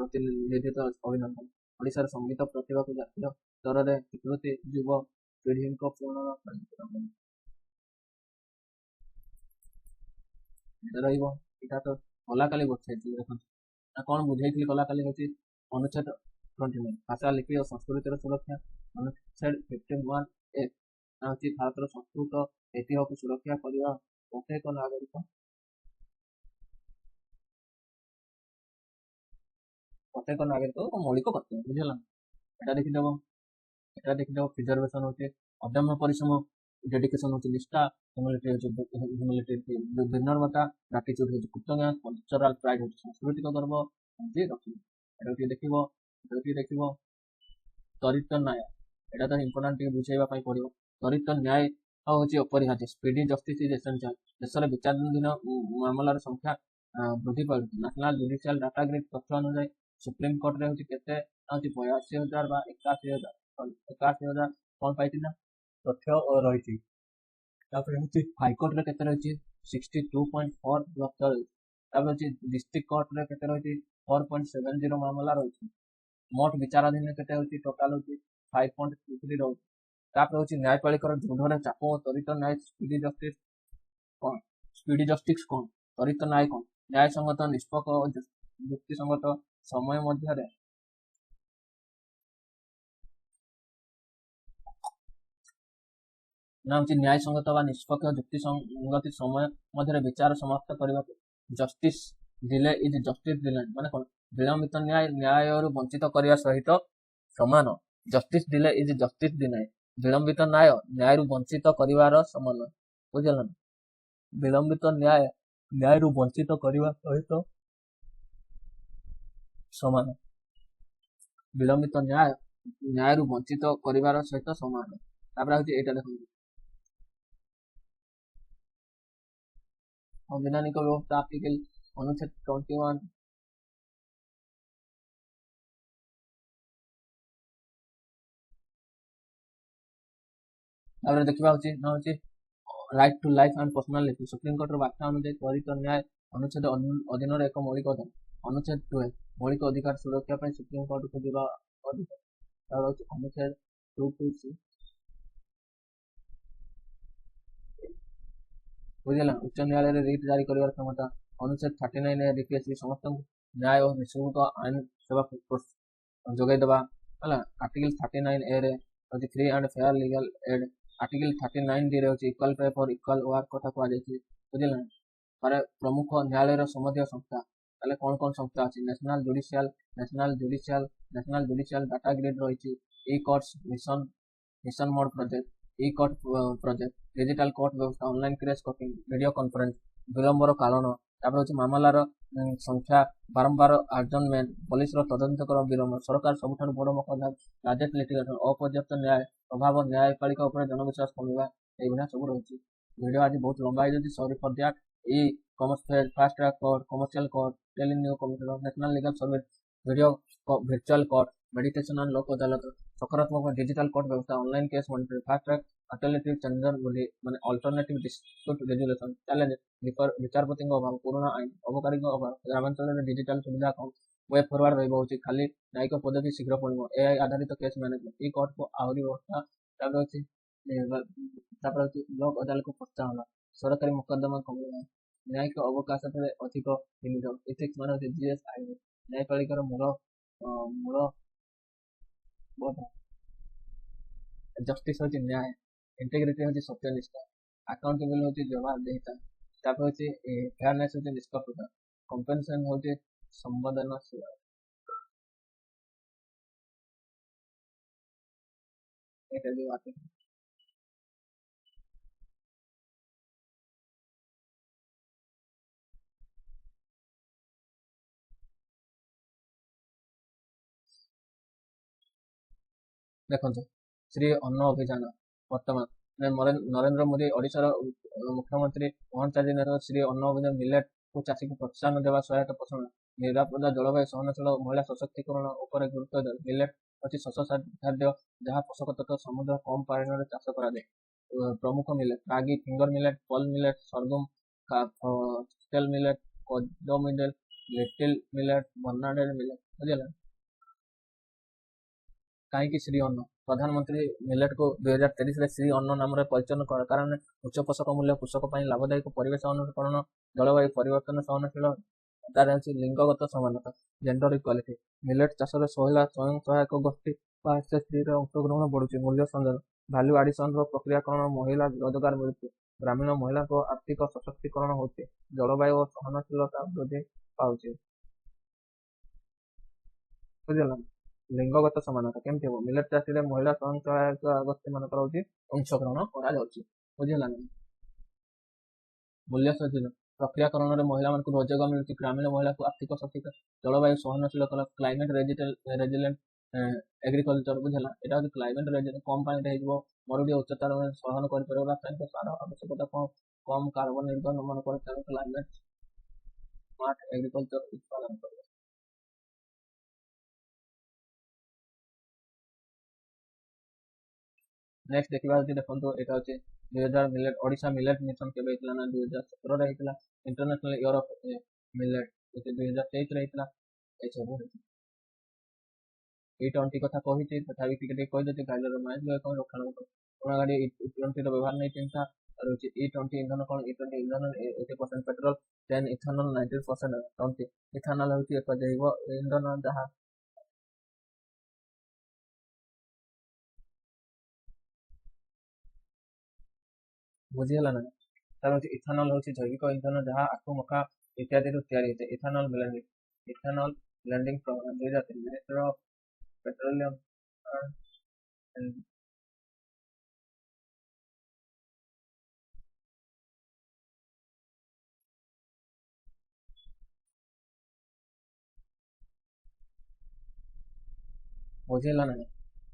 प्रतिनिधित्व अभिनंदन ओडिसा संगीत प्रतिभा को जातीय स्तर में स्वीकृति युव पीढ़ी को पूर्ण रहिबो इटा तो कलाकाली बछे देखो कौन बुझाई कलाकाली होची अनुच्छेद 29 भाषा लिपि और संस्कृतिर सुरक्षा अनुच्छेद 51 एक होची भारतर संस्कृत ऐतिह्य को सुरक्षा करबा प्रत्येक नागरिक मौलिक कर्तव्य बुझला एटा देखिदेव प्रिजर्वेशन होची अदम्य परिश्रम डेडिकेशन होची निष्ठा ह्यूमिलिटी विनम्रता ग्रेटिट्यूड होची कृतज्ञता कल्चरल प्राइड होची सांस्कृतिक गर्व जे रखिबो एटा देखिबो त्वरित न्याय एटा तो इंपोर्टेंट के बुझाइबा पई पड़िबो त्वरित न्याय होची अपरिहार्य स्पीडी जस्टिस इज एसेंशियल देशर विचाराधीन मामलार संख्या वृद्धि पाउछि नेशनल जुडिशियल डाटा ग्रिड तथ्य अनुसार सुप्रीम कोर्ट रे होची केते होची 82,000 बा 81,000 कौन पाइछि ना तथ्य रही हाईकोर्ट रे केते रही 62.4 लक्ष रही डिस्ट्रिक्ट कोर्ट रे केते रही 4.70 मामला रही मोट विचाराधीन केते होची टोटल होची 5.23 रही तापर होची न्यायपालिकार दृढ़ चाप और त्वरित न्याय स्पीडी जस्टिस कौन त्वरित न्याय कौन न्याय संगत निष्पक्ष ଯୁକ୍ତିସଙ୍ଗତ ସମୟ ମଧ୍ୟରେ ନା ହେଉଛି ନ୍ୟାୟସଙ୍ଗତ ବା ନିଷ୍ପକ୍ଷ ଯୁକ୍ତିସଙ୍ଗତି ସମୟ ମଧ୍ୟରେ ବିଚାର ସମାପ୍ତ କରିବାକୁ justice delay is justice delay ମାନେ କଣ ବିଳମ୍ବିତ ନ୍ୟାୟରୁ ବଞ୍ଚିତ କରିବା ସହିତ ସମାନ। Justice delay is justice delay ବିଳମ୍ବିତ ନ୍ୟାୟରୁ ବଞ୍ଚିତ କରିବାର ସମାନ। ବୁଝିଲ ନା? ବିଳମ୍ବିତ ନ୍ୟାୟରୁ ବଞ୍ଚିତ କରିବା ସହିତ ସମାନ। ବିଳମ୍ବିତ ନ୍ୟାୟରୁ ବଞ୍ଚିତ କରିବାର ସହିତ ସମାନ। ତାପରେ ହଉଛି ଏଇଟା ଦେଖନ୍ତୁ संवैधानिक व्यवस्था आर्टिकल अनुच्छेद 21 ତାପରେ ଦେଖିବା ହଉଛି ନା ହଉଛି right to life and personality ସୁପ୍ରିମକୋର୍ଟର ବ୍ୟାଖ୍ୟା ଅନୁଯାୟୀ ତ୍ୱରିତ ନ୍ୟାୟ ଅନୁଚ୍ଛେଦ ଅଧୀନରେ ଏକ ମୌଳିକ ଅଧିକାର। ଅନୁଚ୍ଛେଦ 12 ମୌଳିକ ଅଧିକାର ସୁରକ୍ଷା ପାଇଁ ସୁପ୍ରିମକୋର୍ଟକୁ ଯିବା ଅଧିକାର। ତାପରେ ହଉଛି ଅନୁଚ୍ଛେଦ 226 ବୁଝିଲା ଉଚ୍ଚ ନ୍ୟାୟାଳୟରେ ରିଟ୍ ଜାରି କରିବାର କ୍ଷମତା। ଅନୁଚ୍ଛେଦ 39 UPSC ସମସ୍ତଙ୍କୁ ନ୍ୟାୟ ଓ ନିଃଶୁଳ୍କ ଆଇନ ସେବା ଯୋଗାଇଦେବା ହେଲା। ଆର୍ଟିକଲ 39A ରେ ହଉଛି free and fair legal aid. Article 39D ରେ ହଉଛି equal pay for equal work କଥା କୁହାଯାଇଛି। ବୁଝିଲା ପରେ ପ୍ରମୁଖ ନ୍ୟାୟାଳୟର ସମ୍ବନ୍ଧୀୟ ସଂସ୍ଥା ତାହେଲେ କଣ କଣ ସଂସ୍ଥା ଅଛି? ନ୍ୟାସନାଲ ଜୁଡିସିଆଲ ଡାଟା ଗ୍ରିଡ୍ ରହିଛି। E courts mission mode project e court project digital court व्यवस्था online case courting video conference विलंबर कारण तापर होची मामलार संख्या बारंबार आर्जनमेंट पुलिस तदंतकर विलंब सरकार सबुठारु बड़ मकदमा गाजेट लिटिगेशन अपर्याप्त न्याय अभाव न्यायपालिका उपर जनविश्वास कमिबा एइभना सब रही। वीडियो आज बहुत लंबा है sorry for that. E commerce fair fast track court commercial court टेलीन्यू commission national legal service video virtual court meditation and Lok Adalat सकारात्मक डिजिटल कोर्ट व्यवस्था online case monitoring fast track alternative changer माने अल्टरनेटिव डिस्प्यूट रेजुलेशन चैलेंज विचारपति अभाव पुराना आईन अबकारी अभाव ग्रामांचल में डिजिटल सुविधा कम वेब फॉरवर्ड रही खाली न्यायिक पद्धति शीघ्र पड़ो एआई आधारित केस मैनेजमेंट ई कोर्ट को आहरी व्यवस्था लोक अदालत को प्रोत्साहन सरकारी मुकदमा कमिवा न्यायिक अवकाश अधिक विनियोग एथिक्स मान जीएस आईन न्यायपालिकार मूल बोध जस्टिस होची न्याय इंटेग्रिटी होची सत्यनिष्ठा अकाउंटेबल होची जवाबदेहिता तापर होची फेयरनेस होची निष्पक्षता कंपेंसेशन होची संवेदनशील एटा जो बात देखो श्री अन्न अभियान वर्तमान नरेंद्र मोदी ओडिशार मुख्यमंत्री मोहन चांदी श्री अन्न अभियान मिलेट को चाषी को प्रोत्साहन देवा सहायता पोषण निरापद जलवायु सहनशील महिला सशक्तिकरण उपर गुरुत्व दे मिलेट अच्छी शस्य खाद्य जहाँ पोषक तत्व समुद्र कम परिमाण चाष कर प्रमुख मिलेट रागी फिंगर मिलेट पल मिलेट सरगम स्टेल मिलेट कोदो मिलेट लिटिल मिलेट बर्नाडेड मिलेट बुझे कहीं श्री अन्न प्रधानमंत्री मिलेट को 2023 श्री अन्न नाम परिचय कर कारण उच्च पोषक मूल्य कृषक लाभदायक परिवेश अनुकरण जलवायु परिवर्तन सहनशील तार लिंगगत समानता जेंडर इक्वालिटी मिलेट चाष स्वयं सहायक गोष्ठी एसएचजी अंशग्रहण बढ़ुची मूल्य संग्रह भैल्यू आडिशन प्रक्रियाकरण महिला रोजगार मिलूँ ग्रामीण महिला को आर्थिक सशक्तिकरण होती जलवायु और सहनशीलता वृद्धि पाँच बुझल लिंगगत समानता केमती हम मिलेट चाषी महिला स्वयं सहायक गोष्ठी मान अंशग्रहण बुझेगा मूल्य सृजन प्रक्रियाकरण महिला मान रोजगार मिलूँ ग्रामीण महिला को आर्थिक शक्ति जलवायु सहनशील क्लाइमेट रेजिलेंट एग्रीकल्चर बुझेगा यहाँ हूँ क्लाइमेट रेजिलेंट कम पानी मरुड़ी उच्चतार सहन कर रासायनिक सार आवश्यकता कम कार्बन निर्गमन मन क्लाइमेट स्मार्ट एग्रीकल्चर उत्पादन कर नेक्स्ट देखा देखो यहाँ हूँ 2000 मिलेट ओडिशा मिलेट मिशन के 2017 इंटरनेशनल इयर ऑफ मिलेट 2023 सब E20 कथा कही तथा कहीदे गाइडर माइंड रक्षण पुराना गाड़ी E20 व्यवहार नहीं चिंता ରହୁଛି E20 ଇନ୍ଧନ କଣ? E20 ଇନ୍ଧନ 80% ପେଟ୍ରୋଲ, 10 ଇଥାନଲ, 90% 20 ଇଥାନଲ ହେଉଛି ଏକ ଜୈବ ଇନ୍ଧନ ଯାହା ବୁଝିହେଲା ନା? ତାର ହଉଛି ଇଥାନଲ ହଉଛି ଜୈବିକ ଇନ୍ଧନ ଯାହା ଆଖୁ, ମକା ଇତ୍ୟାଦିରୁ ତିଆରି ହୋଇଥାଏ। ଇଥାନଲ ବ୍ଲେଣ୍ଡିଂ ପ୍ରକ୍ରିୟା 2003 ମିନିଷ୍ଟ୍ରି ଅଫ୍ ପେଟ୍ରୋଲିୟମ ଆଣ୍ଡ ବୁଝିହେଲା ନାହିଁ?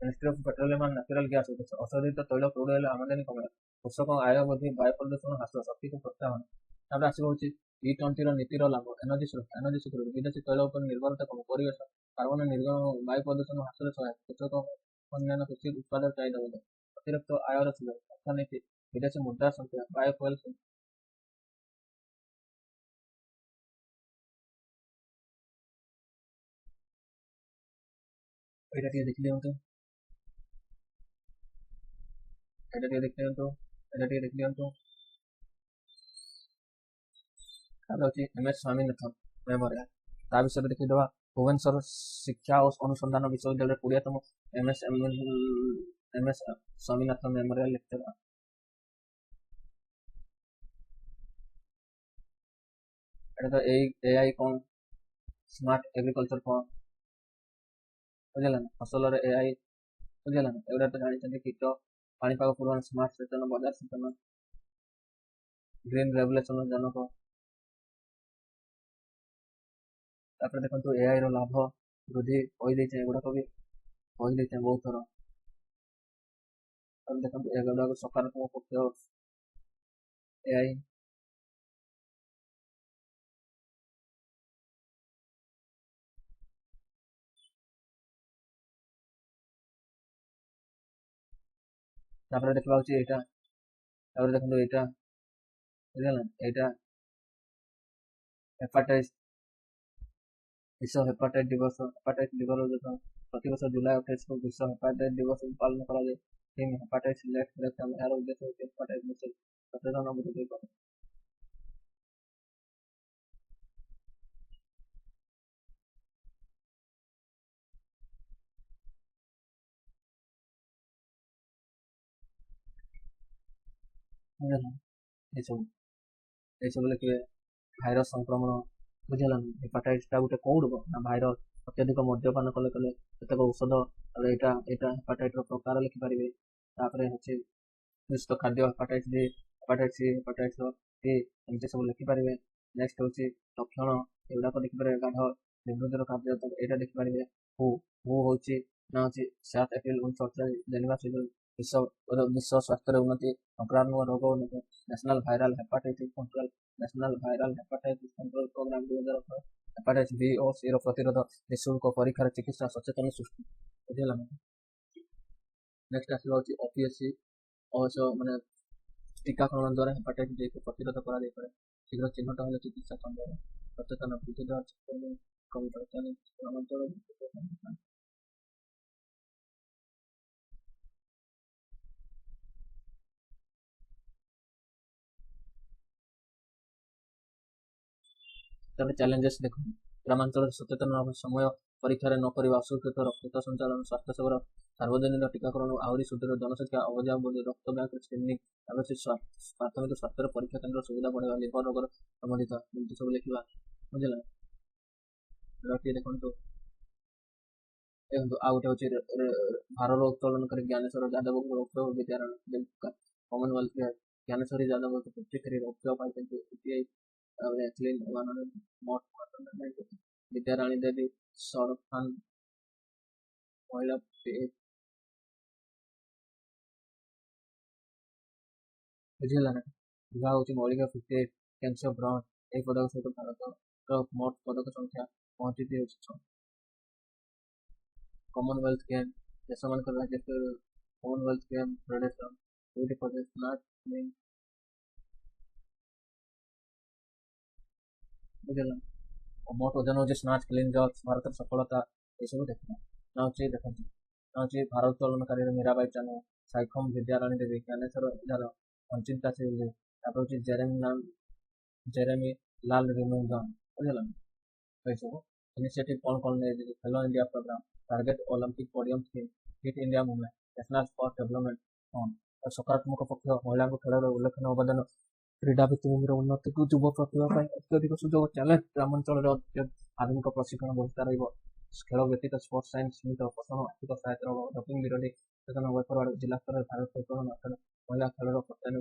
Ministry of petroleum and natural gas ଉଦ୍ଦେଶ୍ୟ ଅଶୋଧିତ ତୈଳ କ୍ରୁଡ୍ ଅଏଲ ଆମଦାନୀ କମାଇବା, କୃଷକ ଆୟ ବୃଦ୍ଧି, ବାୟୁ ପ୍ରଦୂଷଣ ହ୍ରାସ, ଶକ୍ତିକୁ ପ୍ରୋତ୍ସାହନ। ତାପରେ ଆସିବ ହଉଛି E20 ର ନୀତିର ଲାଭ, ଏନର୍ଜି ସୁରକ୍ଷା, ବିଦେଶୀ ତୈଳ ଉପରେ ନିର୍ଭରତା କମ, ପରିବେଶ, କାର୍ବନ ନିର୍ଗମନ, ବାୟୁ ପ୍ରଦୂଷଣ ହ୍ରାସରେ ସହାୟକ, କୃଷକ ଅନ୍ୟାନ୍ୟ କୃଷି ଉତ୍ପାଦର ଚାହିଦା ବୃଦ୍ଧି, ଅତିରିକ୍ତ ଆୟର ସୁଯୋଗ, ଅର୍ଥନୀତି, ବିଦେଶୀ ମୁଦ୍ରା ସଞ୍ଚୟ, ବାୟୋଫୁଏଲ। ଏଇଟା ଟିକେ ଦେଖି ଦିଅନ୍ତୁ, ଏଇଟା ଟିକେ ଦେଖି ଦିଅନ୍ତୁ, ଏଇଟା ଟିକେ ଦେଖି ଦିଅନ୍ତୁ। ତାପରେ ହଉଛି MS ସ୍ୱାମୀନାଥନ ମେମୋରିଆଲ, ତା ବିଷୟରେ ଦେଖିଦେବା। ଭୁବନେଶ୍ୱର ଶିକ୍ଷା ଓ ଅନୁସନ୍ଧାନ ବିଶ୍ୱବିଦ୍ୟାଳୟରେ 20ତମ MS ସ୍ୱାମୀନାଥନ ମେମୋରିଆଲ ଲେକ୍ଚର। ଏଇଟା ତ AI କଣ, ସ୍ମାର୍ଟ ଏଗ୍ରିକଲଚର କଣ, ବୁଝିଲା ନା? ଫସଲରେ AI, ବୁଝିଲା ନା? ଏଗୁଡ଼ା ତ ଜାଣିଛନ୍ତି। କୀଟ, ପାଣିପାଗ ପୂର୍ବାନୁମାନ, ସ୍ମାର୍ଟ ସଚେତନ, ବଜାର ସଚେତନ, ଗ୍ରୀନ ରେଭୁଲେସନ ଜନକ। ତାପରେ ଦେଖନ୍ତୁ AI ର ଲାଭ ବୃଦ୍ଧି କହିଦେଇଛେ, ଏଗୁଡାକ ବି କହିଦେଇଛେ ବହୁତ ଥର। ତାପରେ ଦେଖନ୍ତୁ ଏଗୁଡାକ ସକାରାତ୍ମକ ପକ୍ଷ AI। ତାପରେ ଦେଖିବା ହଉଛି ଏଇଟା, ତାପରେ ଦେଖନ୍ତୁ ଏଇଟା, ବୁଝିଲା ନା? ଏଇଟା ହେପାଟାଇଟିସ୍, ବିଶ୍ୱ ହେପାଟାଇଟିସ୍ ଦିବସ, ହେପାଟାଇଟିସ୍ ଲିଭର ଯୋଜନା। ପ୍ରତିବର୍ଷ ଜୁଲାଇ 28କୁ ବିଶ୍ୱ ହେପାଟାଇଟିସ୍ ଦିବସ ପାଳନ କରାଯାଏ। Theme hepatitis let's break down. ଏହାର ଉଦ୍ଦେଶ୍ୟ ହେଉଛି ହେପାଟାଇଟିସ୍ ବିଷୟରେ ସଚେତନ ବୃଦ୍ଧି କରା। ବୁଝିଲା ନା? ଏସବୁ ଏସବୁ ଲେଖିବେ। ଭାଇରସ ସଂକ୍ରମଣ, ବୁଝିଲା ନା? ହେପାଟାଇଟିସ୍ ଟା ଗୋଟେ କୋଉ ରୋଗ ନା ଭାଇରସ। ଅତ୍ୟଧିକ ମଦ୍ୟପାନ କଲେ କେତେକ ଔଷଧ। ତାପରେ ଏଇଟା ହେପାଟାଇଟିସ୍ ର ପ୍ରକାର ଲେଖିପାରିବେ। ତାପରେ ହଉଛି ଦୂଷିତ ଖାଦ୍ୟ, hepatitis B, hepatitis C, hepatitis C, ଏମିତି ସବୁ ଲେଖିପାରିବେ। ନେକ୍ସଟ ହଉଛି ଲକ୍ଷଣ, ଏଗୁଡାକ ଦେଖିପାରିବେ। ଗାଢ ନିବୃତ୍ତିର କାର୍ଯ୍ୟ, ଏଇଟା ଦେଖିପାରିବେ। ହୁ ହଉଛି ନା ହଉଛି 7 ଏପ୍ରିଲ 1948 ଜେନେଭା ସୁଇଜରଲ୍ୟାଣ୍ଡ। ବିଶ୍ୱ ସ୍ୱାସ୍ଥ୍ୟର ଉନ୍ନତି, ସଂକ୍ରାମକ ରୋଗ ଉନ୍ନତି, national viral hepatitis control, national viral hepatitis control program 2018। Hepatitis B ଓ ସି ର ପ୍ରତିରୋଧ, ନିଃଶୁଳ୍କ ପରୀକ୍ଷାର ଚିକିତ୍ସା, ସଚେତନ ସୃଷ୍ଟି। ବୁଝିଲା ନା? ନେକ୍ସଟ ଆସିବା ହଉଛି OPSC ମାନେ ଟୀକାକରଣ ଦ୍ୱାରା ହେପାଟାଇଟିସ୍ ବି କୁ ପ୍ରତିରୋଧ କରାଯାଇପାରେ। ଶୀଘ୍ର ଚିହ୍ନଟ ହେଲେ ଚିକିତ୍ସା ସମ୍ଭବ। ସଚେତନ ବୃଦ୍ଧି ଦ୍ୱାରା ଗ୍ରାମାଞ୍ଚଳ। ତାପରେ ଚ୍ୟାଲେଞ୍ଜେସ୍ ଦେଖନ୍ତୁ। ଗ୍ରାମାଞ୍ଚଳରେ ସଚେତନ ସମୟ ପରୀକ୍ଷାରେ ନ କରିବା, ଅସୁରକ୍ଷିତ ରକ୍ତ ସଞ୍ଚାଳନ, ସ୍ୱାସ୍ଥ୍ୟ ସେବାର ସାର୍ବଜନୀନ ଟୀକାକରଣ ଆହୁରି ସୁଦୃଢ଼, ଜନସଂଖ୍ୟା ଅବଜାବ ବୃଦ୍ଧି, ରକ୍ତ ବ୍ୟାଙ୍କ ସ୍କ୍ରିନିଂ, ତାପରେ ପ୍ରାଥମିକ ସ୍ୱାସ୍ଥ୍ୟର ପରୀକ୍ଷା କେନ୍ଦ୍ର ସୁବିଧା ବଢ଼ାଇବା, ଲିଭର ରୋଗର ସମ୍ବନ୍ଧିତ, ଏମିତି ସବୁ ଲେଖିବା। ବୁଝିଲା? ଟିକେ ଦେଖନ୍ତୁ ଆଉ ଗୋଟେ ହଉଛି ଭାରତ ଉତ୍ତୋଳନକାରୀ ଜ୍ଞାନେଶ୍ୱର ଯାଦବଙ୍କୁ ରୌପ୍ୟ ବିଦ୍ୟାରାଣ କମନୱେଲ୍ଥ ଜ୍ଞାନେଶ୍ୱରୀ ଯାଦବଙ୍କୁ 53 ରୌପ୍ୟ ପାଇଛନ୍ତି। ତାପରେ ଏଥଲିନ୍ ବିଦ୍ୟାରାଣୀ ଦେବୀ ସରଫାନ ମହିଳା ବୁଝିହେଲା ନା? ବିବାହ ହଉଛି ମୌଳିକ 58 କ୍ୟାନ୍ସର ବ୍ରଣ। ଏହି ପଦକ ସହିତ ଭାରତର ମୋଟ ପଦକ ସଂଖ୍ୟା ପହଞ୍ଚିଛି ହେଉଛି 6। କମନୱେଲ୍ଥ ଗେମ୍, ଦେଶମାନଙ୍କର ରାଜ୍ୟ କମନୱେଲ୍ଥ ଗେମ୍ ଫେଡେରେସନ, ଦୁଇଟି ପ୍ରଦେଶ ସ୍ମାର୍ଟ ଲିଙ୍କ୍। ବୁଝିଲା? ମୋଟ ଓଜନ ହଉଛି ସ୍ମାର୍ଟ କ୍ଲିନ୍ ଜବ୍ସ, ଭାରତର ସଫଳତା, ଏସବୁ ଦେଖିବା। ନା ହଉଛି ଦେଖନ୍ତୁ, ନା ହଉଛି ଭାରତ ଉତ୍ତୋଳନକାରୀର ମୀରାବାଇ ଚାନୁ, ସାଇଖମ ବିଦ୍ୟାରାଣୀ ଦେବୀ, ଜ୍ଞାନେଶ୍ୱର ଯାଦବ। ଅଞ୍ଚିତା ସିଂହ, ତାପରେ ହଉଛି ଜେରେମି ଲାଲ ରିନୁଙ୍ଗମ୍, ବୁଝିଲ ଏସବୁ ଇନିସିଏଟିଭ କଣ କଣ ନେଇଛି? Khelo India programme, target Olympic podium scheme, fit India movement, national sport development fund. ସକାରାତ୍ମକ ପକ୍ଷ, ମହିଳାଙ୍କ ଖେଳରେ ଉଲ୍ଲେଖନୀୟ ଅବଦାନ, କ୍ରୀଡ଼ା ଭିତ୍ତିଭୂମିର ଉନ୍ନତିକୁ ଯୁବ ପ୍ରତିଭା ପାଇଁ ଅତ୍ୟଧିକ ସୁଯୋଗ, ଚ୍ୟାଲେଞ୍ଜ, ଗ୍ରାମାଞ୍ଚଳରେ ଆଧୁନିକ ପ୍ରଶିକ୍ଷଣ ବ୍ୟବସ୍ଥା ରହିବ। ଖେଳ ବ୍ୟତୀତ ସ୍ପୋର୍ଟସ ସାଇନ୍ସ ସୀମିତ ପୋଷଣ, ଆର୍ଥିକ ସହାୟତାର ଅଭାବ, ଡୋପିଂ ବିରୋଧୀ ସଚେତନ ୱେବଫରୱାର୍ଡ, ଜିଲ୍ଲା ସ୍ତରରେ ଭାରତ ସଚେତନ ଅର୍ଥାৎ ମହିଳା ଖେଳର ପ୍ରୋତ୍ସାହନ,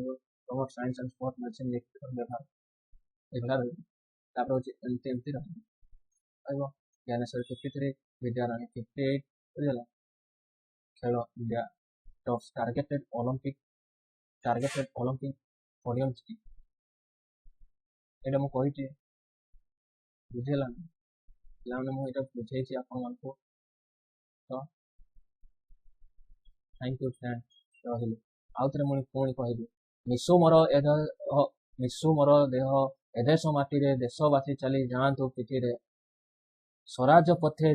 promote science and sport medicine ଲିଖିତ ବ୍ୟବହାର, ଏଗୁଡ଼ା ରହିବ। ତାପରେ ହଉଛି ଏମିତି ରହିବ। ଜ୍ଞାନେଶ୍ୱରୀ 53, ବିଦ୍ୟାରାଣୀ 58, ବୁଝିଲା। ଖେଳ India tops targeted Olympic podium scheme, ଏଇଟା ମୁଁ କହିଛି, ବୁଝିଲା ପିଲାମାନେ, ମୁଁ ଏଇଟା ବୁଝେଇଛି ଆପଣମାନଙ୍କୁ। ତ ଥ୍ୟାଙ୍କ ୟୁ ଫ୍ରେଣ୍ଡ, ରହିଲି। ଆଉଥରେ ମୁଁ ପୁଣି କହିବି, ମିଶୁ ମୋର ଦେହ ଏ ଦେଶ ମାଟିରେ, ଦେଶବାସୀ ଚାଲି ଯାଆନ୍ତୁ ପିଠିରେ, ସ୍ୱରାଜ ପଥେ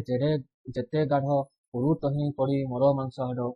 ଯେତେ ଗାଢ଼, ପୁରୁ ତହିଁ ପଡ଼ି ମୋର ମାଂସ ହାଡ଼,